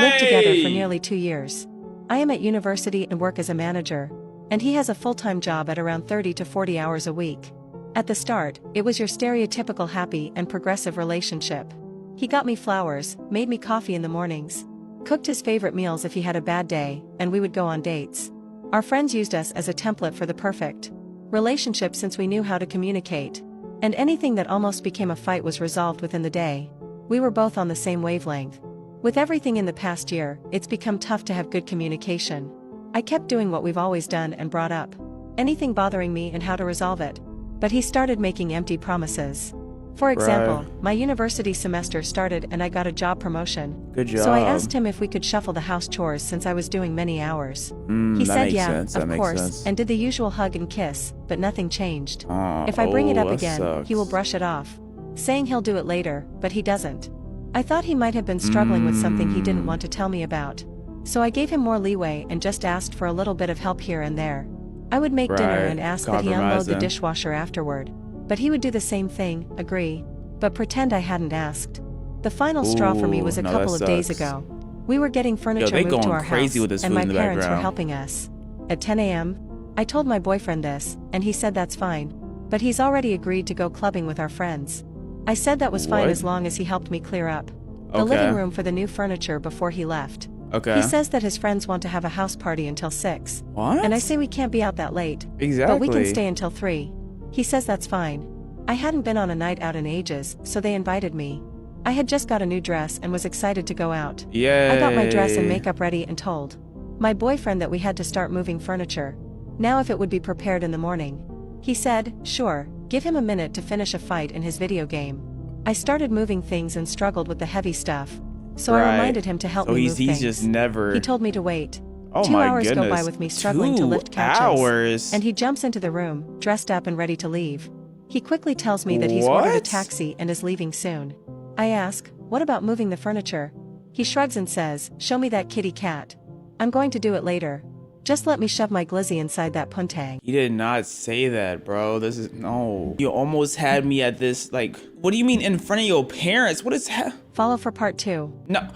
lived together for nearly 2 years. I am at university and work as a manager, and he has a full-time job at around 30 to 40 hours a week. At the start, it was your stereotypical happy and progressive relationship. He got me flowers, made me coffee in the mornings, cooked his favorite meals if he had a bad day, and we would go on dates. Our friends used us as a template for the perfect relationship since we knew how to communicate. And anything that almost became a fight was resolved within the day. We were both on the same wavelength. With everything in the past year, it's become tough to have good communication. I kept doing what we've always done and brought up anything bothering me and how to resolve it. But he started making empty promises. For example, my university semester started and I got a job promotion. Good job. So I asked him if we could shuffle the house chores since I was doing many hours. He said yeah, of course, and did the usual hug and kiss, but nothing changed. If I bring it up again, he will brush it off, saying he'll do it later, but he doesn't. I thought he might have been struggling with something he didn't want to tell me about. So I gave him more leeway and just asked for a little bit of help here and there. I would make dinner and ask that he unload the dishwasher afterward. But he would do the same thing, agree, but pretend I hadn't asked. The final straw for me was a couple of days ago. We were getting furniture moved to our house, and my parents were helping us. At 10 a.m., I told my boyfriend this, and he said that's fine, but he's already agreed to go clubbing with our friends. I said that was fine as long as he helped me clear up the living room for the new furniture before he left. He says that his friends want to have a house party until 6. And I say we can't be out that late. But we can stay until 3. He says that's fine. I hadn't been on a night out in ages, so they invited me. I had just got a new dress and was excited to go out. I got my dress and makeup ready and told my boyfriend that we had to start moving furniture. Now if it would be prepared in the morning. He said, sure, give him a minute to finish a fight in his video game. I started moving things and struggled with the heavy stuff. So I reminded him to help me move things. Just never... He told me to wait. Oh 2 hours go by with me struggling to lift couches. 2 And he jumps into the room, dressed up and ready to leave. He quickly tells me that he's ordered a taxi and is leaving soon. I ask, what about moving the furniture? He shrugs and says, show me that kitty cat. I'm going to do it later. Just let me shove my glizzy inside that puntang. He did not say that, bro. This is, no. You almost had me at this, like, what do you mean in front of your parents? What is that? Follow for part 2. No.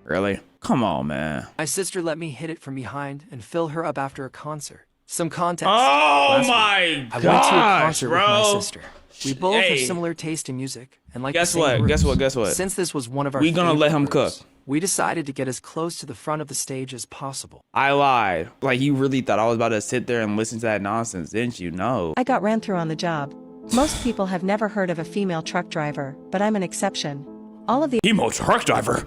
Really? Come on, man. My sister let me hit it from behind and fill her up after a concert. Some context. Oh my gosh, I went to a concert bro. with my sister. We both have similar taste in music and like Guess the same what? groups. Since this was one of our we gonna let him groups, cook. We decided to get as close to the front of the stage as possible. I lied. Like, you really thought I was about to sit there and listen to that nonsense, didn't you? No. I got ran through on the job. Most people have never heard of a female truck driver, but I'm an exception. All of the female truck driver?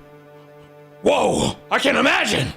Whoa! I can't imagine!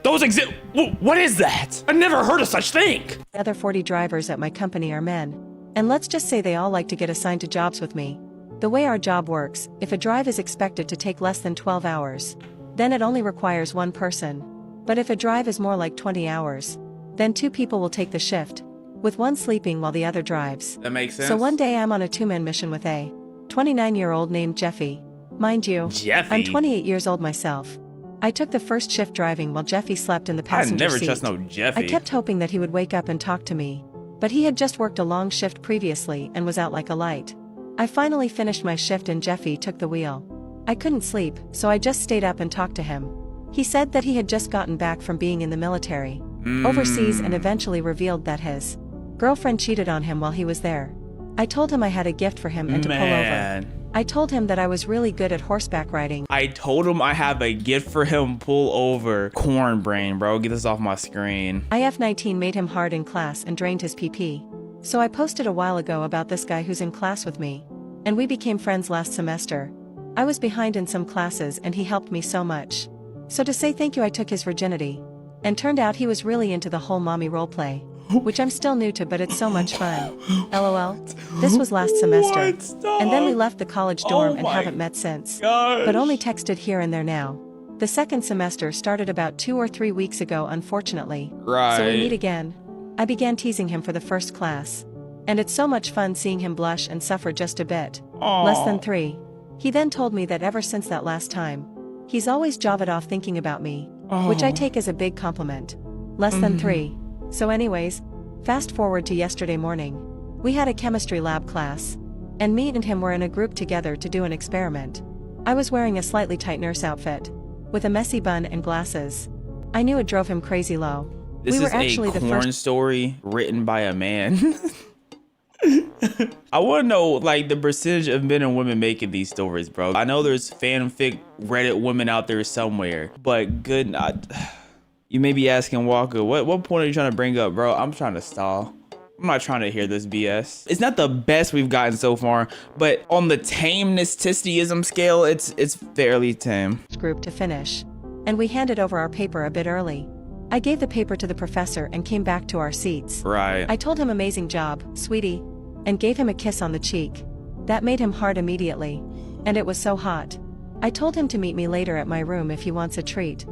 Those exist. What is that? I never heard of such thing. The other 40 drivers at my company are men. And let's just say they all like to get assigned to jobs with me. The way our job works, if a drive is expected to take less than 12 hours, then it only requires one person. But if a drive is more like 20 hours, then 2 people will take the shift, with one sleeping while the other drives. That makes sense. So one day I'm on a 2-man mission with a 29-year-old named Jeffy. Mind you, I'm 28 years old myself. I took the first shift driving while Jeffy slept in the passenger seat. I never trust no Jeffy. I kept hoping that he would wake up and talk to me, but he had just worked a long shift previously and was out like a light. I finally finished my shift and Jeffy took the wheel. I couldn't sleep, so I just stayed up and talked to him. He said that he had just gotten back from being in the military, overseas, and eventually revealed that his girlfriend cheated on him while he was there. I told him I had a gift for him and to pull over. I told him that I was really good at horseback riding. I told him I have a gift for him, pull over. Corn brain, bro. Get this off my screen. IF-19 made him hard in class and drained his PP. So I posted a while ago about this guy who's in class with me. And we became friends last semester. I was behind in some classes and he helped me so much. So to say thank you I took his virginity. And turned out he was really into the whole mommy roleplay. Which I'm still new to, but it's so much fun. LOL. This was last semester. And then we left the college dorm and haven't met since. But only texted here and there now. The second semester started about 2 or 3 weeks ago, unfortunately. So we meet again. I began teasing him for the first class. And it's so much fun seeing him blush and suffer just a bit. Less than 3 He then told me that ever since that last time, he's always jawed off thinking about me, which I take as a big compliment. Less than 3. So anyways, fast forward to yesterday morning. We had a chemistry lab class, and me and him were in a group together to do an experiment. I was wearing a slightly tight nurse outfit, with a messy bun and glasses. I knew it drove him crazy low. This is a corn story written by a man. I want to know, like, the percentage of men and women making these stories, bro. I know there's fanfic Reddit women out there somewhere, but good not. You may be asking, Walker, what point are you trying to bring up, bro? I'm trying to stall. I'm not trying to hear this BS. It's not the best we've gotten so far, but on the tameness-tistism scale, it's fairly tame. Group to finish, and we handed over our paper a bit early. I gave the paper to the professor and came back to our seats. Right. I told him amazing job, sweetie, and gave him a kiss on the cheek. That made him hard immediately, and it was so hot. I told him to meet me later at my room if he wants a treat.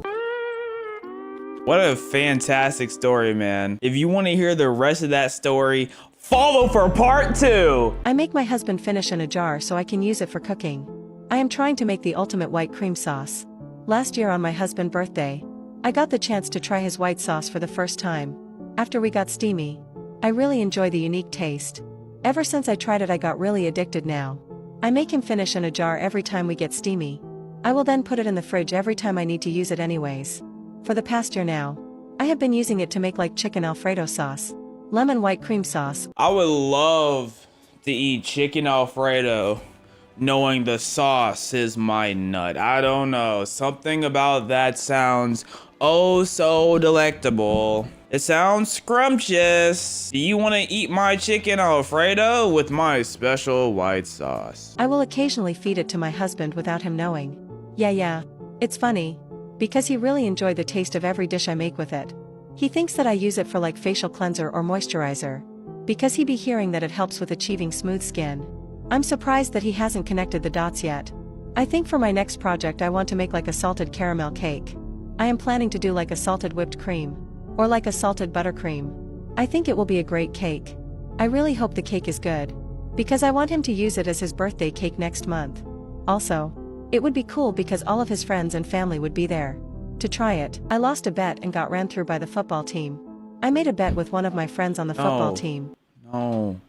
What a fantastic story, man. If you want to hear the rest of that story, follow for part 2. I make my husband finish in a jar so I can use it for cooking. I am trying to make the ultimate white cream sauce. Last year on my husband's birthday, I got the chance to try his white sauce for the first time. After we got steamy, I really enjoy the unique taste. Ever since I tried it, I got really addicted now. I make him finish in a jar every time we get steamy. I will then put it in the fridge every time I need to use it anyways. For the past year now, I have been using it to make like chicken Alfredo sauce, lemon white cream sauce. I would love to eat chicken Alfredo knowing the sauce is my nut. I don't know. Something about that sounds oh so delectable. It sounds scrumptious. Do you want to eat my chicken Alfredo with my special white sauce? I will occasionally feed it to my husband without him knowing. Yeah. It's funny, because he really enjoyed the taste of every dish I make with it. He thinks that I use it for like facial cleanser or moisturizer, because he be hearing that it helps with achieving smooth skin. I'm surprised that he hasn't connected the dots yet. I think for my next project I want to make like a salted caramel cake. I am planning to do like a salted whipped cream, or like a salted buttercream. I think it will be a great cake. I really hope the cake is good, because I want him to use it as his birthday cake next month. Also, it would be cool because all of his friends and family would be there to try it. I lost a bet and got ran through by the football team. I made a bet with one of my friends on the football team. No.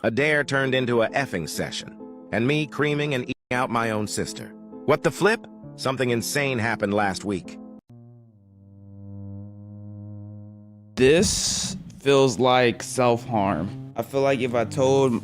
A dare turned into a effing session, and me creaming and eating out my own sister. What the flip? Something insane happened last week. This feels like self-harm. I feel like if I told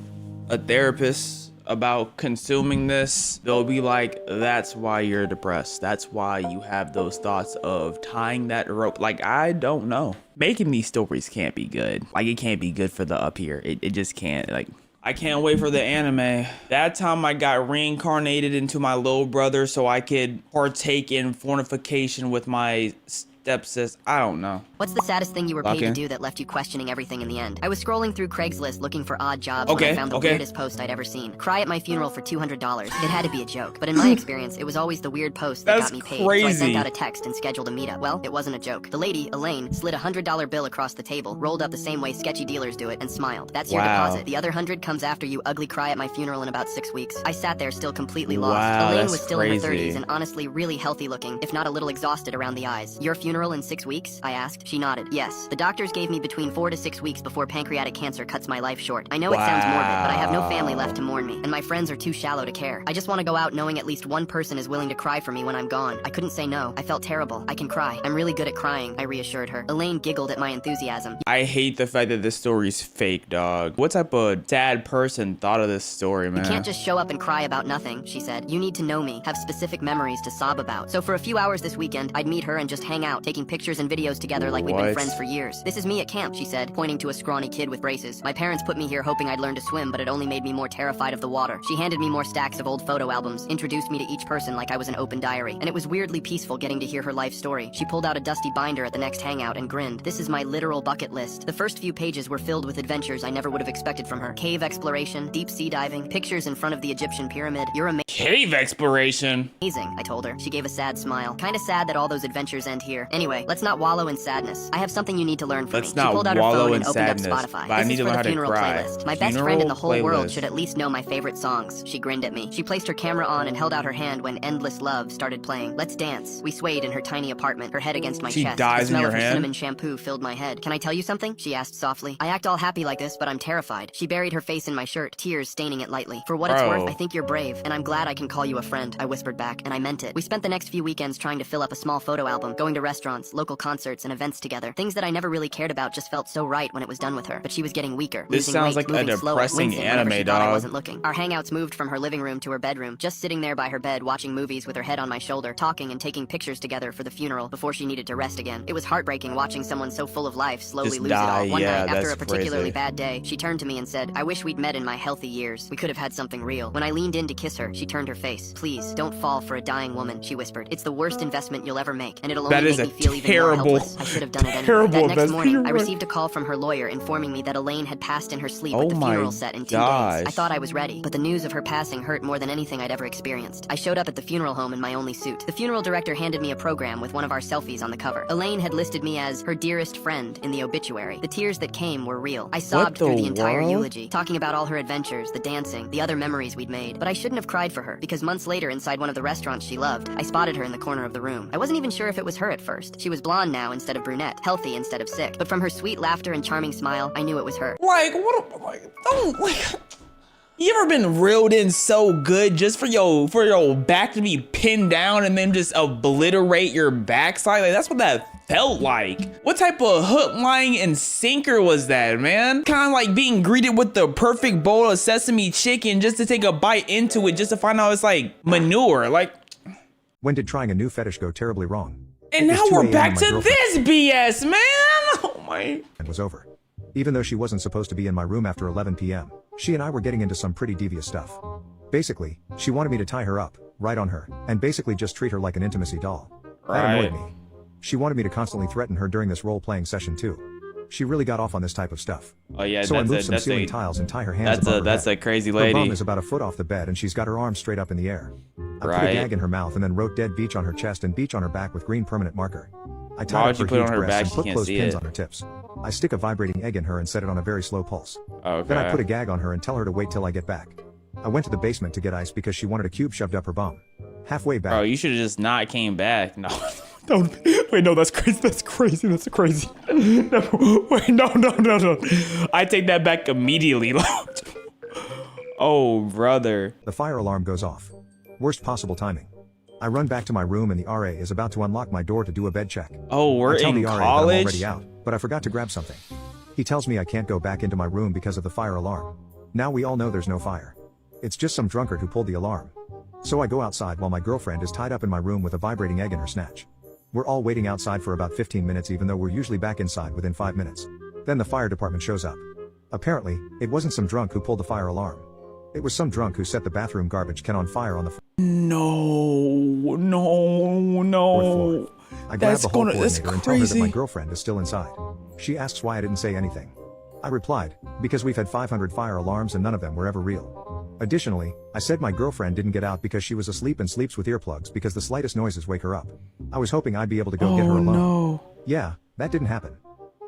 a therapist about consuming this, they'll be like, that's why you're depressed. That's why you have those thoughts of tying that rope. Like, I don't know. Making these stories can't be good. Like, it can't be good for the up here. It just can't. Like, I can't wait for the anime. That time I got reincarnated into my little brother so I could partake in fornication with my stepsis. I don't know. What's the saddest thing you were paid to do that left you questioning everything in the end? I was scrolling through Craigslist looking for odd jobs when I found the weirdest post I'd ever seen. Cry at my funeral for $200. It had to be a joke, but in my experience, it was always the weird post that got me paid. So I sent out a text and scheduled a meetup. Well, it wasn't a joke. The lady, Elaine, slid a $100 bill across the table, rolled up the same way sketchy dealers do it, and smiled. That's your deposit. The other 100 comes after you ugly cry at my funeral in about 6 weeks. I sat there still completely lost. Elaine was still in her 30s and honestly really healthy looking, if not a little exhausted around the eyes. Your funeral in 6 weeks? I asked. She nodded. Yes. The doctors gave me between 4 to 6 weeks before pancreatic cancer cuts my life short. I know it sounds morbid, but I have no family left to mourn me, and my friends are too shallow to care. I just want to go out knowing at least one person is willing to cry for me when I'm gone. I couldn't say no. I felt terrible. I can cry. I'm really good at crying, I reassured her. Elaine giggled at my enthusiasm. I hate the fact that this story's fake, dog. What type of sad person thought of this story, man? You can't just show up and cry about nothing, she said. You need to know me, have specific memories to sob about. So for a few hours this weekend, I'd meet her and just hang out, taking pictures and videos together like we'd been friends for years. This is me at camp, she said, pointing to a scrawny kid with braces. My parents put me here hoping I'd learn to swim, but it only made me more terrified of the water. She handed me more stacks of old photo albums, introduced me to each person like I was an open diary, and it was weirdly peaceful getting to hear her life story. She pulled out a dusty binder at the next hangout and grinned. This is my literal bucket list. The first few pages were filled with adventures I never would have expected from her. Cave exploration, deep sea diving, pictures in front of the Egyptian pyramid. You're amazing. Cave exploration? Amazing, I told her. She gave a sad smile. Kinda sad that all those adventures end here. her. Anyway, let's not wallow in sadness. I have something you need to learn from me. Let's She pulled not out her wallow phone in and opened sadness, up Spotify. but I This need is to for learn the how to funeral cry. playlist. My best friend in the whole world Playlist. should at least know my favorite songs. She grinned at me. She placed her camera on and held out her hand when Endless Love started playing. Let's dance. We swayed in her tiny apartment, her head against my She chest. dies The in smell your of her hand? cinnamon shampoo filled my head. Can I tell you something? She asked softly. I act all happy like this, but I'm terrified. She buried her face in my shirt, tears staining it lightly. For what it's Bro. worth, I think you're brave, and I'm glad I can call you a friend, I whispered back, and I meant it. We spent the next few weekends trying to fill up a small photo album, going to restaurants, local concerts, and events together. Things that I never really cared about just felt so right when it was done with her. But she was getting weaker, This losing sounds weight, like a moving slower, depressing wincing whenever anime, she thought I dog. wasn't looking. Our hangouts moved from her living room to her bedroom, just sitting there by her bed watching movies with her head on my shoulder, talking and taking pictures together for the funeral before she needed to rest again. It was heartbreaking watching someone so full of life slowly Just lose die, it all. One yeah, night, after that's a particularly crazy. bad day, she turned to me and said, I wish we'd met in my healthy years. We could have had something real. When I leaned in to kiss her, she turned her face. Please, don't fall for a dying woman, she whispered. It's the worst investment you'll ever make, and it'll only That is make a me feel even more terrible, helpless. I should have done it anyway. terrible That next morning, I investment. received a call from her lawyer informing me that Elaine had passed in her sleep Oh at the my funeral set in 2 gosh. days. I thought I was ready, but the news of her passing hurt more than anything I'd ever experienced. I showed up at the funeral home in my only suit. The funeral director handed me a program with one of our selfies on the cover. Elaine had listed me as her dearest friend in the obituary. The tears that came were real. I sobbed through the entire world? eulogy, talking about all her adventures, the dancing, the other memories we'd made. But I shouldn't have cried for her, because months later inside one of the restaurants she loved, I spotted her in the corner of the room. I wasn't even sure if it was her at first. She was blonde now instead of brunette, healthy instead of sick. But from her sweet laughter and charming smile, I knew it was her. Like, what? Like, don't like. You ever been reeled in so good just for your back to be pinned down and then just obliterate your backside? Like, that's what that felt like. What type of hook, line, and sinker was that, man? Kind of like being greeted with the perfect bowl of sesame chicken just to take a bite into it just to find out it's like manure. Like, when did trying a new fetish go terribly wrong? and It was now 2 we're a.m. back and to my girlfriend this BS, man. Oh my. was over. Even though she wasn't supposed to be in my room after 11 p.m., she and I were getting into some pretty devious stuff. Basically, she wanted me to tie her up, right on her, and basically just treat her like an intimacy doll. That annoyed me. She wanted me to constantly threaten her during this role-playing session too. She really got off on this type of stuff. Oh yeah, So I that's moved a some that's ceiling a tiles and tie her hands above her that's head. a crazy Her bum lady. is about a foot off the bed and she's got her arms straight up in the air. I put a Right. gag in her mouth and then wrote dead beach on her chest and beach on her back with green permanent marker. I Why tied would up you her put it huge on her breasts back? and She put can't clothes see pins it. on her tips. I stick a vibrating egg in her and set it on a very slow pulse. Okay. Then I put a gag on her and tell her to wait till I get back. I went to the basement to get ice because she wanted a cube shoved up her bum. Halfway back. Bro, you should have just not came back. No. Don't. Wait, no, that's crazy. That's crazy. That's crazy. No, wait, no. I take that back immediately. Oh, brother. The fire alarm goes off. Worst possible timing. I run back to my room and the RA is about to unlock my door to do a bed check. Oh, we're I tell in the RA that I'm college? already out, but I forgot to grab something. He tells me I can't go back into my room because of the fire alarm. Now we all know there's no fire. It's just some drunkard who pulled the alarm. So I go outside while my girlfriend is tied up in my room with a vibrating egg in her snatch. We're all waiting outside for about 15 minutes even though we're usually back inside within 5 minutes. Then the fire department shows up. Apparently, it wasn't some drunk who pulled the fire alarm. It was some drunk who set the bathroom garbage can on fire on the No. floor. I grab the hall that's coordinator and tell her that my crazy. girlfriend is still inside. She asks why I didn't say anything. I replied, because we've had 500 fire alarms and none of them were ever real. Additionally, I said my girlfriend didn't get out because she was asleep and sleeps with earplugs because the slightest noises wake her up. I was hoping I'd be able to go get her alone. No. Yeah, that didn't happen.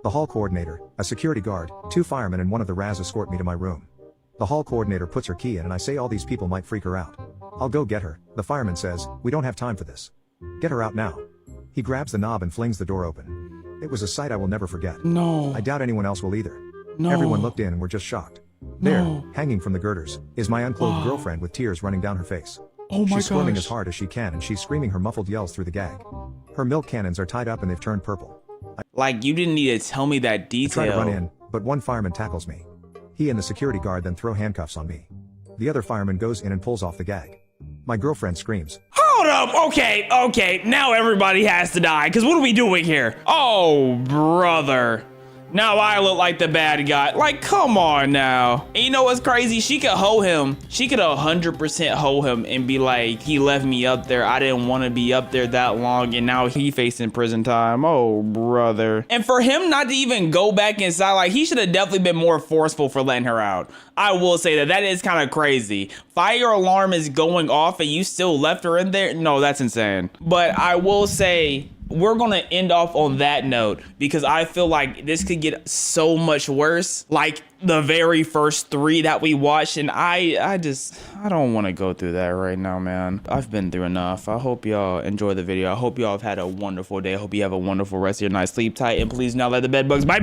The hall coordinator, a security guard, 2 firemen and one of the RAs escort me to my room. The hall coordinator puts her key in and I say all these people might freak her out. I'll go get her. The fireman says, we don't have time for this. Get her out now. He grabs the knob and flings the door open. It was a sight I will never forget. No. I doubt anyone else will either. No. Everyone looked in and were just shocked. There, hanging from the girders, is my unclothed girlfriend with tears running down her face. Oh my She's squirming gosh. as hard as she can and she's screaming her muffled yells through the gag. Her milk cannons are tied up and they've turned purple. Like, you didn't need to tell me that I try detail. to run in, but one fireman tackles me. He and the security guard then throw handcuffs on me. The other fireman goes in and pulls off the gag. My girlfriend screams. Hold up. Okay. Now everybody has to die. Because what are we doing here? Oh, brother. Now I look like the bad guy. Like, come on now. And you know what's crazy? She could hoe him. She could 100% hoe him and be like, he left me up there. I didn't want to be up there that long. And now he facing prison time. Oh, brother. And for him not to even go back inside, like, he should have definitely been more forceful for letting her out. I will say that. That is kind of crazy. Fire alarm is going off and you still left her in there? No, that's insane. But I will say, we're gonna end off on that note because I feel like this could get so much worse. Like the very first 3 that we watched, and I don't want to go through that right now, man. I've been through enough. I hope y'all enjoy the video. I hope y'all have had a wonderful day. I hope you have a wonderful rest of your night. Sleep tight, and please not let the bed bugs bite.